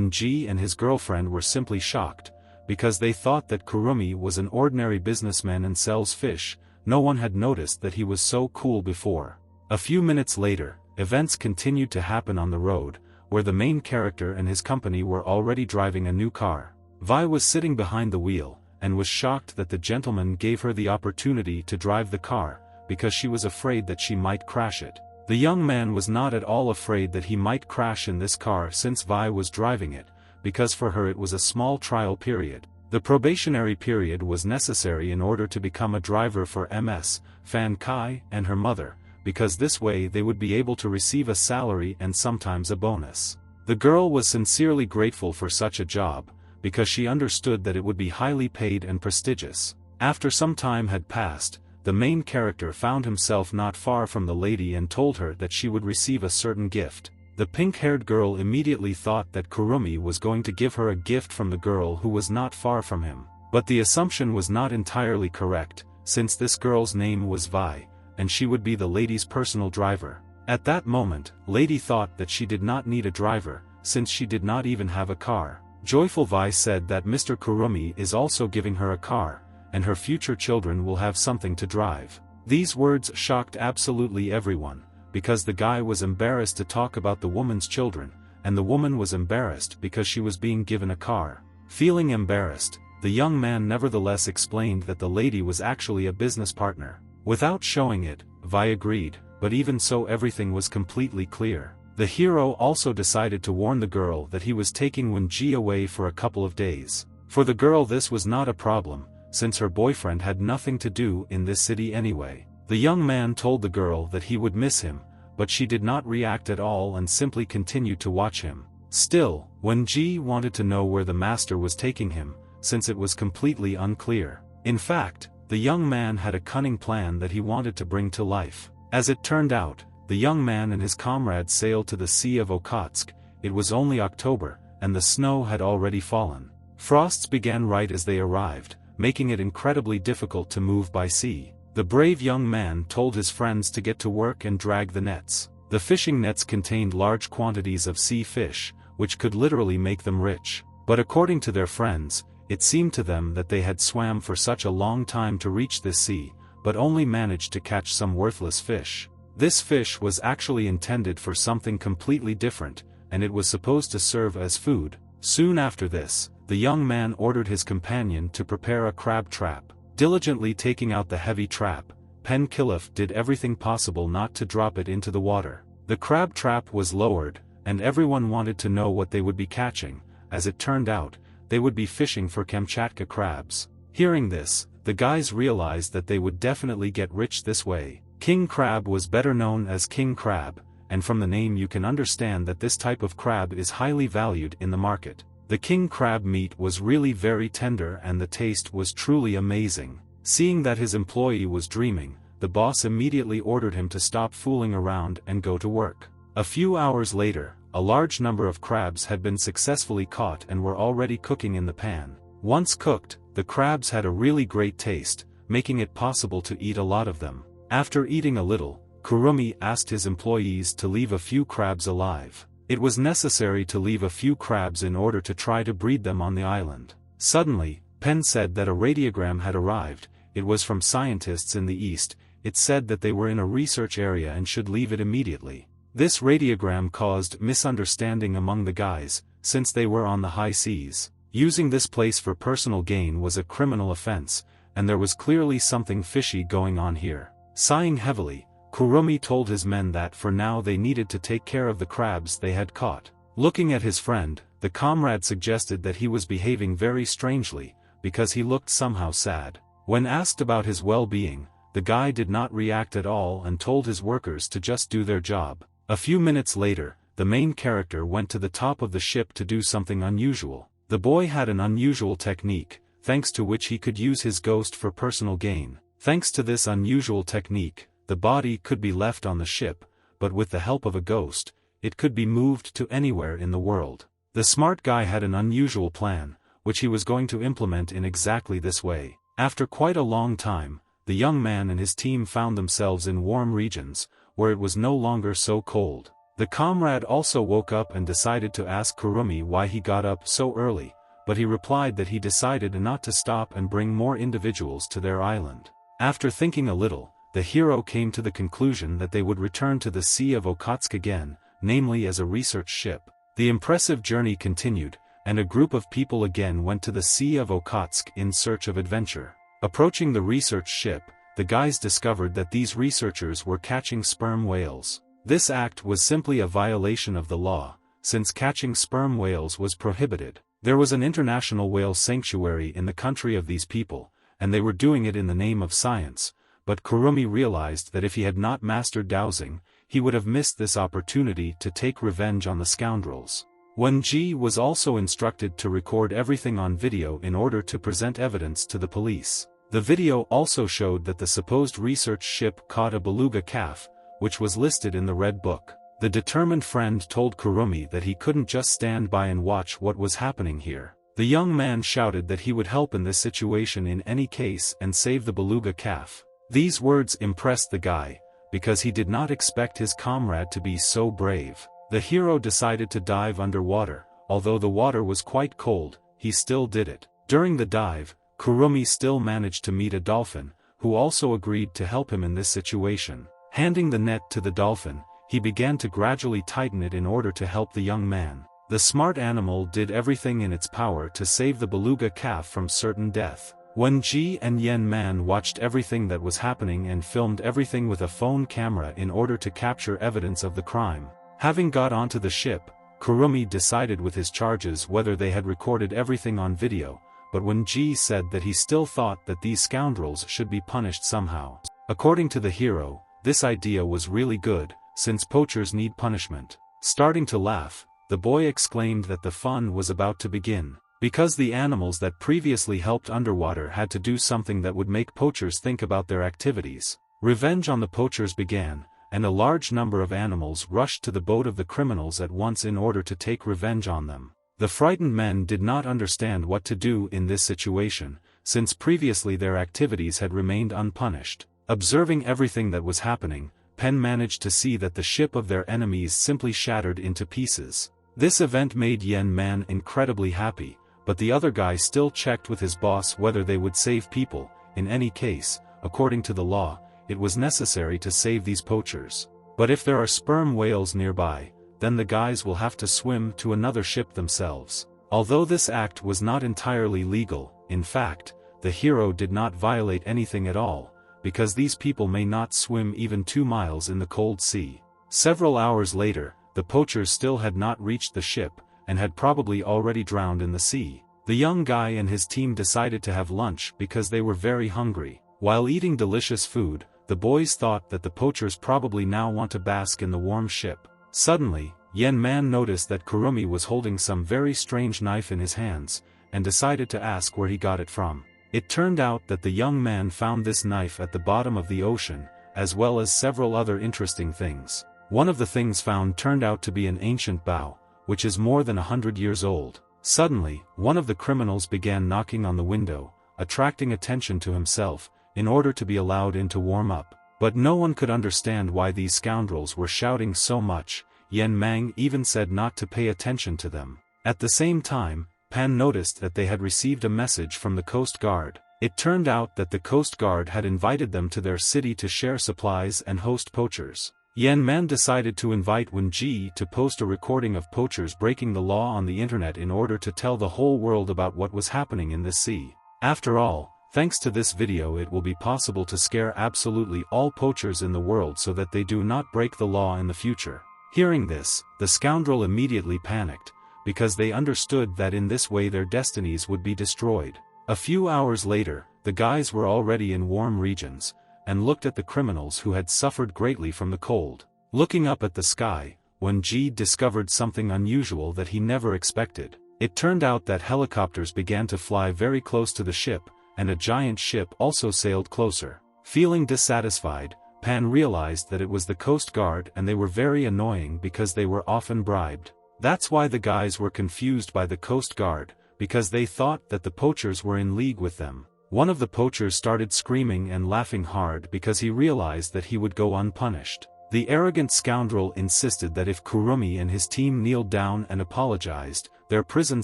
Ji and his girlfriend were simply shocked, because they thought that Kurumi was an ordinary businessman and sells fish. No one had noticed that he was so cool before. A few minutes later, events continued to happen on the road, where the main character and his company were already driving a new car. Vi was sitting behind the wheel, and was shocked that the gentleman gave her the opportunity to drive the car, because she was afraid that she might crash it. The young man was not at all afraid that he might crash in this car since Vi was driving it, because for her it was a small trial period. The probationary period was necessary in order to become a driver for Ms. Fan Kai and her mother, because this way they would be able to receive a salary and sometimes a bonus. The girl was sincerely grateful for such a job, because she understood that it would be highly paid and prestigious. After some time had passed, the main character found himself not far from the lady and told her that she would receive a certain gift. The pink-haired girl immediately thought that Kurumi was going to give her a gift from the girl who was not far from him. But the assumption was not entirely correct, since this girl's name was Vi, and she would be the lady's personal driver. At that moment, Lady thought that she did not need a driver, since she did not even have a car. Joyful Vi said that Mr. Kurumi is also giving her a car, and her future children will have something to drive. These words shocked absolutely everyone, because the guy was embarrassed to talk about the woman's children, and the woman was embarrassed because she was being given a car. Feeling embarrassed, the young man nevertheless explained that the lady was actually a business partner. Without showing it, Vi agreed, but even so everything was completely clear. The hero also decided to warn the girl that he was taking Ji away for a couple of days. For the girl this was not a problem, since her boyfriend had nothing to do in this city anyway. The young man told the girl that he would miss him, but she did not react at all and simply continued to watch him. Still, Ji wanted to know where the master was taking him, since it was completely unclear. In fact, the young man had a cunning plan that he wanted to bring to life. As it turned out, the young man and his comrades sailed to the Sea of Okhotsk. It was only October, and the snow had already fallen. Frosts began right as they arrived, making it incredibly difficult to move by sea. The brave young man told his friends to get to work and drag the nets. The fishing nets contained large quantities of sea fish, which could literally make them rich. But according to their friends, it seemed to them that they had swam for such a long time to reach this sea, but only managed to catch some worthless fish. This fish was actually intended for something completely different, and it was supposed to serve as food. Soon after this, the young man ordered his companion to prepare a crab trap. Diligently taking out the heavy trap, Penkilif did everything possible not to drop it into the water. The crab trap was lowered, and everyone wanted to know what they would be catching. As it turned out, they would be fishing for Kamchatka crabs. Hearing this, the guys realized that they would definitely get rich this way. King Crab was better known as King Crab, and from the name you can understand that this type of crab is highly valued in the market. The king crab meat was really very tender and the taste was truly amazing. Seeing that his employee was dreaming, the boss immediately ordered him to stop fooling around and go to work. A few hours later, a large number of crabs had been successfully caught and were already cooking in the pan. Once cooked, the crabs had a really great taste, making it possible to eat a lot of them. After eating a little, Kurumi asked his employees to leave a few crabs alive. It was necessary to leave a few crabs in order to try to breed them on the island. Suddenly, Pen said that a radiogram had arrived. It was from scientists in the east. It said that they were in a research area and should leave it immediately. This radiogram caused misunderstanding among the guys, since they were on the high seas. Using this place for personal gain was a criminal offense, and there was clearly something fishy going on here. Sighing heavily, Kurumi told his men that for now they needed to take care of the crabs they had caught. Looking at his friend, the comrade suggested that he was behaving very strangely, because he looked somehow sad. When asked about his well-being, the guy did not react at all and told his workers to just do their job. A few minutes later, the main character went to the top of the ship to do something unusual. The boy had an unusual technique, thanks to which he could use his ghost for personal gain. Thanks to this unusual technique, the body could be left on the ship, but with the help of a ghost, it could be moved to anywhere in the world. The smart guy had an unusual plan, which he was going to implement in exactly this way. After quite a long time, the young man and his team found themselves in warm regions, where it was no longer so cold. The comrade also woke up and decided to ask Kurumi why he got up so early, but he replied that he decided not to stop and bring more individuals to their island. After thinking a little, the hero came to the conclusion that they would return to the Sea of Okhotsk again, namely as a research ship. The impressive journey continued, and a group of people again went to the Sea of Okhotsk in search of adventure. Approaching the research ship, the guys discovered that these researchers were catching sperm whales. This act was simply a violation of the law, since catching sperm whales was prohibited. There was an international whale sanctuary in the country of these people, and they were doing it in the name of science, but Kurumi realized that if he had not mastered dowsing, he would have missed this opportunity to take revenge on the scoundrels. Wenji was also instructed to record everything on video in order to present evidence to the police. The video also showed that the supposed research ship caught a beluga calf, which was listed in the Red Book. The determined friend told Kurumi that he couldn't just stand by and watch what was happening here. The young man shouted that he would help in this situation in any case and save the beluga calf. These words impressed the guy, because he did not expect his comrade to be so brave. The hero decided to dive underwater. Although the water was quite cold, he still did it. During the dive, Kurumi still managed to meet a dolphin, who also agreed to help him in this situation. Handing the net to the dolphin, he began to gradually tighten it in order to help the young man. The smart animal did everything in its power to save the beluga calf from certain death. Wenji and Yen Man watched everything that was happening and filmed everything with a phone camera in order to capture evidence of the crime. Having got onto the ship, Kurumi decided with his charges whether they had recorded everything on video, but Wenji said that he still thought that these scoundrels should be punished somehow. According to the hero, this idea was really good, since poachers need punishment. Starting to laugh, the boy exclaimed that the fun was about to begin, because the animals that previously helped underwater had to do something that would make poachers think about their activities. Revenge on the poachers began, and a large number of animals rushed to the boat of the criminals at once in order to take revenge on them. The frightened men did not understand what to do in this situation, since previously their activities had remained unpunished. Observing everything that was happening, Pen managed to see that the ship of their enemies simply shattered into pieces. This event made Yen Man incredibly happy, but the other guy still checked with his boss whether they would save people. In any case, according to the law, it was necessary to save these poachers. But if there are sperm whales nearby, then the guys will have to swim to another ship themselves. Although this act was not entirely legal, in fact, the hero did not violate anything at all, because these people may not swim even 2 miles in the cold sea. Several hours later, the poachers still had not reached the ship, and had probably already drowned in the sea. The young guy and his team decided to have lunch because they were very hungry. While eating delicious food, the boys thought that the poachers probably now want to bask in the warm ship. Suddenly, Yen Man noticed that Kurumi was holding some very strange knife in his hands, and decided to ask where he got it from. It turned out that the young man found this knife at the bottom of the ocean, as well as several other interesting things. One of the things found turned out to be an ancient bow, which is more than 100 years old. Suddenly, one of the criminals began knocking on the window, attracting attention to himself, in order to be allowed in to warm up. But no one could understand why these scoundrels were shouting so much. Yen Mang even said not to pay attention to them. At the same time, Pan noticed that they had received a message from the Coast Guard. It turned out that the Coast Guard had invited them to their city to share supplies and host poachers. Yen Man decided to invite Wenji to post a recording of poachers breaking the law on the internet in order to tell the whole world about what was happening in this sea. After all, thanks to this video it will be possible to scare absolutely all poachers in the world so that they do not break the law in the future. Hearing this, the scoundrel immediately panicked, because they understood that in this way their destinies would be destroyed. A few hours later, the guys were already in warm regions, and looked at the criminals who had suffered greatly from the cold. Looking up at the sky, Wenji discovered something unusual that he never expected. It turned out that helicopters began to fly very close to the ship, and a giant ship also sailed closer. Feeling dissatisfied, Pan realized that it was the Coast Guard and they were very annoying because they were often bribed. That's why the guys were confused by the Coast Guard, because they thought that the poachers were in league with them. One of the poachers started screaming and laughing hard because he realized that he would go unpunished. The arrogant scoundrel insisted that if Kurumi and his team kneeled down and apologized, their prison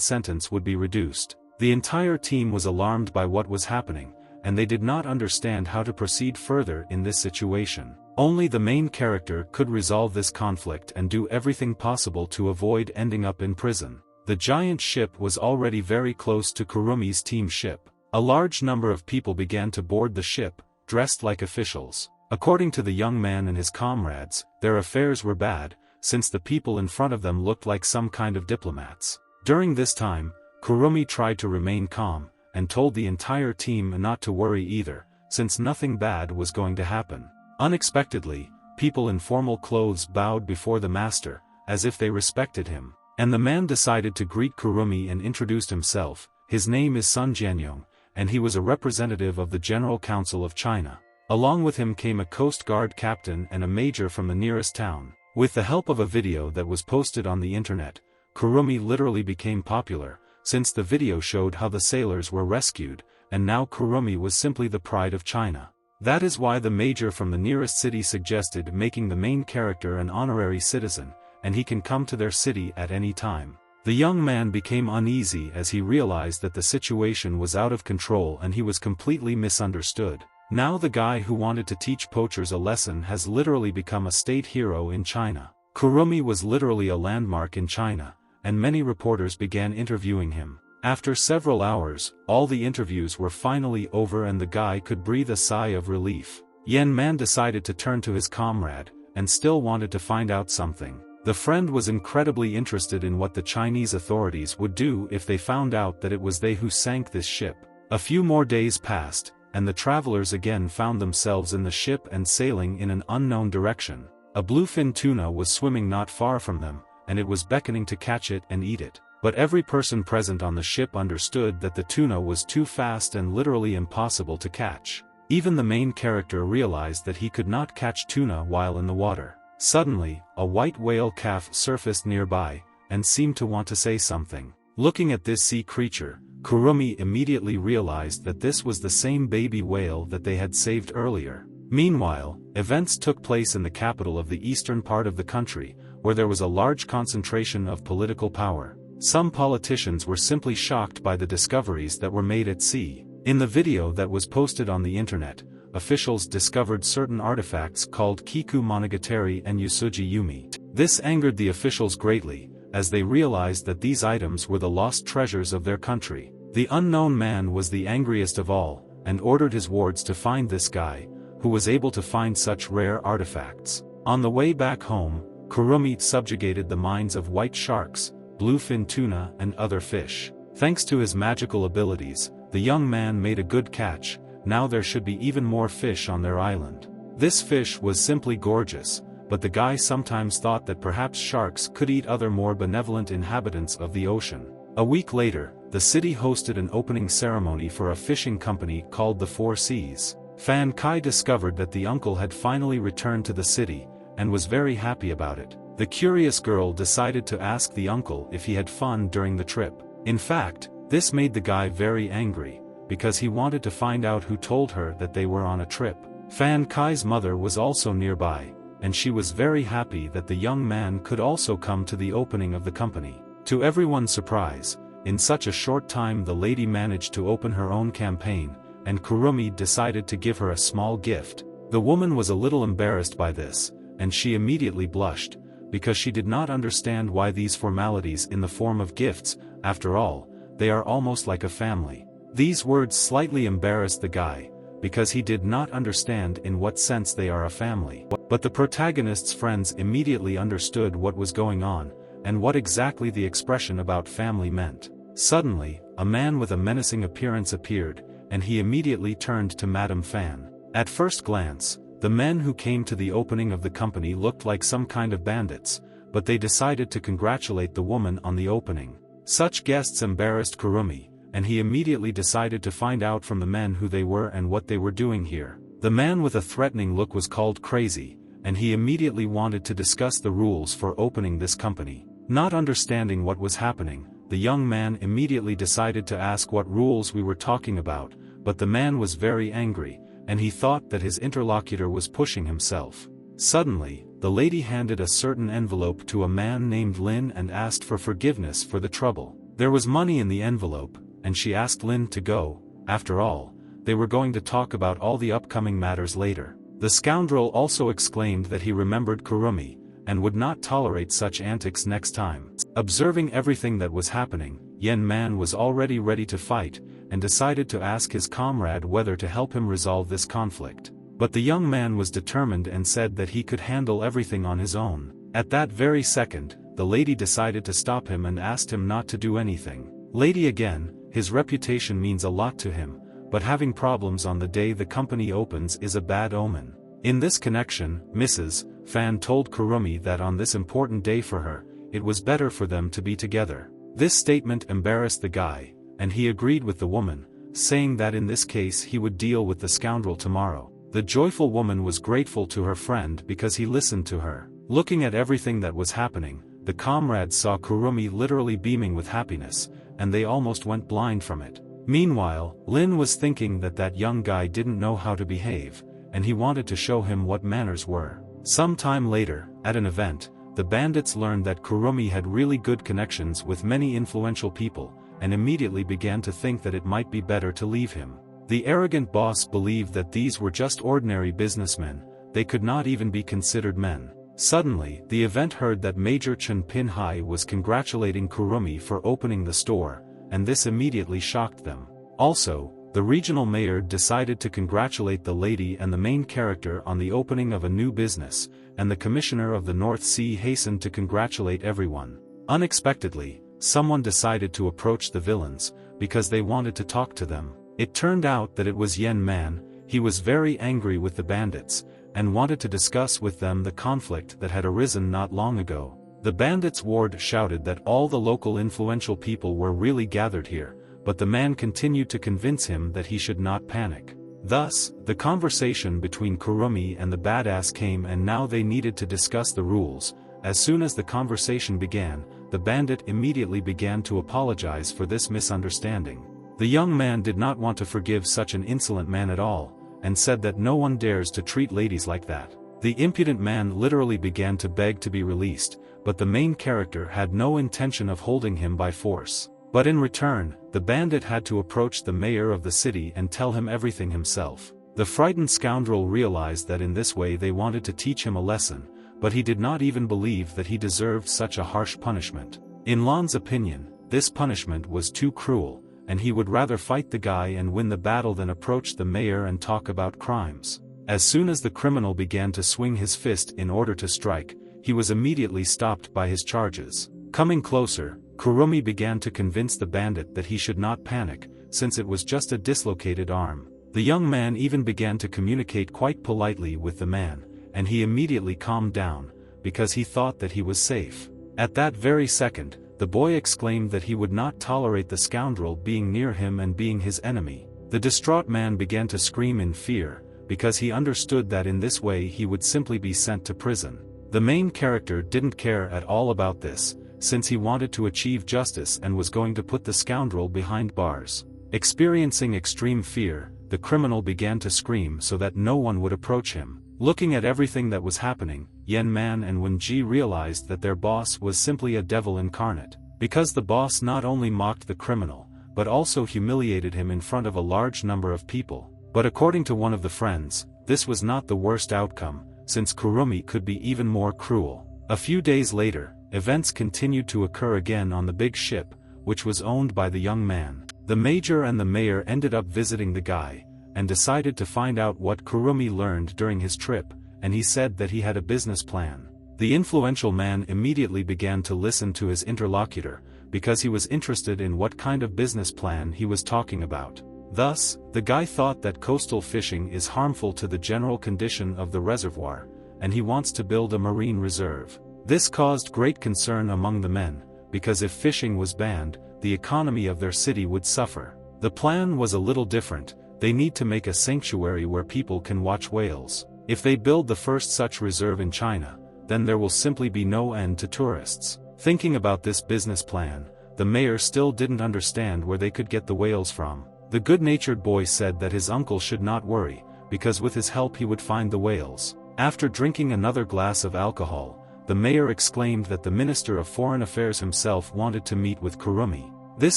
sentence would be reduced. The entire team was alarmed by what was happening, and they did not understand how to proceed further in this situation. Only the main character could resolve this conflict and do everything possible to avoid ending up in prison. The giant ship was already very close to Kurumi's team ship. A large number of people began to board the ship, dressed like officials. According to the young man and his comrades, their affairs were bad, since the people in front of them looked like some kind of diplomats. During this time, Kurumi tried to remain calm, and told the entire team not to worry either, since nothing bad was going to happen. Unexpectedly, people in formal clothes bowed before the master, as if they respected him, and the man decided to greet Kurumi and introduced himself. His name is Sun Jianyong, and he was a representative of the General Council of China. Along with him came a Coast Guard captain and a major from the nearest town. With the help of a video that was posted on the internet, Kurumi literally became popular, since the video showed how the sailors were rescued, and now Kurumi was simply the pride of China. That is why the major from the nearest city suggested making the main character an honorary citizen, and he can come to their city at any time. The young man became uneasy as he realized that the situation was out of control and he was completely misunderstood. Now the guy who wanted to teach poachers a lesson has literally become a state hero in China. Kurumi was literally a landmark in China, and many reporters began interviewing him. After several hours, all the interviews were finally over and the guy could breathe a sigh of relief. Yen Man decided to turn to his comrade, and still wanted to find out something. The friend was incredibly interested in what the Chinese authorities would do if they found out that it was they who sank this ship. A few more days passed, and the travelers again found themselves in the ship and sailing in an unknown direction. A bluefin tuna was swimming not far from them, and it was beckoning to catch it and eat it. But every person present on the ship understood that the tuna was too fast and literally impossible to catch. Even the main character realized that he could not catch tuna while in the water. Suddenly, a white whale calf surfaced nearby, and seemed to want to say something. Looking at this sea creature, Kurumi immediately realized that this was the same baby whale that they had saved earlier. Meanwhile, events took place in the capital of the eastern part of the country, where there was a large concentration of political power. Some politicians were simply shocked by the discoveries that were made at sea. In the video that was posted on the internet, officials discovered certain artifacts called Kiku Monogatari and Yusuji Yumi. This angered the officials greatly, as they realized that these items were the lost treasures of their country. The unknown man was the angriest of all, and ordered his wards to find this guy, who was able to find such rare artifacts. On the way back home, Kurumi subjugated the minds of white sharks, bluefin tuna and other fish. Thanks to his magical abilities, the young man made a good catch. Now there should be even more fish on their island. This fish was simply gorgeous, but the guy sometimes thought that perhaps sharks could eat other more benevolent inhabitants of the ocean. A week later, the city hosted an opening ceremony for a fishing company called the Four Seas. Fan Kai discovered that the uncle had finally returned to the city, and was very happy about it. The curious girl decided to ask the uncle if he had fun during the trip. In fact, this made the guy very angry, because he wanted to find out who told her that they were on a trip. Fan Kai's mother was also nearby, and she was very happy that the young man could also come to the opening of the company. To everyone's surprise, in such a short time the lady managed to open her own campaign, and Kurumi decided to give her a small gift. The woman was a little embarrassed by this, and she immediately blushed, because she did not understand why these formalities in the form of gifts. After all, they are almost like a family. These words slightly embarrassed the guy, because he did not understand in what sense they are a family. But the protagonist's friends immediately understood what was going on, and what exactly the expression about family meant. Suddenly, a man with a menacing appearance appeared, and he immediately turned to Madame Fan. At first glance, the men who came to the opening of the company looked like some kind of bandits, but they decided to congratulate the woman on the opening. Such guests embarrassed Kurumi, and he immediately decided to find out from the men who they were and what they were doing here. The man with a threatening look was called Crazy, and he immediately wanted to discuss the rules for opening this company. Not understanding what was happening, the young man immediately decided to ask what rules we were talking about, but the man was very angry, and he thought that his interlocutor was pushing himself. Suddenly, the lady handed a certain envelope to a man named Lin and asked for forgiveness for the trouble. There was money in the envelope, and she asked Lin to go. After all, they were going to talk about all the upcoming matters later. The scoundrel also exclaimed that he remembered Kurumi, and would not tolerate such antics next time. Observing everything that was happening, Yen Man was already ready to fight, and decided to ask his comrade whether to help him resolve this conflict. But the young man was determined and said that he could handle everything on his own. At that very second, the lady decided to stop him and asked him not to do anything. Lady again, his reputation means a lot to him, but having problems on the day the company opens is a bad omen. In this connection, Mrs. Fan told Kurumi that on this important day for her, it was better for them to be together. This statement embarrassed the guy, and he agreed with the woman, saying that in this case he would deal with the scoundrel tomorrow. The joyful woman was grateful to her friend because he listened to her. Looking at everything that was happening, the comrades saw Kurumi literally beaming with happiness, and they almost went blind from it. Meanwhile, Lin was thinking that that young guy didn't know how to behave, and he wanted to show him what manners were. Some time later, at an event, the bandits learned that Kurumi had really good connections with many influential people, and immediately began to think that it might be better to leave him. The arrogant boss believed that these were just ordinary businessmen, they could not even be considered men. Suddenly, the event heard that Major Chen Pinhai was congratulating Kurumi for opening the store, and this immediately shocked them. Also, the regional mayor decided to congratulate the lady and the main character on the opening of a new business, and the commissioner of the North Sea hastened to congratulate everyone. Unexpectedly, someone decided to approach the villains, because they wanted to talk to them. It turned out that it was Yen Man. He was very angry with the bandits, and wanted to discuss with them the conflict that had arisen not long ago. The bandits' ward shouted that all the local influential people were really gathered here, but the man continued to convince him that he should not panic. Thus, the conversation between Kurumi and the badass came, and now they needed to discuss the rules. As soon as the conversation began, the bandit immediately began to apologize for this misunderstanding. The young man did not want to forgive such an insolent man at all, and said that no one dares to treat ladies like that. The impudent man literally began to beg to be released, but the main character had no intention of holding him by force. But in return, the bandit had to approach the mayor of the city and tell him everything himself. The frightened scoundrel realized that in this way they wanted to teach him a lesson, but he did not even believe that he deserved such a harsh punishment. In Lan's opinion, this punishment was too cruel, and he would rather fight the guy and win the battle than approach the mayor and talk about crimes. As soon as the criminal began to swing his fist in order to strike, he was immediately stopped by his charges. Coming closer, Kurumi began to convince the bandit that he should not panic, since it was just a dislocated arm. The young man even began to communicate quite politely with the man, and he immediately calmed down, because he thought that he was safe. At that very second, the boy exclaimed that he would not tolerate the scoundrel being near him and being his enemy. The distraught man began to scream in fear, because he understood that in this way he would simply be sent to prison. The main character didn't care at all about this, since he wanted to achieve justice and was going to put the scoundrel behind bars. Experiencing extreme fear, the criminal began to scream so that no one would approach him. Looking at everything that was happening, Yen Man and Wenji realized that their boss was simply a devil incarnate, because the boss not only mocked the criminal, but also humiliated him in front of a large number of people. But according to one of the friends, this was not the worst outcome, since Kurumi could be even more cruel. A few days later, events continued to occur again on the big ship, which was owned by the young man. The major and the mayor ended up visiting the guy, and decided to find out what Kurumi learned during his trip, and he said that he had a business plan. The influential man immediately began to listen to his interlocutor, because he was interested in what kind of business plan he was talking about. Thus, the guy thought that coastal fishing is harmful to the general condition of the reservoir, and he wants to build a marine reserve. This caused great concern among the men, because if fishing was banned, the economy of their city would suffer. The plan was a little different. they need to make a sanctuary where people can watch whales. If they build the first such reserve in China, then there will simply be no end to tourists. Thinking about this business plan, the mayor still didn't understand where they could get the whales from. The good-natured boy said that his uncle should not worry, because with his help he would find the whales. After drinking another glass of alcohol, the mayor exclaimed that the Minister of Foreign Affairs himself wanted to meet with Kurumi. This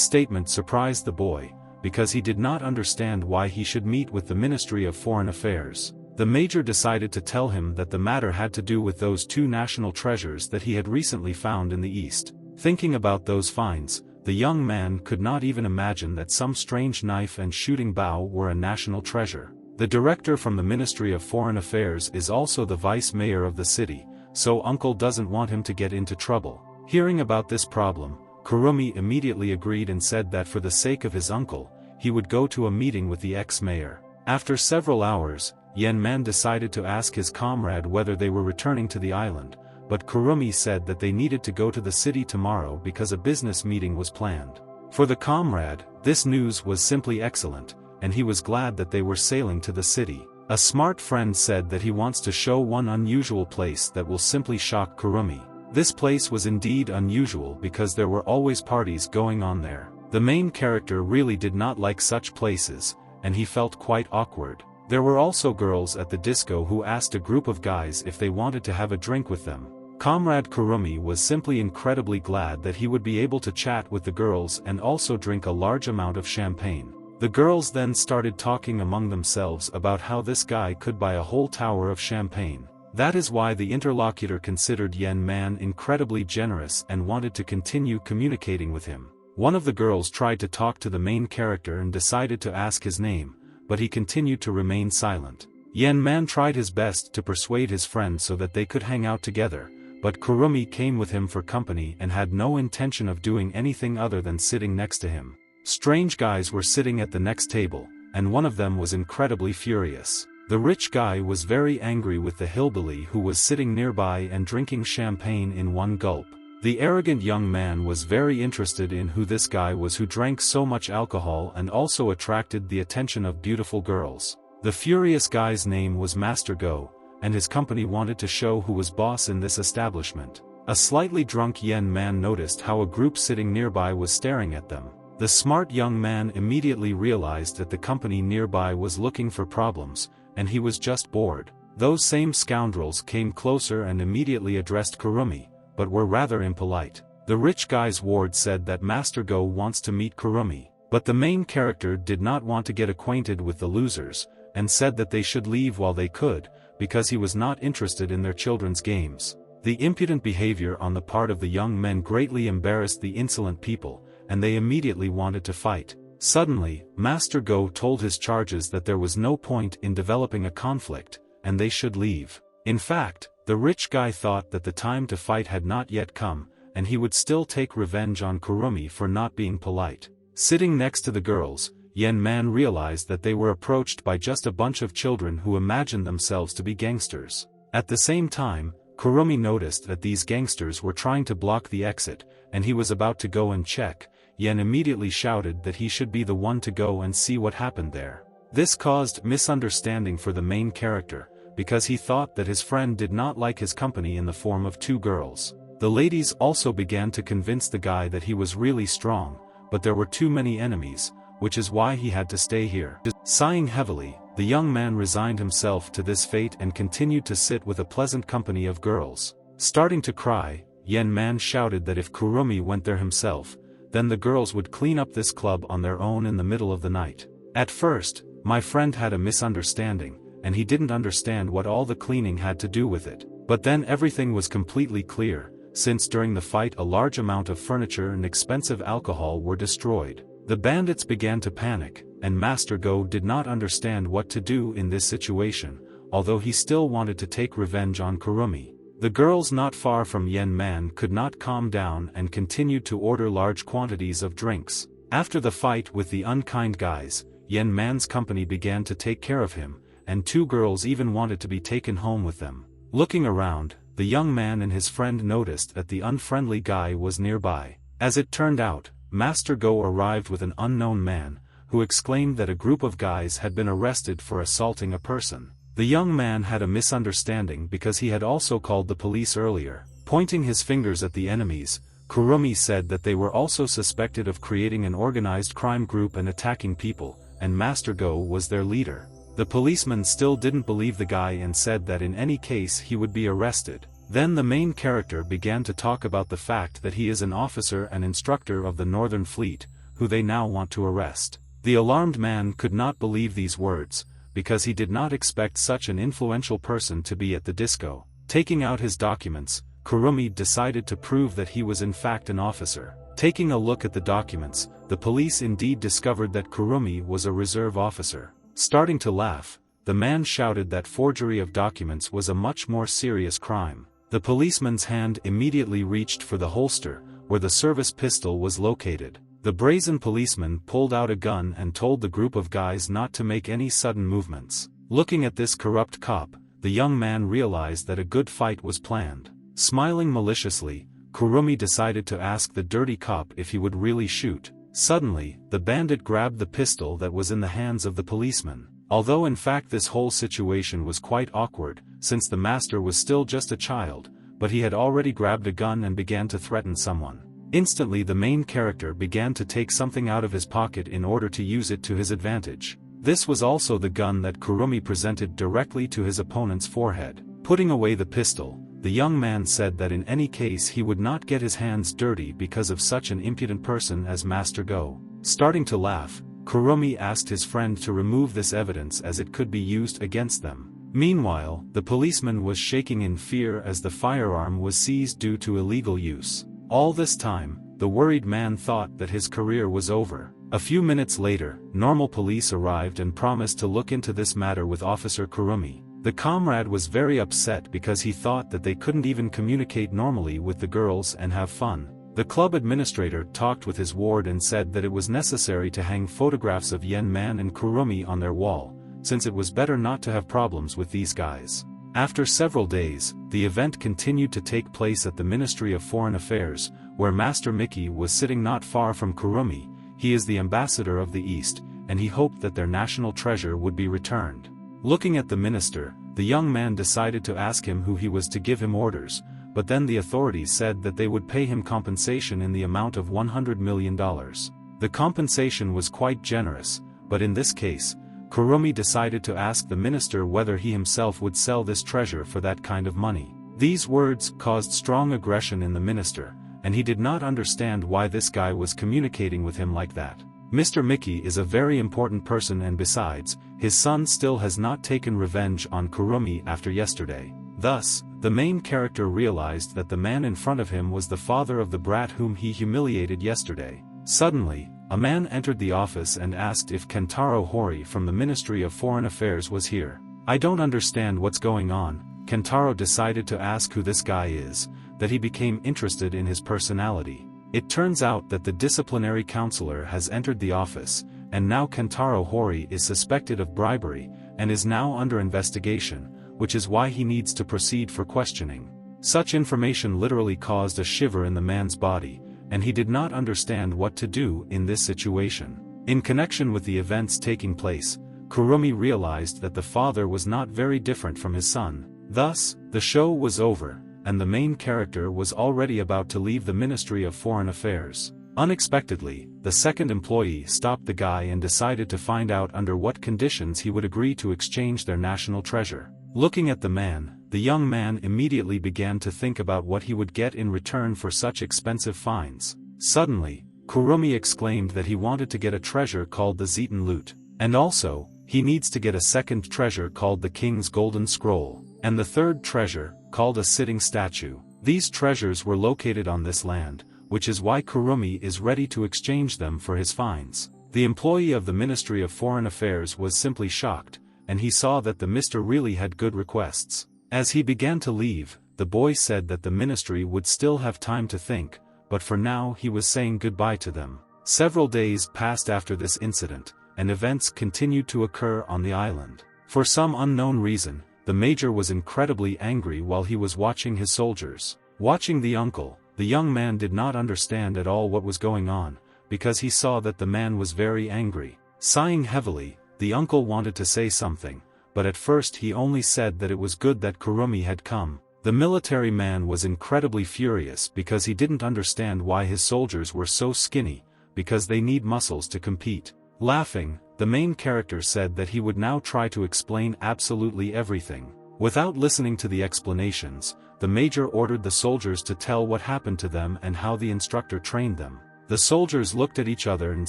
statement surprised the boy, because he did not understand why he should meet with the Ministry of Foreign Affairs. The major decided to tell him that the matter had to do with those 2 national treasures that he had recently found in the East. Thinking about those finds, the young man could not even imagine that some strange knife and shooting bow were a national treasure. The director from the Ministry of Foreign Affairs is also the vice mayor of the city, so uncle doesn't want him to get into trouble. Hearing about this problem, Kurumi immediately agreed and said that for the sake of his uncle, he would go to a meeting with the ex-mayor. After several hours, Yen Man decided to ask his comrade whether they were returning to the island, but Kurumi said that they needed to go to the city tomorrow because a business meeting was planned. For the comrade, this news was simply excellent, and he was glad that they were sailing to the city. A smart friend said that he wants to show one unusual place that will simply shock Kurumi. This place was indeed unusual because there were always parties going on there. The main character really did not like such places, and he felt quite awkward. There were also girls at the disco who asked a group of guys if they wanted to have a drink with them. Comrade Kurumi was simply incredibly glad that he would be able to chat with the girls and also drink a large amount of champagne. The girls then started talking among themselves about how this guy could buy a whole tower of champagne. That is why the interlocutor considered Yen Man incredibly generous and wanted to continue communicating with him. One of the girls tried to talk to the main character and decided to ask his name, but he continued to remain silent. Yen Man tried his best to persuade his friend so that they could hang out together, but Kurumi came with him for company and had no intention of doing anything other than sitting next to him. Strange guys were sitting at the next table, and one of them was incredibly furious. The rich guy was very angry with the hillbilly who was sitting nearby and drinking champagne in one gulp. The arrogant young man was very interested in who this guy was who drank so much alcohol and also attracted the attention of beautiful girls. The furious guy's name was Master Go, and his company wanted to show who was boss in this establishment. A slightly drunk Yen Man noticed how a group sitting nearby was staring at them. The smart young man immediately realized that the company nearby was looking for problems, and he was just bored. Those same scoundrels came closer and immediately addressed Kurumi, but were rather impolite. The rich guy's ward said that Master Go wants to meet Kurumi, but the main character did not want to get acquainted with the losers, and said that they should leave while they could, because he was not interested in their children's games. The impudent behavior on the part of the young men greatly embarrassed the insolent people, and they immediately wanted to fight. Suddenly, Master Go told his charges that there was no point in developing a conflict, and they should leave. In fact, the rich guy thought that the time to fight had not yet come, and he would still take revenge on Kurumi for not being polite. Sitting next to the girls, Yen Man realized that they were approached by just a bunch of children who imagined themselves to be gangsters. At the same time, Kurumi noticed that these gangsters were trying to block the exit, and he was about to go and check. Yen immediately shouted that he should be the one to go and see what happened there. This caused misunderstanding for the main character, because he thought that his friend did not like his company in the form of 2 girls. The ladies also began to convince the guy that he was really strong, but there were too many enemies, which is why he had to stay here. Sighing heavily, the young man resigned himself to this fate and continued to sit with a pleasant company of girls. Starting to cry, Yen Man shouted that if Kurumi went there himself, then the girls would clean up this club on their own in the middle of the night. At first, my friend had a misunderstanding, and he didn't understand what all the cleaning had to do with it. But then everything was completely clear, since during the fight a large amount of furniture and expensive alcohol were destroyed. The bandits began to panic, and Master Go did not understand what to do in this situation, although he still wanted to take revenge on Kurumi. The girls not far from Yen Man could not calm down and continued to order large quantities of drinks. After the fight with the unkind guys, Yen Man's company began to take care of him, and 2 girls even wanted to be taken home with them. Looking around, the young man and his friend noticed that the unfriendly guy was nearby. As it turned out, Master Go arrived with an unknown man, who exclaimed that a group of guys had been arrested for assaulting a person. The young man had a misunderstanding because he had also called the police earlier. Pointing his fingers at the enemies, Kurumi said that they were also suspected of creating an organized crime group and attacking people, and Master Go was their leader. The policeman still didn't believe the guy and said that in any case he would be arrested. Then the main character began to talk about the fact that he is an officer and instructor of the Northern Fleet, who they now want to arrest. The alarmed man could not believe these words, because he did not expect such an influential person to be at the disco. Taking out his documents, Kurumi decided to prove that he was in fact an officer. Taking a look at the documents, the police indeed discovered that Kurumi was a reserve officer. Starting to laugh, the man shouted that forgery of documents was a much more serious crime. The policeman's hand immediately reached for the holster, where the service pistol was located. The brazen policeman pulled out a gun and told the group of guys not to make any sudden movements. Looking at this corrupt cop, the young man realized that a good fight was planned. Smiling maliciously, Kurumi decided to ask the dirty cop if he would really shoot. Suddenly, the bandit grabbed the pistol that was in the hands of the policeman. Although in fact this whole situation was quite awkward, since the master was still just a child, but he had already grabbed a gun and began to threaten someone. Instantly the main character began to take something out of his pocket in order to use it to his advantage. This was also the gun that Kurumi presented directly to his opponent's forehead. Putting away the pistol, the young man said that in any case he would not get his hands dirty because of such an impudent person as Master Go. Starting to laugh, Kurumi asked his friend to remove this evidence as it could be used against them. Meanwhile, the policeman was shaking in fear as the firearm was seized due to illegal use. All this time, the worried man thought that his career was over. A few minutes later, normal police arrived and promised to look into this matter with Officer Kurumi. The comrade was very upset because he thought that they couldn't even communicate normally with the girls and have fun. The club administrator talked with his ward and said that it was necessary to hang photographs of Yen Man and Kurumi on their wall, since it was better not to have problems with these guys. After several days, the event continued to take place at the Ministry of Foreign Affairs, where Master Mickey was sitting not far from Kurumi. He is the ambassador of the East, and he hoped that their national treasure would be returned. Looking at the minister, the young man decided to ask him who he was to give him orders, but then the authorities said that they would pay him compensation in the amount of $100 million. The compensation was quite generous, but in this case, Kurumi decided to ask the minister whether he himself would sell this treasure for that kind of money. These words caused strong aggression in the minister, and he did not understand why this guy was communicating with him like that. Mr. Mickey is a very important person, and besides, his son still has not taken revenge on Kurumi after yesterday. Thus, the main character realized that the man in front of him was the father of the brat whom he humiliated yesterday. Suddenly, a man entered the office and asked if Kentaro Hori from the Ministry of Foreign Affairs was here. I don't understand what's going on. Kentaro decided to ask who this guy is, that he became interested in his personality. It turns out that the disciplinary counselor has entered the office, and now Kentaro Hori is suspected of bribery, and is now under investigation, which is why he needs to proceed for questioning. Such information literally caused a shiver in the man's body, and he did not understand what to do in this situation. In connection with the events taking place, Kurumi realized that the father was not very different from his son. Thus, the show was over, and the main character was already about to leave the Ministry of Foreign Affairs. Unexpectedly, the second employee stopped the guy and decided to find out under what conditions he would agree to exchange their national treasure. Looking at the man, the young man immediately began to think about what he would get in return for such expensive finds. Suddenly, Kurumi exclaimed that he wanted to get a treasure called the Zetan Loot, and also, he needs to get a second treasure called the King's Golden Scroll, and the third treasure, called a Sitting Statue. These treasures were located on this land, which is why Kurumi is ready to exchange them for his finds. The employee of the Ministry of Foreign Affairs was simply shocked, and he saw that the Mr. really had good requests. As he began to leave, the boy said that the ministry would still have time to think, but for now he was saying goodbye to them. Several days passed after this incident, and events continued to occur on the island. For some unknown reason, the major was incredibly angry while he was watching his soldiers. Watching the uncle, the young man did not understand at all what was going on, because he saw that the man was very angry. Sighing heavily, the uncle wanted to say something, but at first he only said that it was good that Kurumi had come. The military man was incredibly furious because he didn't understand why his soldiers were so skinny, because they need muscles to compete. Laughing, the main character said that he would now try to explain absolutely everything. Without listening to the explanations, the major ordered the soldiers to tell what happened to them and how the instructor trained them. The soldiers looked at each other and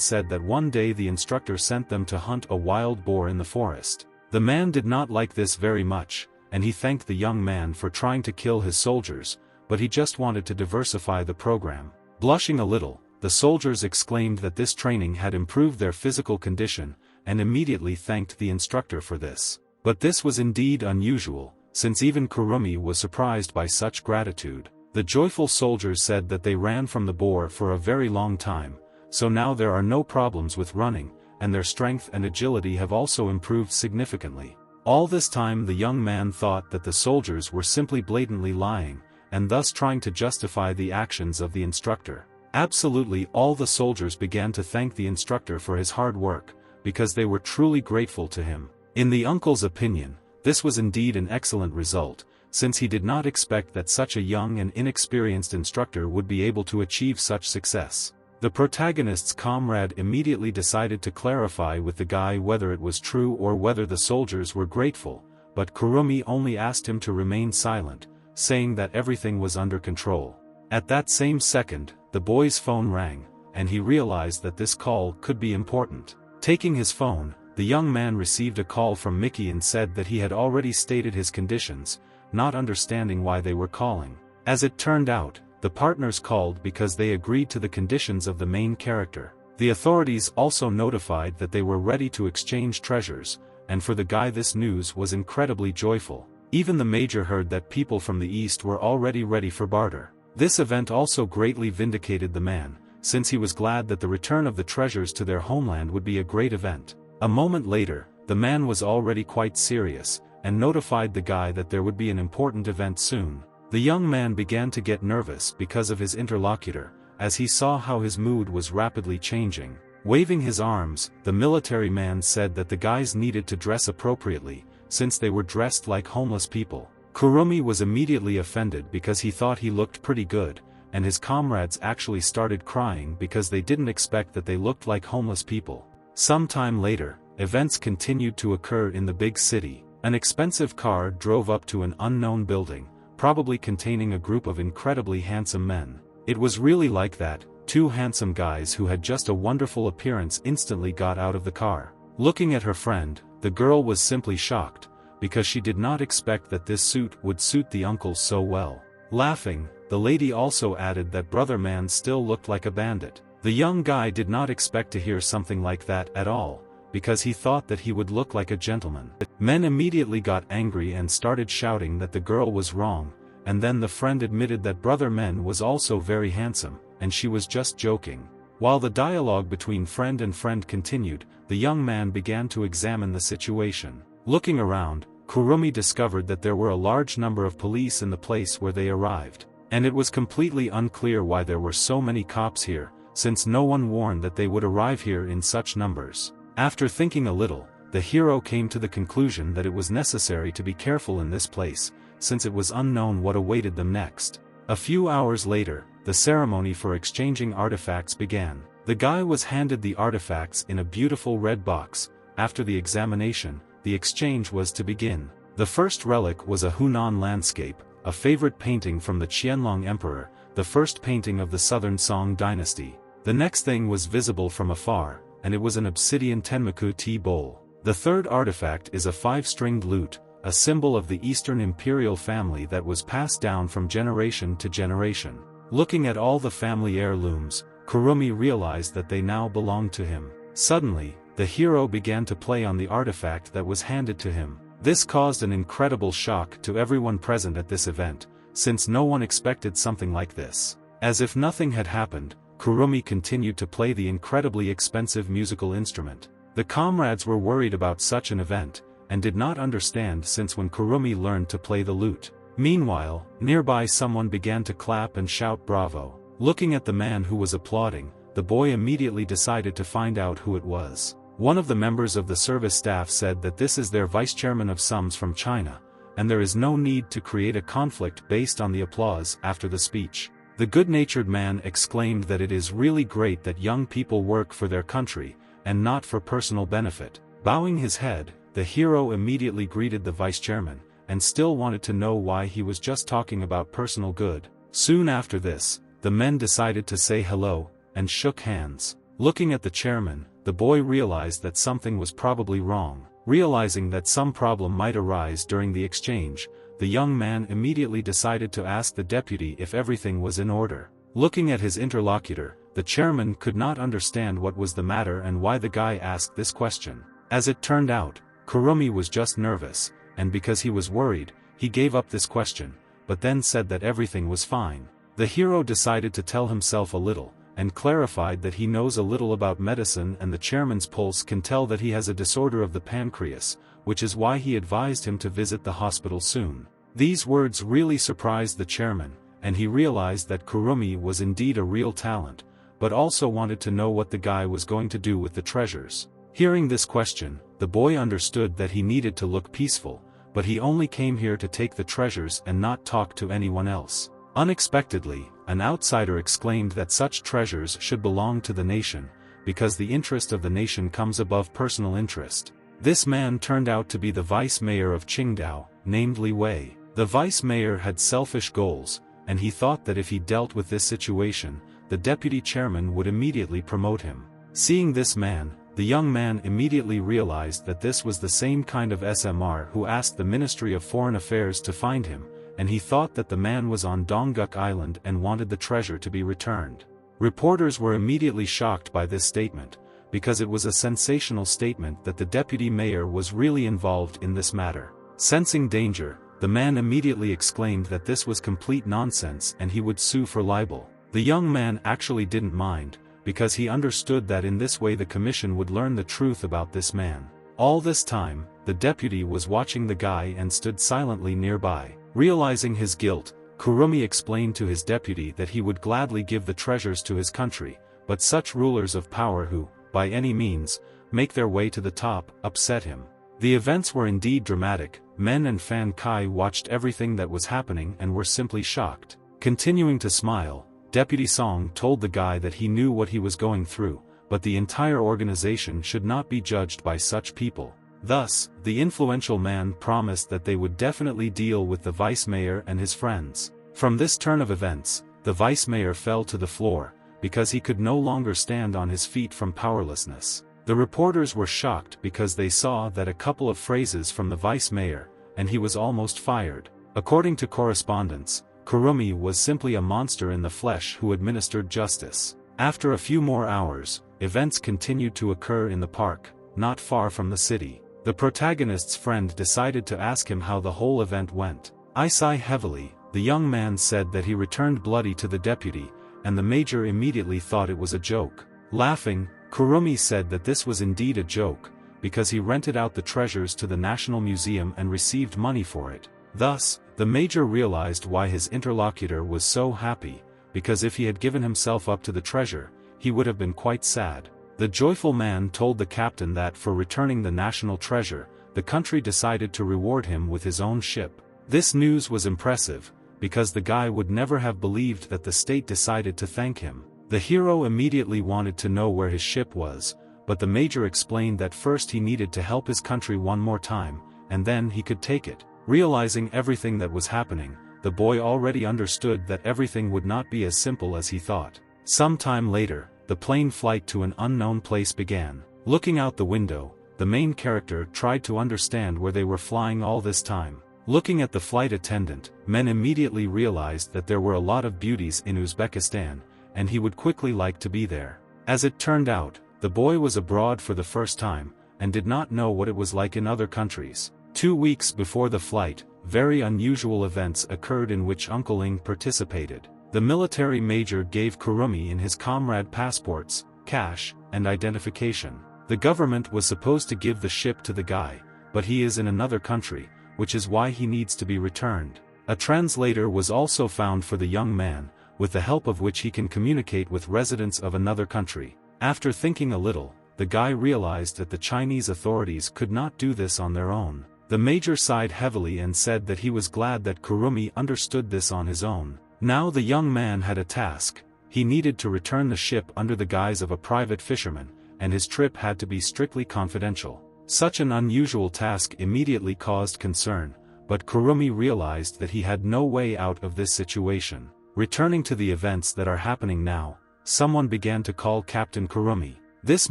said that one day the instructor sent them to hunt a wild boar in the forest. The man did not like this very much, and he thanked the young man for trying to kill his soldiers, but he just wanted to diversify the program. Blushing a little, the soldiers exclaimed that this training had improved their physical condition, and immediately thanked the instructor for this. But this was indeed unusual, since even Kurumi was surprised by such gratitude. The joyful soldiers said that they ran from the boar for a very long time, so now there are no problems with running, and their strength and agility have also improved significantly. All this time the young man thought that the soldiers were simply blatantly lying, and thus trying to justify the actions of the instructor. Absolutely all the soldiers began to thank the instructor for his hard work, because they were truly grateful to him. In the uncle's opinion, this was indeed an excellent result, since he did not expect that such a young and inexperienced instructor would be able to achieve such success. The protagonist's comrade immediately decided to clarify with the guy whether it was true or whether the soldiers were grateful, but Kurumi only asked him to remain silent, saying that everything was under control. At that same second, the boy's phone rang, and he realized that this call could be important. Taking his phone, the young man received a call from Mickey and said that he had already stated his conditions, not understanding why they were calling. As it turned out, the partners called because they agreed to the conditions of the main character. The authorities also notified that they were ready to exchange treasures, and for the guy this news was incredibly joyful. Even the major heard that people from the east were already ready for barter. This event also greatly vindicated the man, since he was glad that the return of the treasures to their homeland would be a great event. A moment later, the man was already quite serious, and notified the guy that there would be an important event soon. The young man began to get nervous because of his interlocutor, as he saw how his mood was rapidly changing. Waving his arms, the military man said that the guys needed to dress appropriately, since they were dressed like homeless people. Kurumi was immediately offended because he thought he looked pretty good, and his comrades actually started crying because they didn't expect that they looked like homeless people. Some time later, events continued to occur in the big city. An expensive car drove up to an unknown building, probably containing a group of incredibly handsome men. It was really like that. Two handsome guys who had just a wonderful appearance instantly got out of the car. Looking at her friend, the girl was simply shocked, because she did not expect that this suit would suit the uncle so well. Laughing, the lady also added that brother man still looked like a bandit. The young guy did not expect to hear something like that at all, because he thought that he would look like a gentleman. Men immediately got angry and started shouting that the girl was wrong, and then the friend admitted that brother men was also very handsome, and she was just joking. While the dialogue between friend and friend continued, the young man began to examine the situation. Looking around, Kurumi discovered that there were a large number of police in the place where they arrived, and it was completely unclear why there were so many cops here, since no one warned that they would arrive here in such numbers. After thinking a little, the hero came to the conclusion that it was necessary to be careful in this place, since it was unknown what awaited them next. A few hours later, the ceremony for exchanging artifacts began. The guy was handed the artifacts in a beautiful red box. After the examination, the exchange was to begin. The first relic was a Hunan landscape, a favorite painting from the Qianlong Emperor, the first painting of the southern Song dynasty. The next thing was visible from afar, and it was an obsidian Tenmoku tea bowl. The third artifact is a 5-stringed lute, a symbol of the Eastern imperial family that was passed down from generation to generation. Looking at all the family heirlooms, Kurumi realized that they now belonged to him. Suddenly, the hero began to play on the artifact that was handed to him. This caused an incredible shock to everyone present at this event, since no one expected something like this. As if nothing had happened, Kurumi continued to play the incredibly expensive musical instrument. The comrades were worried about such an event, and did not understand since when Kurumi learned to play the lute. Meanwhile, nearby someone began to clap and shout bravo. Looking at the man who was applauding, the boy immediately decided to find out who it was. One of the members of the service staff said that this is their vice-chairman of sums from China, and there is no need to create a conflict based on the applause after the speech. The good-natured man exclaimed that it is really great that young people work for their country, and not for personal benefit. Bowing his head, the hero immediately greeted the vice-chairman, and still wanted to know why he was just talking about personal good. Soon after this, the men decided to say hello, and shook hands. Looking at the chairman, the boy realized that something was probably wrong. Realizing that some problem might arise during the exchange, the young man immediately decided to ask the deputy if everything was in order. Looking at his interlocutor, the chairman could not understand what was the matter and why the guy asked this question. As it turned out, Kurumi was just nervous, and because he was worried, he gave up this question, but then said that everything was fine. The hero decided to tell himself a little, and clarified that he knows a little about medicine and the chairman's pulse can tell that he has a disorder of the pancreas, which is why he advised him to visit the hospital soon. These words really surprised the chairman, and he realized that Kurumi was indeed a real talent, but also wanted to know what the guy was going to do with the treasures. Hearing this question, the boy understood that he needed to look peaceful, but he only came here to take the treasures and not talk to anyone else. Unexpectedly, an outsider exclaimed that such treasures should belong to the nation, because the interest of the nation comes above personal interest. This man turned out to be the vice-mayor of Qingdao, named Li Wei. The vice-mayor had selfish goals, and he thought that if he dealt with this situation, the deputy chairman would immediately promote him. Seeing this man, the young man immediately realized that this was the same kind of SMR who asked the Ministry of Foreign Affairs to find him, and he thought that the man was on Dongguk Island and wanted the treasure to be returned. Reporters were immediately shocked by this statement, because it was a sensational statement that the deputy mayor was really involved in this matter. Sensing danger, the man immediately exclaimed that this was complete nonsense and he would sue for libel. The young man actually didn't mind, because he understood that in this way the commission would learn the truth about this man. All this time, the deputy was watching the guy and stood silently nearby. Realizing his guilt, Kurumi explained to his deputy that he would gladly give the treasures to his country, but such rulers of power who, by any means, make their way to the top, upset him. The events were indeed dramatic. Men and Fan Kai watched everything that was happening and were simply shocked. Continuing to smile, Deputy Song told the guy that he knew what he was going through, but the entire organization should not be judged by such people. Thus, the influential man promised that they would definitely deal with the vice-mayor and his friends. From this turn of events, the vice-mayor fell to the floor, because he could no longer stand on his feet from powerlessness. The reporters were shocked because they saw that a couple of phrases from the vice-mayor, and he was almost fired. According to correspondents, Kurumi was simply a monster in the flesh who administered justice. After a few more hours, events continued to occur in the park, not far from the city. The protagonist's friend decided to ask him how the whole event went. I sigh heavily. The young man said that he returned bloody to the deputy, and the major immediately thought it was a joke. Laughing, Kurumi said that this was indeed a joke, because he rented out the treasures to the National Museum and received money for it. Thus, the major realized why his interlocutor was so happy, because if he had given himself up to the treasure, he would have been quite sad. The joyful man told the captain that for returning the national treasure, the country decided to reward him with his own ship. This news was impressive, because the guy would never have believed that the state decided to thank him. The hero immediately wanted to know where his ship was, but the major explained that first he needed to help his country one more time, and then he could take it. Realizing everything that was happening, the boy already understood that everything would not be as simple as he thought. Some time later, the plane flight to an unknown place began. Looking out the window, the main character tried to understand where they were flying all this time. Looking at the flight attendant, men immediately realized that there were a lot of beauties in Uzbekistan, and he would quickly like to be there. As it turned out, the boy was abroad for the first time, and did not know what it was like in other countries. 2 weeks before the flight, very unusual events occurred in which Uncle Ing participated. The military major gave Kurumi and his comrade passports, cash, and identification. The government was supposed to give the ship to the guy, but he is in another country, which is why he needs to be returned. A translator was also found for the young man, with the help of which he can communicate with residents of another country. After thinking a little, the guy realized that the Chinese authorities could not do this on their own. The major sighed heavily and said that he was glad that Kurumi understood this on his own. Now the young man had a task. He needed to return the ship under the guise of a private fisherman, and his trip had to be strictly confidential. Such an unusual task immediately caused concern, but Kurumi realized that he had no way out of this situation. Returning to the events that are happening now, someone began to call Captain Kurumi. This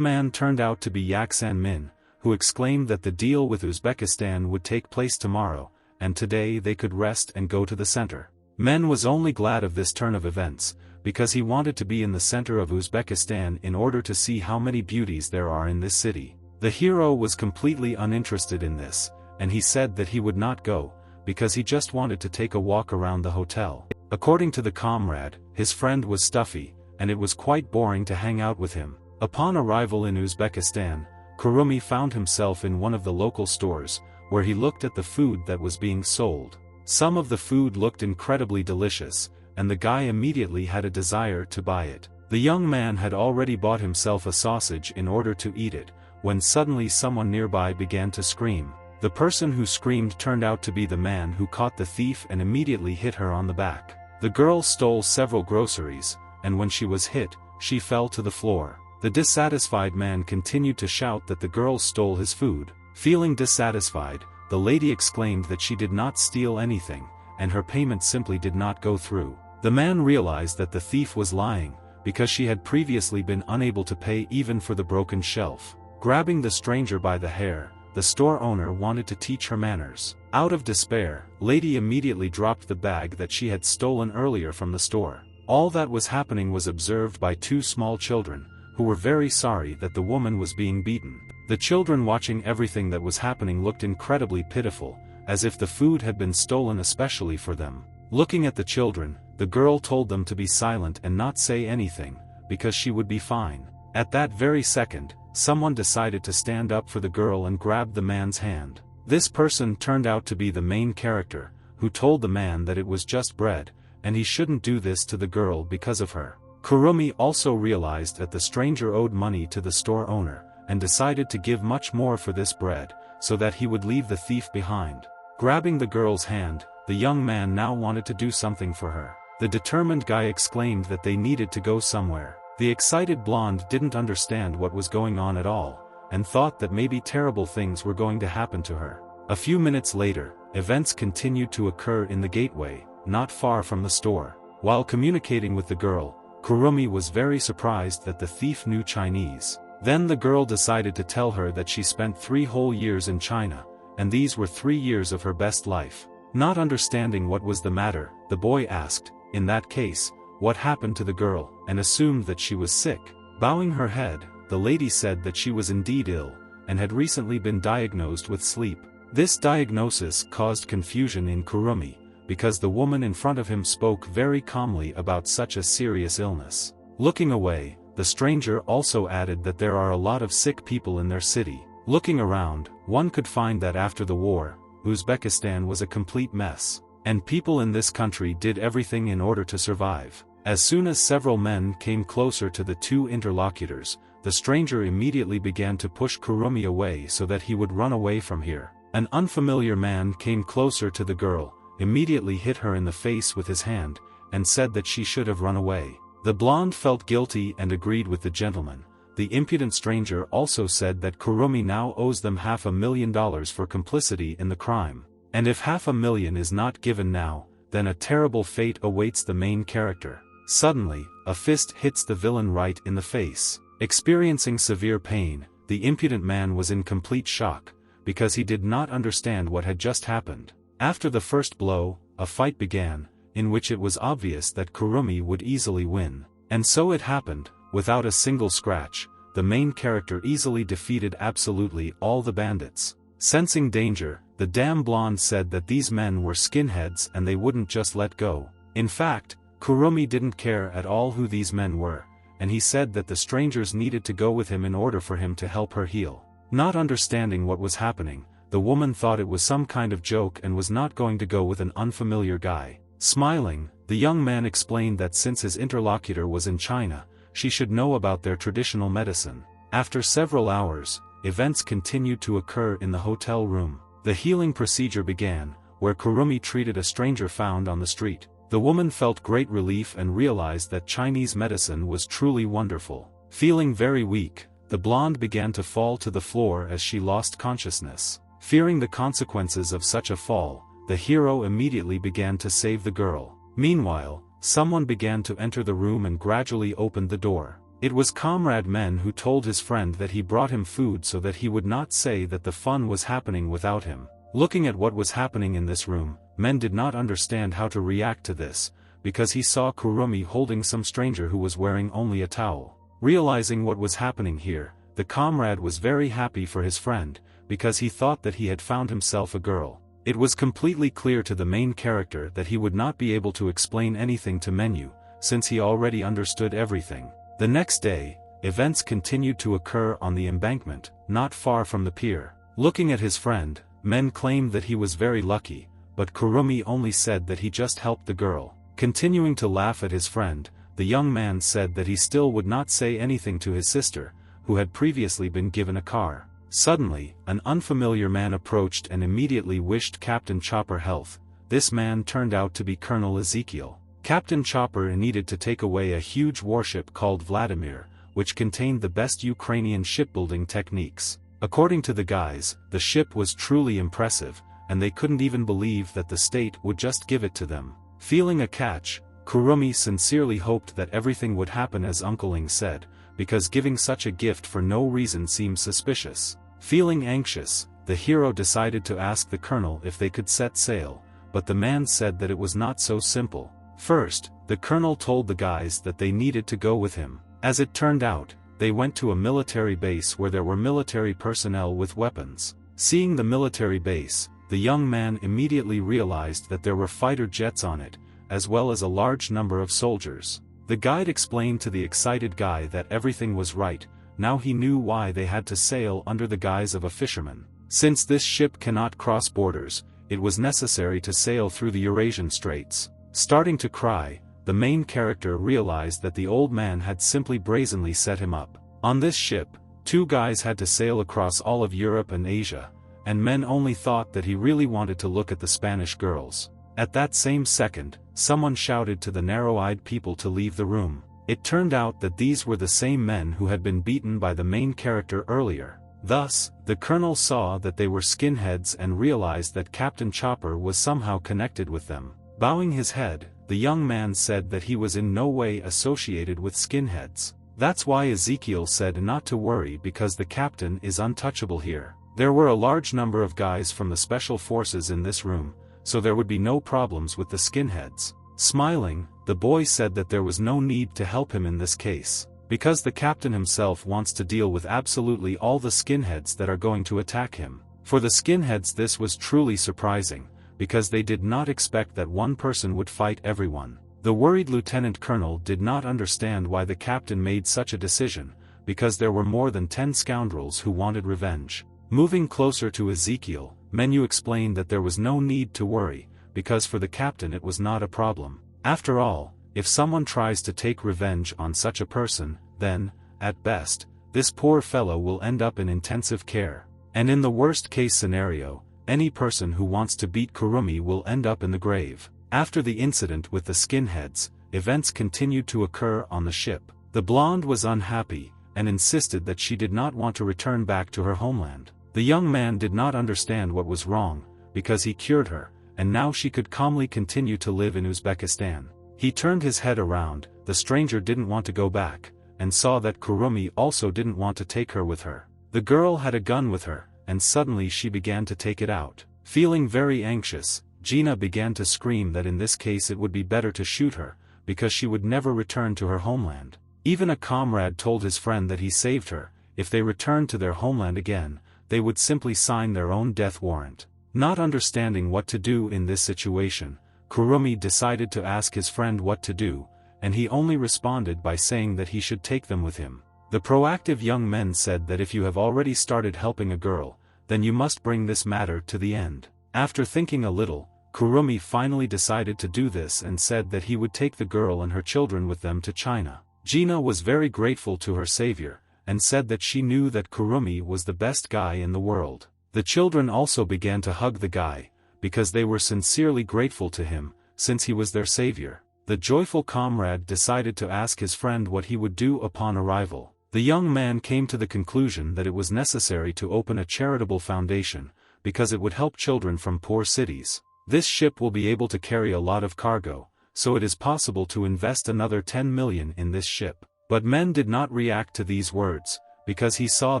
man turned out to be Yaksan Min, who exclaimed that the deal with Uzbekistan would take place tomorrow, and today they could rest and go to the center. Men was only glad of this turn of events, because he wanted to be in the center of Uzbekistan in order to see how many beauties there are in this city. The hero was completely uninterested in this, and he said that he would not go, because he just wanted to take a walk around the hotel. According to the comrade, his friend was stuffy, and it was quite boring to hang out with him. Upon arrival in Uzbekistan, Kurumi found himself in one of the local stores, where he looked at the food that was being sold. Some of the food looked incredibly delicious, and the guy immediately had a desire to buy it. The young man had already bought himself a sausage in order to eat it, when suddenly someone nearby began to scream. The person who screamed turned out to be the man who caught the thief and immediately hit her on the back. The girl stole several groceries, and when she was hit, she fell to the floor. The dissatisfied man continued to shout that the girl stole his food. Feeling dissatisfied, the lady exclaimed that she did not steal anything, and her payment simply did not go through. The man realized that the thief was lying, because she had previously been unable to pay even for the broken shelf. Grabbing the stranger by the hair, the store owner wanted to teach her manners. Out of despair, lady immediately dropped the bag that she had stolen earlier from the store. All that was happening was observed by two small children, who were very sorry that the woman was being beaten. The children watching everything that was happening looked incredibly pitiful, as if the food had been stolen especially for them. Looking at the children, the girl told them to be silent and not say anything, because she would be fine. At that very second, someone decided to stand up for the girl and grabbed the man's hand. This person turned out to be the main character, who told the man that it was just bread, and he shouldn't do this to the girl because of her. Kurumi also realized that the stranger owed money to the store owner, and decided to give much more for this bread, so that he would leave the thief behind. Grabbing the girl's hand, the young man now wanted to do something for her. The determined guy exclaimed that they needed to go somewhere. The excited blonde didn't understand what was going on at all, and thought that maybe terrible things were going to happen to her. A few minutes later, events continued to occur in the gateway, not far from the store. While communicating with the girl, Kurumi was very surprised that the thief knew Chinese. Then the girl decided to tell her that she spent 3 whole years in China, and these were 3 years of her best life. Not understanding what was the matter, the boy asked, in that case, what happened to the girl, and assumed that she was sick. Bowing her head, the lady said that she was indeed ill, and had recently been diagnosed with sleep. This diagnosis caused confusion in Kurumi, because the woman in front of him spoke very calmly about such a serious illness. Looking away, the stranger also added that there are a lot of sick people in their city. Looking around, one could find that after the war, Uzbekistan was a complete mess, and people in this country did everything in order to survive. As soon as several men came closer to the two interlocutors, the stranger immediately began to push Kurumi away so that he would run away from here. An unfamiliar man came closer to the girl, immediately hit her in the face with his hand, and said that she should have run away. The blonde felt guilty and agreed with the gentleman. The impudent stranger also said that Kurumi now owes them $500,000 for complicity in the crime, and if $500,000 is not given now, then a terrible fate awaits the main character. Suddenly, a fist hits the villain right in the face. Experiencing severe pain, the impudent man was in complete shock, because he did not understand what had just happened. After the first blow, a fight began, in which it was obvious that Kurumi would easily win. And so it happened, without a single scratch, the main character easily defeated absolutely all the bandits. Sensing danger, the damn blonde said that these men were skinheads and they wouldn't just let go. In fact, Kurumi didn't care at all who these men were, and he said that the strangers needed to go with him in order for him to help her heal. Not understanding what was happening, the woman thought it was some kind of joke and was not going to go with an unfamiliar guy. Smiling, the young man explained that since his interlocutor was in China, she should know about their traditional medicine. After several hours, events continued to occur in the hotel room. The healing procedure began, where Kurumi treated a stranger found on the street. The woman felt great relief and realized that Chinese medicine was truly wonderful. Feeling very weak, the blonde began to fall to the floor as she lost consciousness. Fearing the consequences of such a fall, the hero immediately began to save the girl. Meanwhile, someone began to enter the room and gradually opened the door. It was Comrade Men who told his friend that he brought him food so that he would not say that the fun was happening without him. Looking at what was happening in this room, Men did not understand how to react to this, because he saw Kurumi holding some stranger who was wearing only a towel. Realizing what was happening here, the comrade was very happy for his friend, because he thought that he had found himself a girl. It was completely clear to the main character that he would not be able to explain anything to Menu, since he already understood everything. The next day, events continued to occur on the embankment, not far from the pier. Looking at his friend, Men claimed that he was very lucky, but Kurumi only said that he just helped the girl. Continuing to laugh at his friend, the young man said that he still would not say anything to his sister, who had previously been given a car. Suddenly, an unfamiliar man approached and immediately wished Captain Chopper health. This man turned out to be Colonel Ezekiel. Captain Chopper needed to take away a huge warship called Vladimir, which contained the best Ukrainian shipbuilding techniques. According to the guys, the ship was truly impressive, and they couldn't even believe that the state would just give it to them. Feeling a catch, Kurumi sincerely hoped that everything would happen as Uncle Ing said, because giving such a gift for no reason seems suspicious. Feeling anxious, the hero decided to ask the colonel if they could set sail, but the man said that it was not so simple. First, the colonel told the guys that they needed to go with him. As it turned out, they went to a military base where there were military personnel with weapons. Seeing the military base, the young man immediately realized that there were fighter jets on it, as well as a large number of soldiers. The guide explained to the excited guy that everything was right. Now he knew why they had to sail under the guise of a fisherman. Since this ship cannot cross borders, it was necessary to sail through the Eurasian Straits. Starting to cry, the main character realized that the old man had simply brazenly set him up. On this ship, two guys had to sail across all of Europe and Asia, and Men only thought that he really wanted to look at the Spanish girls. At that same second, someone shouted to the narrow-eyed people to leave the room. It turned out that these were the same men who had been beaten by the main character earlier. Thus, the colonel saw that they were skinheads and realized that Captain Chopper was somehow connected with them. Bowing his head, the young man said that he was in no way associated with skinheads. That's why Ezekiel said not to worry because the captain is untouchable here. There were a large number of guys from the special forces in this room, so there would be no problems with the skinheads. Smiling, the boy said that there was no need to help him in this case, because the captain himself wants to deal with absolutely all the skinheads that are going to attack him. For the skinheads this was truly surprising, because they did not expect that one person would fight everyone. The worried lieutenant colonel did not understand why the captain made such a decision, because there were more than 10 scoundrels who wanted revenge. Moving closer to Ezekiel, Menu explained that there was no need to worry, because for the captain it was not a problem. After all, if someone tries to take revenge on such a person, then, at best, this poor fellow will end up in intensive care. And in the worst case scenario, any person who wants to beat Kurumi will end up in the grave. After the incident with the skinheads, events continued to occur on the ship. The blonde was unhappy, and insisted that she did not want to return back to her homeland. The young man did not understand what was wrong, because he cured her, and now she could calmly continue to live in Uzbekistan. He turned his head around, the stranger didn't want to go back, and saw that Kurumi also didn't want to take her with her. The girl had a gun with her, and suddenly she began to take it out. Feeling very anxious, Gina began to scream that in this case it would be better to shoot her, because she would never return to her homeland. Even a comrade told his friend that he saved her. If they returned to their homeland again, they would simply sign their own death warrant. Not understanding what to do in this situation, Kurumi decided to ask his friend what to do, and he only responded by saying that he should take them with him. The proactive young men said that if you have already started helping a girl, then you must bring this matter to the end. After thinking a little, Kurumi finally decided to do this and said that he would take the girl and her children with them to China. Gina was very grateful to her savior, and said that she knew that Kurumi was the best guy in the world. The children also began to hug the guy, because they were sincerely grateful to him, since he was their savior. The joyful comrade decided to ask his friend what he would do upon arrival. The young man came to the conclusion that it was necessary to open a charitable foundation, because it would help children from poor cities. This ship will be able to carry a lot of cargo, so it is possible to invest another 10 million in this ship. But men did not react to these words, because he saw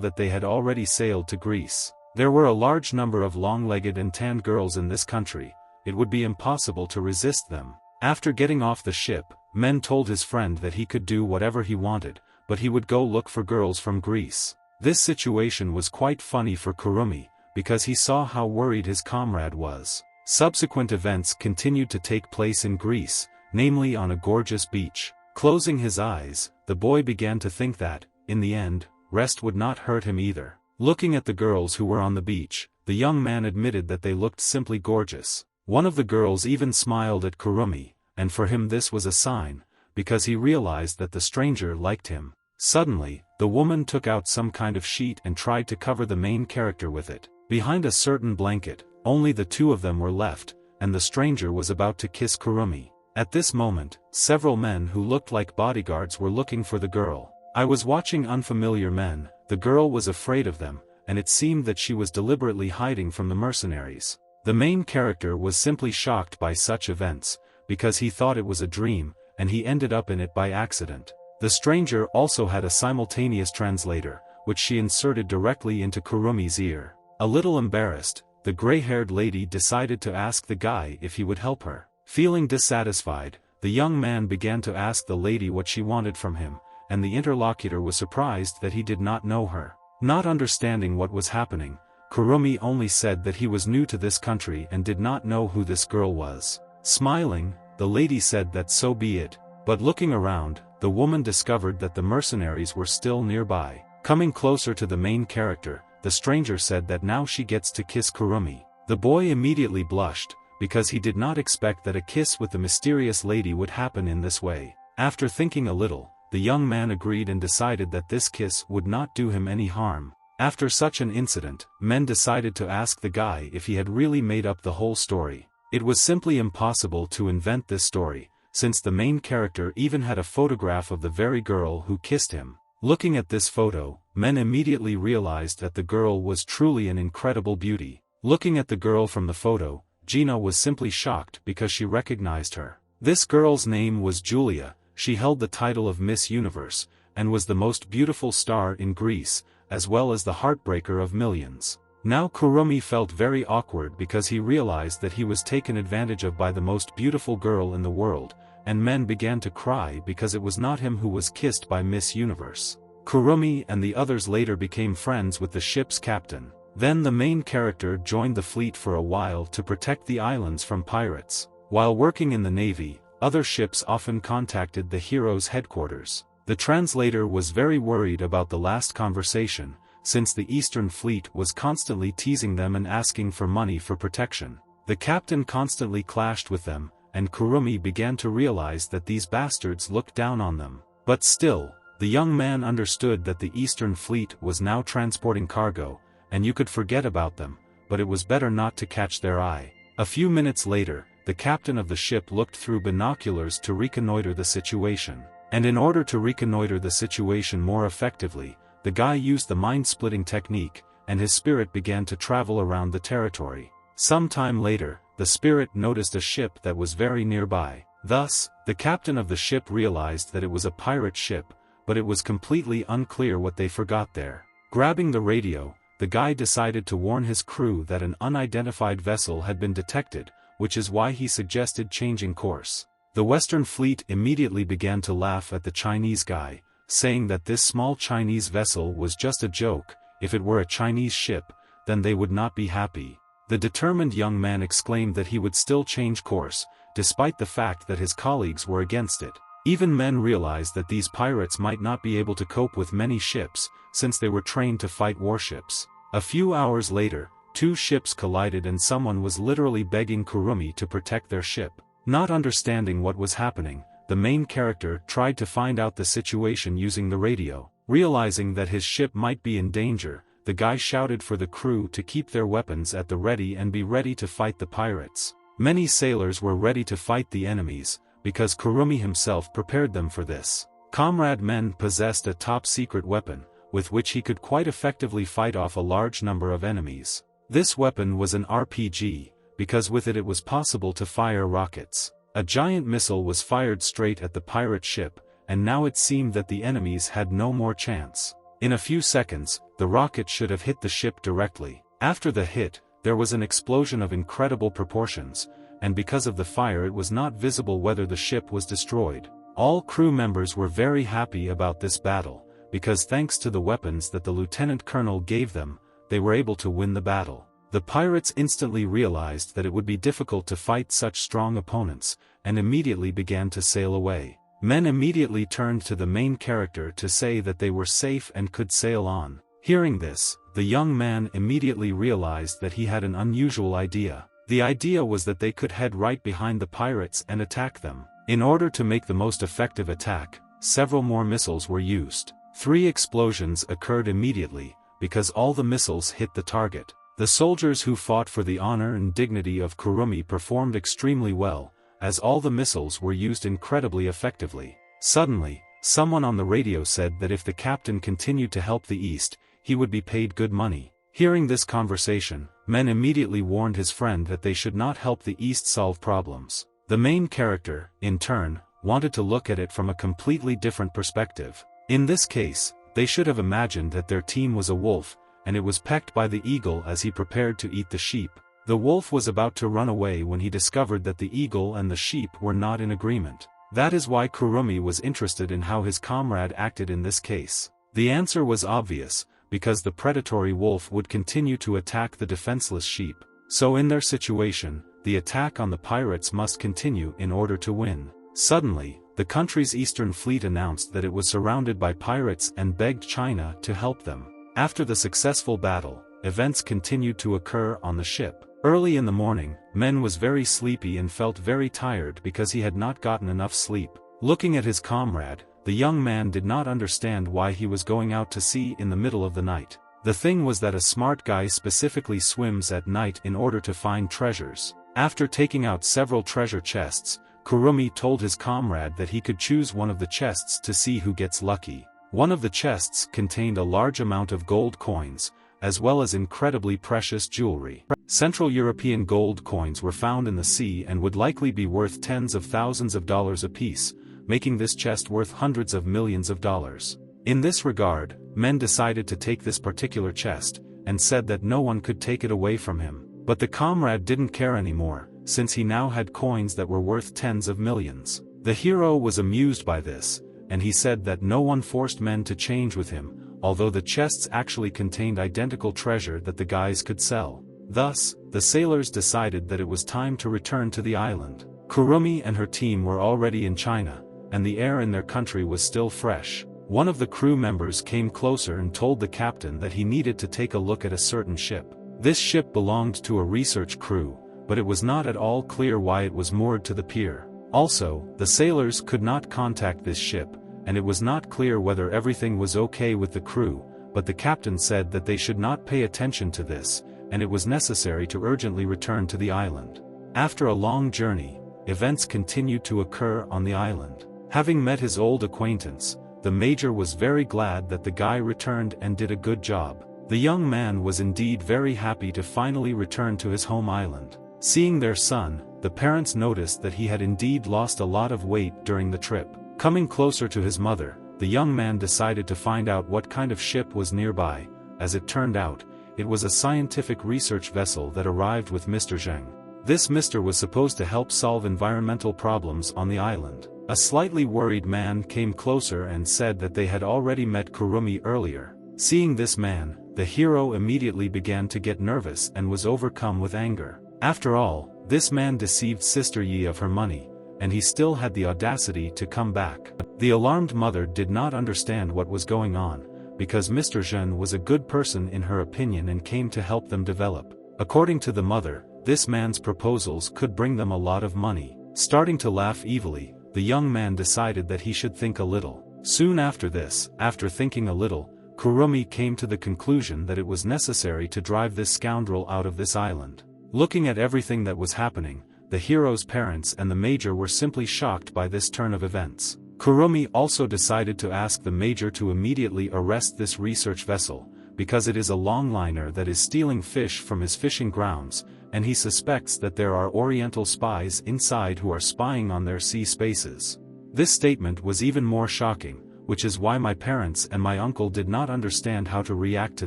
that they had already sailed to Greece. There were a large number of long-legged and tanned girls in this country. It would be impossible to resist them. After getting off the ship, Men told his friend that he could do whatever he wanted, but he would go look for girls from Greece. This situation was quite funny for Kurumi, because he saw how worried his comrade was. Subsequent events continued to take place in Greece, namely on a gorgeous beach. Closing his eyes, the boy began to think that, in the end, rest would not hurt him either. Looking at the girls who were on the beach, the young man admitted that they looked simply gorgeous. One of the girls even smiled at Kurumi, and for him this was a sign, because he realized that the stranger liked him. Suddenly, the woman took out some kind of sheet and tried to cover the main character with it. Behind a certain blanket, only the two of them were left, and the stranger was about to kiss Kurumi. At this moment, several men who looked like bodyguards were looking for the girl. I was watching unfamiliar men. The girl was afraid of them, and it seemed that she was deliberately hiding from the mercenaries. The main character was simply shocked by such events, because he thought it was a dream, and he ended up in it by accident. The stranger also had a simultaneous translator, which she inserted directly into Kurumi's ear. A little embarrassed, the gray-haired lady decided to ask the guy if he would help her. Feeling dissatisfied, the young man began to ask the lady what she wanted from him, and the interlocutor was surprised that he did not know her. Not understanding what was happening, Kurumi only said that he was new to this country and did not know who this girl was. Smiling, the lady said that so be it, but looking around, the woman discovered that the mercenaries were still nearby. Coming closer to the main character, the stranger said that now she gets to kiss Kurumi. The boy immediately blushed, because he did not expect that a kiss with the mysterious lady would happen in this way. After thinking a little, the young man agreed and decided that this kiss would not do him any harm. After such an incident, men decided to ask the guy if he had really made up the whole story. It was simply impossible to invent this story, since the main character even had a photograph of the very girl who kissed him. Looking at this photo, men immediately realized that the girl was truly an incredible beauty. Looking at the girl from the photo, Gina was simply shocked because she recognized her. This girl's name was Julia. She held the title of Miss Universe, and was the most beautiful star in Greece, as well as the heartbreaker of millions. Now Kurumi felt very awkward because he realized that he was taken advantage of by the most beautiful girl in the world, and men began to cry because it was not him who was kissed by Miss Universe. Kurumi and the others later became friends with the ship's captain. Then the main character joined the fleet for a while to protect the islands from pirates. While working in the navy, other ships often contacted the hero's headquarters. The translator was very worried about the last conversation, since the Eastern Fleet was constantly teasing them and asking for money for protection. The captain constantly clashed with them, and Kurumi began to realize that these bastards looked down on them. But still, the young man understood that the Eastern Fleet was now transporting cargo, and you could forget about them, but it was better not to catch their eye. A few minutes later, the captain of the ship looked through binoculars to reconnoiter the situation. And in order to reconnoiter the situation more effectively, the guy used the mind-splitting technique, and his spirit began to travel around the territory. Some time later, the spirit noticed a ship that was very nearby. Thus, the captain of the ship realized that it was a pirate ship, but it was completely unclear what they forgot there. Grabbing the radio, the guy decided to warn his crew that an unidentified vessel had been detected, which is why he suggested changing course. The Western Fleet immediately began to laugh at the Chinese guy, saying that this small Chinese vessel was just a joke. If it were a Chinese ship, then they would not be happy. The determined young man exclaimed that he would still change course, despite the fact that his colleagues were against it. Even men realized that these pirates might not be able to cope with many ships, since they were trained to fight warships. A few hours later, two ships collided and someone was literally begging Kurumi to protect their ship. Not understanding what was happening, the main character tried to find out the situation using the radio. Realizing that his ship might be in danger, the guy shouted for the crew to keep their weapons at the ready and be ready to fight the pirates. Many sailors were ready to fight the enemies, because Kurumi himself prepared them for this. Comrade Men possessed a top-secret weapon, with which he could quite effectively fight off a large number of enemies. This weapon was an RPG, because with it was possible to fire rockets. A giant missile was fired straight at the pirate ship, and now it seemed that the enemies had no more chance. In a few seconds, the rocket should have hit the ship directly. After the hit, there was an explosion of incredible proportions, and because of the fire it was not visible whether the ship was destroyed. All crew members were very happy about this battle, because thanks to the weapons that the lieutenant colonel gave them, they were able to win the battle. The pirates instantly realized that it would be difficult to fight such strong opponents, and immediately began to sail away. Men immediately turned to the main character to say that they were safe and could sail on. Hearing this, the young man immediately realized that he had an unusual idea. The idea was that they could head right behind the pirates and attack them. In order to make the most effective attack, several more missiles were used. 3 explosions occurred immediately, because all the missiles hit the target. The soldiers who fought for the honor and dignity of Kurumi performed extremely well, as all the missiles were used incredibly effectively. Suddenly, someone on the radio said that if the captain continued to help the East, he would be paid good money. Hearing this conversation, Men immediately warned his friend that they should not help the East solve problems. The main character, in turn, wanted to look at it from a completely different perspective. In this case, they should have imagined that their team was a wolf, and it was pecked by the eagle as he prepared to eat the sheep. The wolf was about to run away when he discovered that the eagle and the sheep were not in agreement. That is why Kurumi was interested in how his comrade acted in this case. The answer was obvious, because the predatory wolf would continue to attack the defenseless sheep. So in their situation, the attack on the pirates must continue in order to win. Suddenly, the country's eastern fleet announced that it was surrounded by pirates and begged China to help them. After the successful battle, events continued to occur on the ship. Early in the morning, Men was very sleepy and felt very tired because he had not gotten enough sleep. Looking at his comrade, the young man did not understand why he was going out to sea in the middle of the night. The thing was that a smart guy specifically swims at night in order to find treasures. After taking out several treasure chests, Kurumi told his comrade that he could choose one of the chests to see who gets lucky. One of the chests contained a large amount of gold coins, as well as incredibly precious jewelry. Central European gold coins were found in the sea and would likely be worth tens of thousands of dollars apiece, making this chest worth hundreds of millions of dollars. In this regard, Men decided to take this particular chest, and said that no one could take it away from him. But the comrade didn't care anymore, since he now had coins that were worth tens of millions. The hero was amused by this, and he said that no one forced Men to change with him, although the chests actually contained identical treasure that the guys could sell. Thus, the sailors decided that it was time to return to the island. Kurumi and her team were already in China, and the air in their country was still fresh. One of the crew members came closer and told the captain that he needed to take a look at a certain ship. This ship belonged to a research crew, but it was not at all clear why it was moored to the pier. Also, the sailors could not contact this ship, and it was not clear whether everything was okay with the crew, but the captain said that they should not pay attention to this, and it was necessary to urgently return to the island. After a long journey, events continued to occur on the island. Having met his old acquaintance, the major was very glad that the guy returned and did a good job. The young man was indeed very happy to finally return to his home island. Seeing their son, the parents noticed that he had indeed lost a lot of weight during the trip. Coming closer to his mother, the young man decided to find out what kind of ship was nearby. As it turned out, it was a scientific research vessel that arrived with Mr. Zheng. This Mr. was supposed to help solve environmental problems on the island. A slightly worried man came closer and said that they had already met Kurumi earlier. Seeing this man, the hero immediately began to get nervous and was overcome with anger. After all, this man deceived Sister Yi of her money, and he still had the audacity to come back. The alarmed mother did not understand what was going on, because Mr. Zhen was a good person in her opinion and came to help them develop. According to the mother, this man's proposals could bring them a lot of money. Starting to laugh evilly, the young man decided that he should think a little. Soon after this, after thinking a little, Kurumi came to the conclusion that it was necessary to drive this scoundrel out of this island. Looking at everything that was happening, the hero's parents and the major were simply shocked by this turn of events. Kurumi also decided to ask the major to immediately arrest this research vessel, because it is a longliner that is stealing fish from his fishing grounds, and he suspects that there are Oriental spies inside who are spying on their sea spaces. This statement was even more shocking, which is why my parents and my uncle did not understand how to react to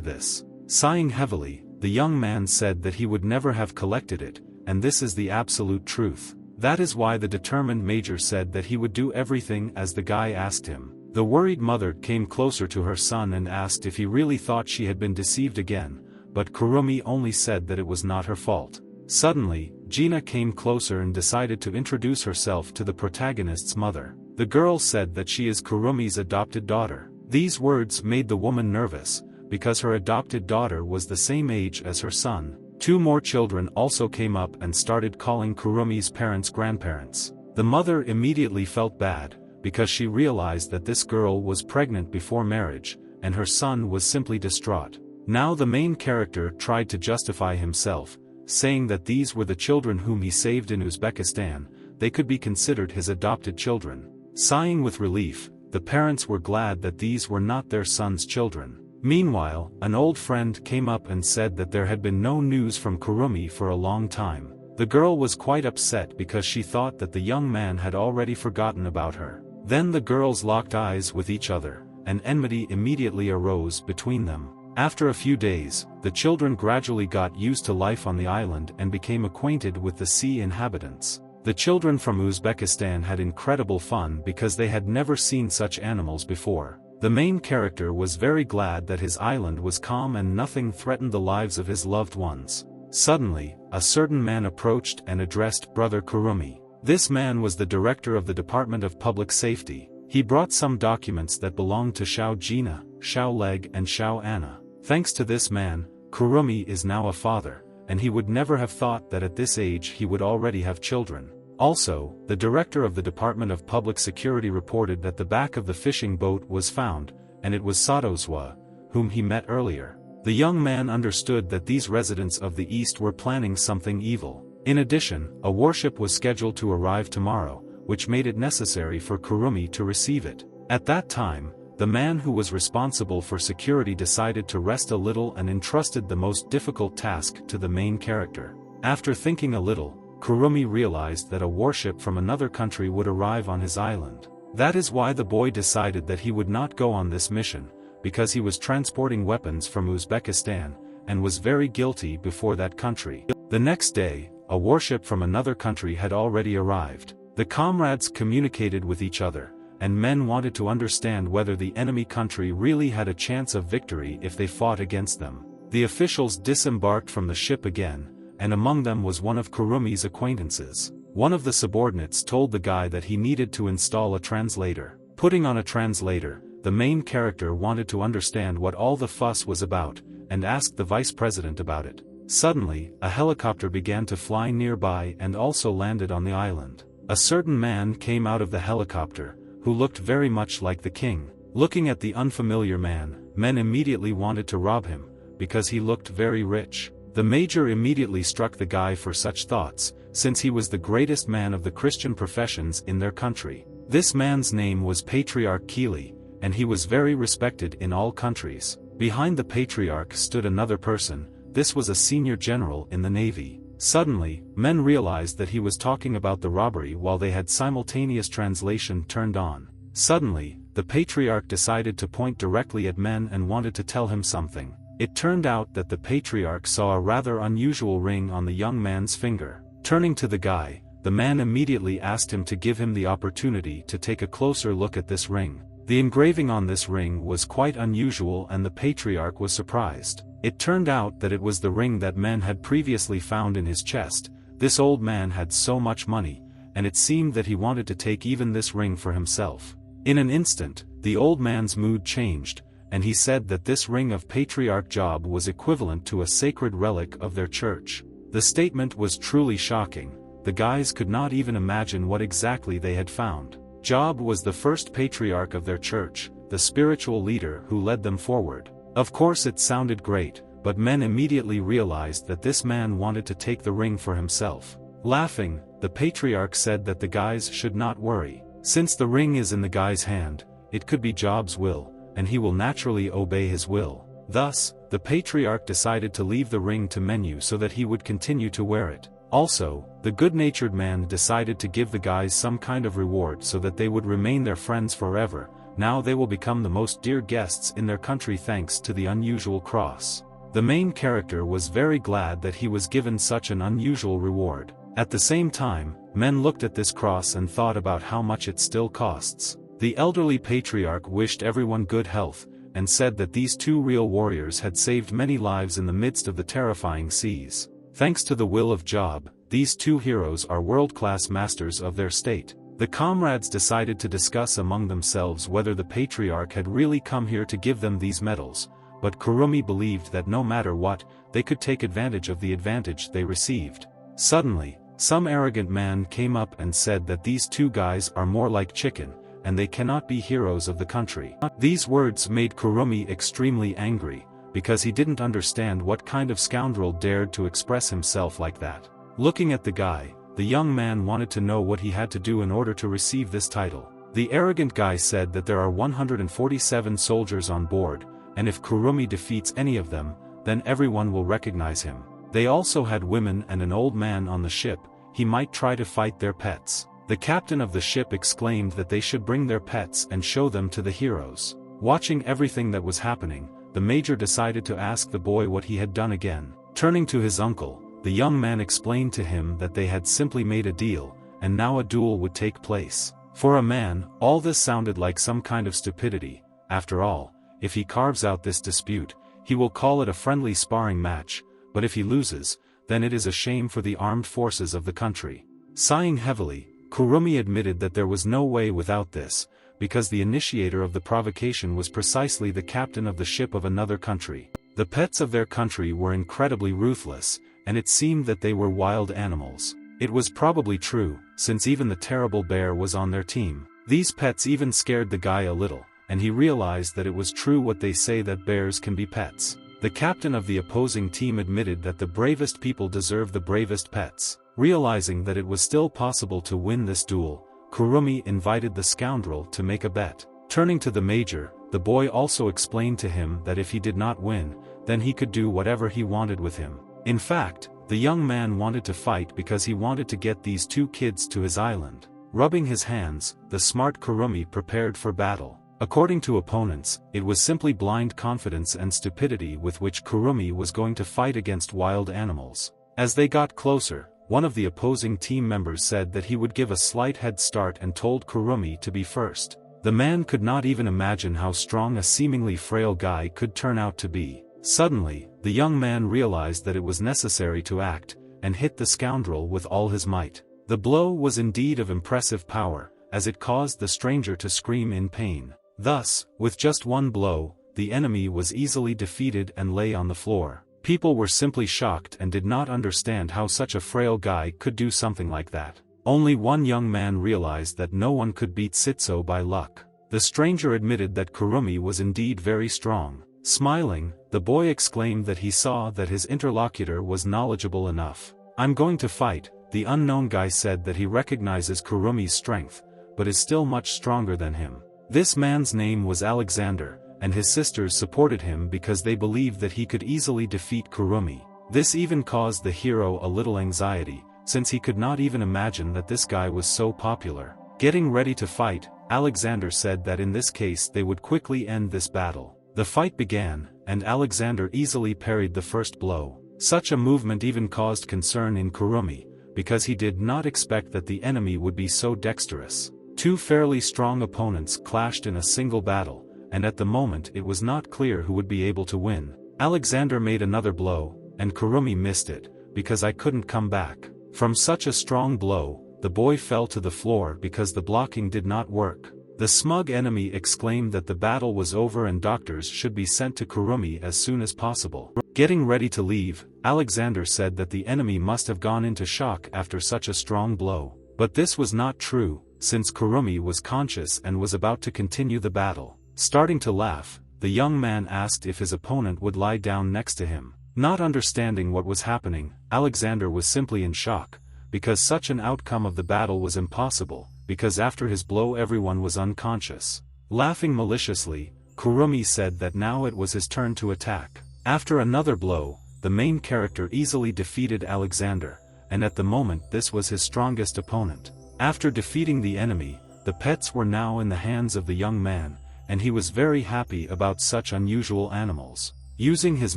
this. Sighing heavily, the young man said that he would never have collected it, and this is the absolute truth. That is why the determined major said that he would do everything as the guy asked him. The worried mother came closer to her son and asked if he really thought she had been deceived again, but Kurumi only said that it was not her fault. Suddenly, Gina came closer and decided to introduce herself to the protagonist's mother. The girl said that she is Kurumi's adopted daughter. These words made the woman nervous, because her adopted daughter was the same age as her son. Two more children also came up and started calling Kurumi's parents grandparents. The mother immediately felt bad, because she realized that this girl was pregnant before marriage, and her son was simply distraught. Now the main character tried to justify himself, saying that these were the children whom he saved in Uzbekistan, they could be considered his adopted children. Sighing with relief, the parents were glad that these were not their son's children. Meanwhile, an old friend came up and said that there had been no news from Kurumi for a long time. The girl was quite upset because she thought that the young man had already forgotten about her. Then the girls locked eyes with each other, and enmity immediately arose between them. After a few days, the children gradually got used to life on the island and became acquainted with the sea inhabitants. The children from Uzbekistan had incredible fun because they had never seen such animals before. The main character was very glad that his island was calm and nothing threatened the lives of his loved ones. Suddenly, a certain man approached and addressed Brother Kurumi. This man was the director of the Department of Public Safety. He brought some documents that belonged to Xiao Gina, Xiao Leg and Xiao Anna. Thanks to this man, Kurumi is now a father, and he would never have thought that at this age he would already have children. Also, the director of the Department of Public Security reported that the back of the fishing boat was found, and it was Sadoswa, whom he met earlier. The young man understood that these residents of the East were planning something evil. In addition, a warship was scheduled to arrive tomorrow, which made it necessary for Kurumi to receive it. At that time, the man who was responsible for security decided to rest a little and entrusted the most difficult task to the main character. After thinking a little, Kurumi realized that a warship from another country would arrive on his island. That is why the boy decided that he would not go on this mission, because he was transporting weapons from Uzbekistan, and was very guilty before that country. The next day, a warship from another country had already arrived. The comrades communicated with each other, and men wanted to understand whether the enemy country really had a chance of victory if they fought against them. The officials disembarked from the ship again, and among them was one of Kurumi's acquaintances. One of the subordinates told the guy that he needed to install a translator. Putting on a translator, the main character wanted to understand what all the fuss was about, and asked the vice president about it. Suddenly, a helicopter began to fly nearby and also landed on the island. A certain man came out of the helicopter, who looked very much like the king. Looking at the unfamiliar man, men immediately wanted to rob him, because he looked very rich. The major immediately struck the guy for such thoughts, since he was the greatest man of the Christian professions in their country. This man's name was Patriarch Keeley, and he was very respected in all countries. Behind the patriarch stood another person. This was a senior general in the navy. Suddenly, men realized that he was talking about the robbery while they had simultaneous translation turned on. Suddenly, the patriarch decided to point directly at men and wanted to tell him something. It turned out that the patriarch saw a rather unusual ring on the young man's finger. Turning to the guy, the man immediately asked him to give him the opportunity to take a closer look at this ring. The engraving on this ring was quite unusual and the patriarch was surprised. It turned out that it was the ring that men had previously found in his chest. This old man had so much money, and it seemed that he wanted to take even this ring for himself. In an instant, the old man's mood changed, and he said that this ring of patriarch job was equivalent to a sacred relic of their church. The statement was truly shocking. The guys could not even imagine what exactly they had found. Job was the first patriarch of their church, the spiritual leader who led them forward. Of course it sounded great, but men immediately realized that this man wanted to take the ring for himself. Laughing, the patriarch said that the guys should not worry. Since the ring is in the guy's hand, it could be Job's will, and he will naturally obey his will. Thus, the patriarch decided to leave the ring to Menu so that he would continue to wear it. Also, the good-natured man decided to give the guys some kind of reward so that they would remain their friends forever. Now they will become the most dear guests in their country thanks to the unusual cross. The main character was very glad that he was given such an unusual reward. At the same time, men looked at this cross and thought about how much it still costs. The elderly patriarch wished everyone good health, and said that these two real warriors had saved many lives in the midst of the terrifying seas. Thanks to the will of Job, these two heroes are world-class masters of their state. The comrades decided to discuss among themselves whether the patriarch had really come here to give them these medals, but Kurumi believed that no matter what, they could take advantage of the advantage they received. Suddenly, some arrogant man came up and said that these two guys are more like chicken, and they cannot be heroes of the country. These words made Kurumi extremely angry, because he didn't understand what kind of scoundrel dared to express himself like that. Looking at the guy, the young man wanted to know what he had to do in order to receive this title. The arrogant guy said that there are 147 soldiers on board, and if Kurumi defeats any of them, then everyone will recognize him. They also had women and an old man on the ship. He might try to fight their pets. The captain of the ship exclaimed that they should bring their pets and show them to the heroes. Watching everything that was happening, the major decided to ask the boy what he had done again. Turning to his uncle, the young man explained to him that they had simply made a deal, and now a duel would take place. For a man, all this sounded like some kind of stupidity. After all, if he carves out this dispute, he will call it a friendly sparring match, but if he loses, then it is a shame for the armed forces of the country. Sighing heavily, Kurumi admitted that there was no way without this, because the initiator of the provocation was precisely the captain of the ship of another country. The pets of their country were incredibly ruthless, and it seemed that they were wild animals. It was probably true, since even the terrible bear was on their team. These pets even scared the guy a little, and he realized that it was true what they say that bears can be pets. The captain of the opposing team admitted that the bravest people deserve the bravest pets. Realizing that it was still possible to win this duel, Kurumi invited the scoundrel to make a bet. Turning to the major, the boy also explained to him that if he did not win, then he could do whatever he wanted with him. In fact, the young man wanted to fight because he wanted to get these two kids to his island. Rubbing his hands, the smart Kurumi prepared for battle. According to opponents, it was simply blind confidence and stupidity with which Kurumi was going to fight against wild animals. As they got closer, one of the opposing team members said that he would give a slight head start and told Kurumi to be first. The man could not even imagine how strong a seemingly frail guy could turn out to be. Suddenly, the young man realized that it was necessary to act, and hit the scoundrel with all his might. The blow was indeed of impressive power, as it caused the stranger to scream in pain. Thus, with just one blow, the enemy was easily defeated and lay on the floor. People were simply shocked and did not understand how such a frail guy could do something like that. Only one young man realized that no one could beat Sitso by luck. The stranger admitted that Kurumi was indeed very strong. Smiling, the boy exclaimed that he saw that his interlocutor was knowledgeable enough. "I'm going to fight." The unknown guy said that he recognizes Kurumi's strength, but is still much stronger than him. This man's name was Alexander, and his sisters supported him because they believed that he could easily defeat Kurumi. This even caused the hero a little anxiety, since he could not even imagine that this guy was so popular. Getting ready to fight, Alexander said that in this case they would quickly end this battle. The fight began, and Alexander easily parried the first blow. Such a movement even caused concern in Kurumi, because he did not expect that the enemy would be so dexterous. Two fairly strong opponents clashed in a single battle, and at the moment it was not clear who would be able to win. Alexander made another blow, and Kurumi missed it, because I couldn't come back. From such a strong blow, the boy fell to the floor because the blocking did not work. The smug enemy exclaimed that the battle was over and doctors should be sent to Kurumi as soon as possible. Getting ready to leave, Alexander said that the enemy must have gone into shock after such a strong blow. But this was not true, since Kurumi was conscious and was about to continue the battle. Starting to laugh, the young man asked if his opponent would lie down next to him. Not understanding what was happening, Alexander was simply in shock, because such an outcome of the battle was impossible, because after his blow everyone was unconscious. Laughing maliciously, Kurumi said that now it was his turn to attack. After another blow, the main character easily defeated Alexander, and at the moment this was his strongest opponent. After defeating the enemy, the pets were now in the hands of the young man, and he was very happy about such unusual animals. Using his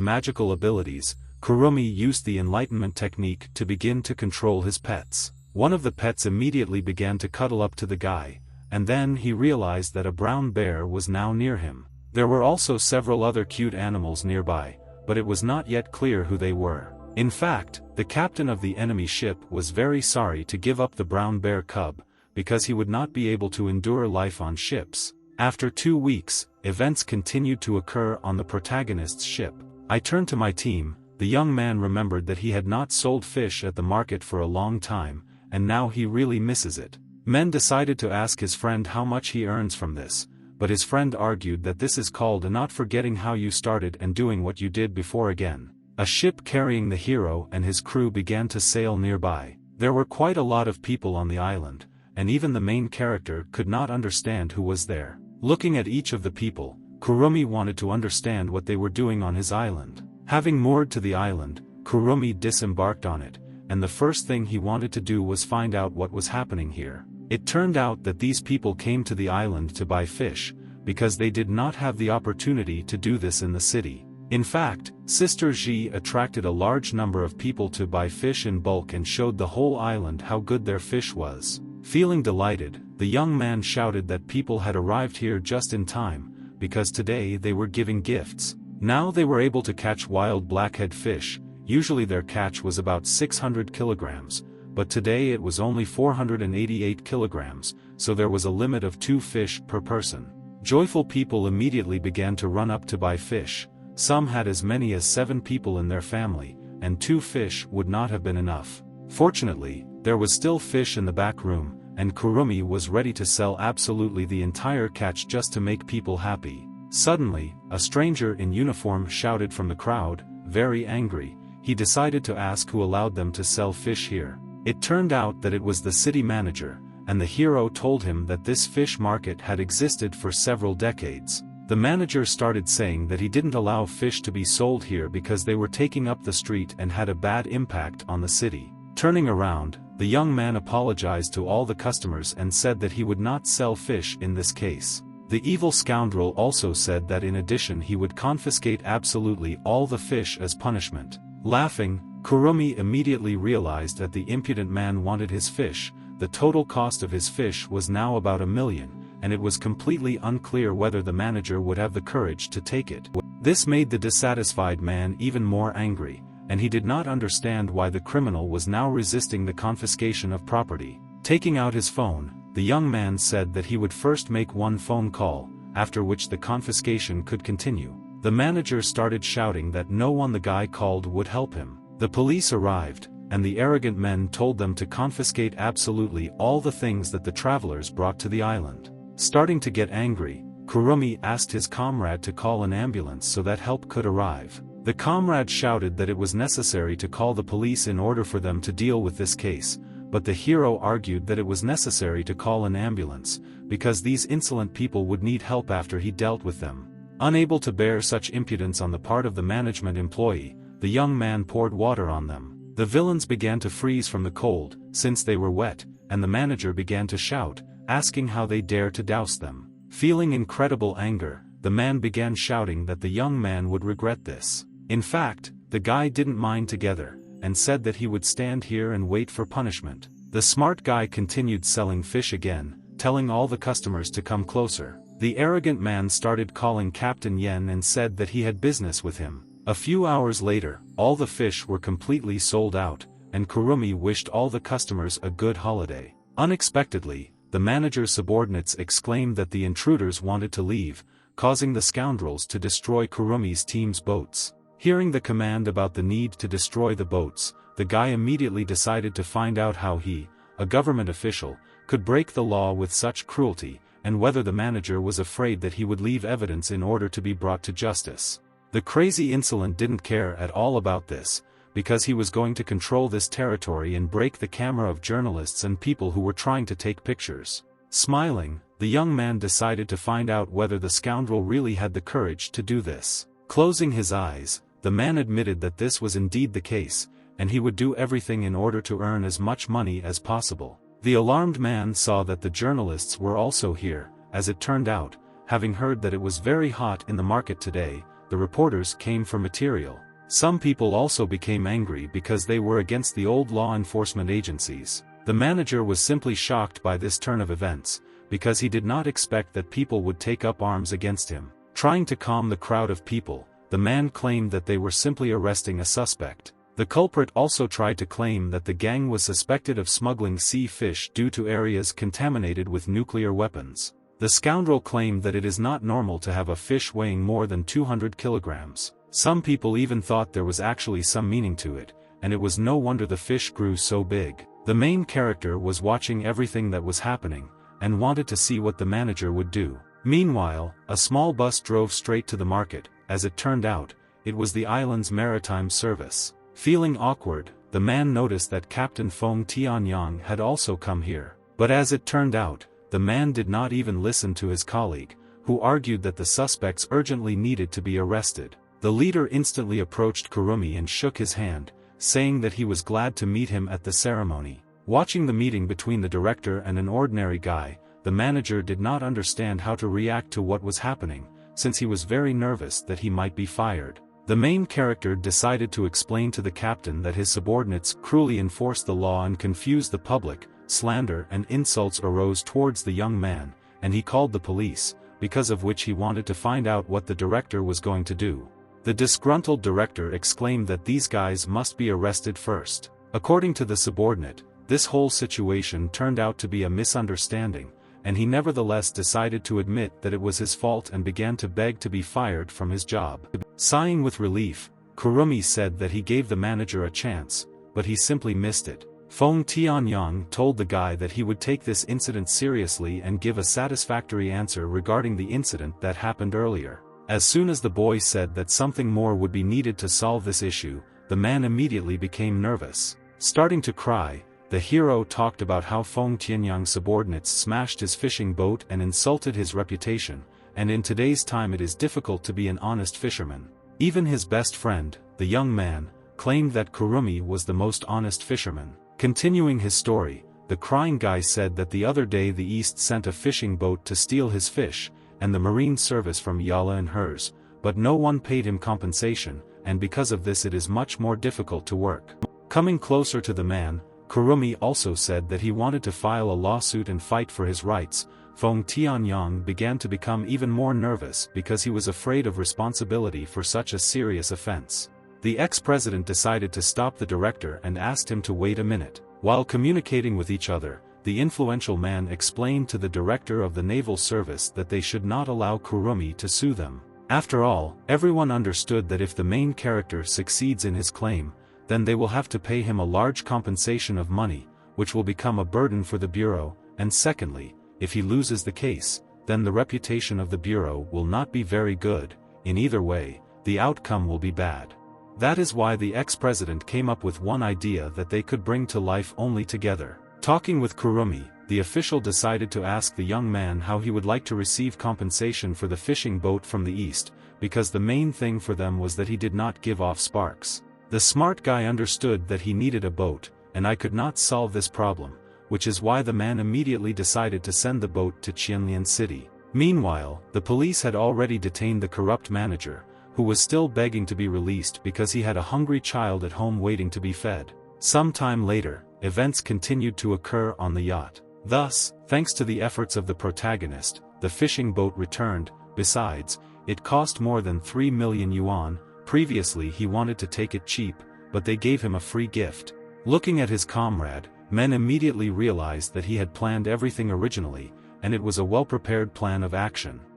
magical abilities, Kurumi used the enlightenment technique to begin to control his pets. One of the pets immediately began to cuddle up to the guy, and then he realized that a brown bear was now near him. There were also several other cute animals nearby, but it was not yet clear who they were. In fact, the captain of the enemy ship was very sorry to give up the brown bear cub, because he would not be able to endure life on ships. After 2 weeks, events continued to occur on the protagonist's ship. I turned to my team. The young man remembered that he had not sold fish at the market for a long time, and now he really misses it. Men decided to ask his friend how much he earns from this, but his friend argued that this is called a not forgetting how you started and doing what you did before again. A ship carrying the hero and his crew began to sail nearby. There were quite a lot of people on the island, and even the main character could not understand who was there. Looking at each of the people, Kurumi wanted to understand what they were doing on his island. Having moored to the island, Kurumi disembarked on it, and the first thing he wanted to do was find out what was happening here. It turned out that these people came to the island to buy fish, because they did not have the opportunity to do this in the city. In fact, Sister Ji attracted a large number of people to buy fish in bulk and showed the whole island how good their fish was. Feeling delighted, the young man shouted that people had arrived here just in time, because today they were giving gifts. Now they were able to catch wild blackhead fish. Usually their catch was about 600 kilograms, but today it was only 488 kilograms, so there was a limit of 2 fish per person. Joyful people immediately began to run up to buy fish. Some had as many as 7 people in their family, and 2 fish would not have been enough. Fortunately, there was still fish in the back room, and Kurumi was ready to sell absolutely the entire catch just to make people happy. Suddenly, a stranger in uniform shouted from the crowd, very angry. He decided to ask who allowed them to sell fish here. It turned out that it was the city manager, and the hero told him that this fish market had existed for several decades. The manager started saying that he didn't allow fish to be sold here because they were taking up the street and had a bad impact on the city. Turning around, the young man apologized to all the customers and said that he would not sell fish in this case. The evil scoundrel also said that in addition he would confiscate absolutely all the fish as punishment. Laughing, Kurumi immediately realized that the impudent man wanted his fish. The total cost of his fish was now about 1 million, and it was completely unclear whether the manager would have the courage to take it. This made the dissatisfied man even more angry, and he did not understand why the criminal was now resisting the confiscation of property. Taking out his phone, the young man said that he would first make 1 phone call, after which the confiscation could continue. The manager started shouting that no one the guy called would help him. The police arrived, and the arrogant men told them to confiscate absolutely all the things that the travelers brought to the island. Starting to get angry, Kurumi asked his comrade to call an ambulance so that help could arrive. The comrade shouted that it was necessary to call the police in order for them to deal with this case, but the hero argued that it was necessary to call an ambulance, because these insolent people would need help after he dealt with them. Unable to bear such impudence on the part of the management employee, the young man poured water on them. The villains began to freeze from the cold, since they were wet, and the manager began to shout, asking how they dare to douse them. Feeling incredible anger, the man began shouting that the young man would regret this. In fact, the guy didn't mind together, and said that he would stand here and wait for punishment. The smart guy continued selling fish again, telling all the customers to come closer. The arrogant man started calling Captain Yen and said that he had business with him. A few hours later, all the fish were completely sold out, and Kurumi wished all the customers a good holiday. Unexpectedly, the manager's subordinates exclaimed that the intruders wanted to leave, causing the scoundrels to destroy Kurumi's team's boats. Hearing the command about the need to destroy the boats, the guy immediately decided to find out how he, a government official, could break the law with such cruelty, and whether the manager was afraid that he would leave evidence in order to be brought to justice. The crazy insolent didn't care at all about this, because he was going to control this territory and break the camera of journalists and people who were trying to take pictures. Smiling, the young man decided to find out whether the scoundrel really had the courage to do this. Closing his eyes, the man admitted that this was indeed the case, and he would do everything in order to earn as much money as possible. The alarmed man saw that the journalists were also here. As it turned out, having heard that it was very hot in the market today, the reporters came for material. Some people also became angry because they were against the old law enforcement agencies. The manager was simply shocked by this turn of events, because he did not expect that people would take up arms against him. Trying to calm the crowd of people, the man claimed that they were simply arresting a suspect. The culprit also tried to claim that the gang was suspected of smuggling sea fish due to areas contaminated with nuclear weapons. The scoundrel claimed that it is not normal to have a fish weighing more than 200 kilograms. Some people even thought there was actually some meaning to it, and it was no wonder the fish grew so big. The main character was watching everything that was happening, and wanted to see what the manager would do. Meanwhile, a small bus drove straight to the market. As it turned out, it was the island's maritime service. Feeling awkward, the man noticed that Captain Feng Tianyang had also come here. But as it turned out, the man did not even listen to his colleague, who argued that the suspects urgently needed to be arrested. The leader instantly approached Kurumi and shook his hand, saying that he was glad to meet him at the ceremony. Watching the meeting between the director and an ordinary guy, the manager did not understand how to react to what was happening, since he was very nervous that he might be fired. The main character decided to explain to the captain that his subordinates cruelly enforced the law and confused the public. Slander and insults arose towards the young man, and he called the police, because of which he wanted to find out what the director was going to do. The disgruntled director exclaimed that these guys must be arrested first. According to the subordinate, this whole situation turned out to be a misunderstanding, and he nevertheless decided to admit that it was his fault and began to beg to be fired from his job. Sighing with relief, Kurumi said that he gave the manager a chance, but he simply missed it. Feng Tianyang told the guy that he would take this incident seriously and give a satisfactory answer regarding the incident that happened earlier. As soon as the boy said that something more would be needed to solve this issue, the man immediately became nervous. Starting to cry, the hero talked about how Feng Tianyang's subordinates smashed his fishing boat and insulted his reputation, and in today's time it is difficult to be an honest fisherman. Even his best friend, the young man, claimed that Kurumi was the most honest fisherman. Continuing his story, the crying guy said that the other day the East sent a fishing boat to steal his fish, and the marine service from Yala and hers, but no one paid him compensation, and because of this it is much more difficult to work. Coming closer to the man, Kurumi also said that he wanted to file a lawsuit and fight for his rights. Feng Tianyang began to become even more nervous because he was afraid of responsibility for such a serious offense. The ex-president decided to stop the director and asked him to wait a minute. While communicating with each other, the influential man explained to the director of the Naval Service that they should not allow Kurumi to sue them. After all, everyone understood that if the main character succeeds in his claim, then they will have to pay him a large compensation of money, which will become a burden for the bureau, and secondly, if he loses the case, then the reputation of the bureau will not be very good. In either way, the outcome will be bad. That is why the ex-president came up with one idea that they could bring to life only together. Talking with Kurumi, the official decided to ask the young man how he would like to receive compensation for the fishing boat from the East, because the main thing for them was that he did not give off sparks. The smart guy understood that he needed a boat, and I could not solve this problem, which is why the man immediately decided to send the boat to Qianlian City. Meanwhile, the police had already detained the corrupt manager, who was still begging to be released because he had a hungry child at home waiting to be fed. Some time later, events continued to occur on the yacht. Thus, thanks to the efforts of the protagonist, the fishing boat returned. Besides, it cost more than 3 million yuan. Previously he wanted to take it cheap, but they gave him a free gift. Looking at his comrade, Men immediately realized that he had planned everything originally, and it was a well-prepared plan of action.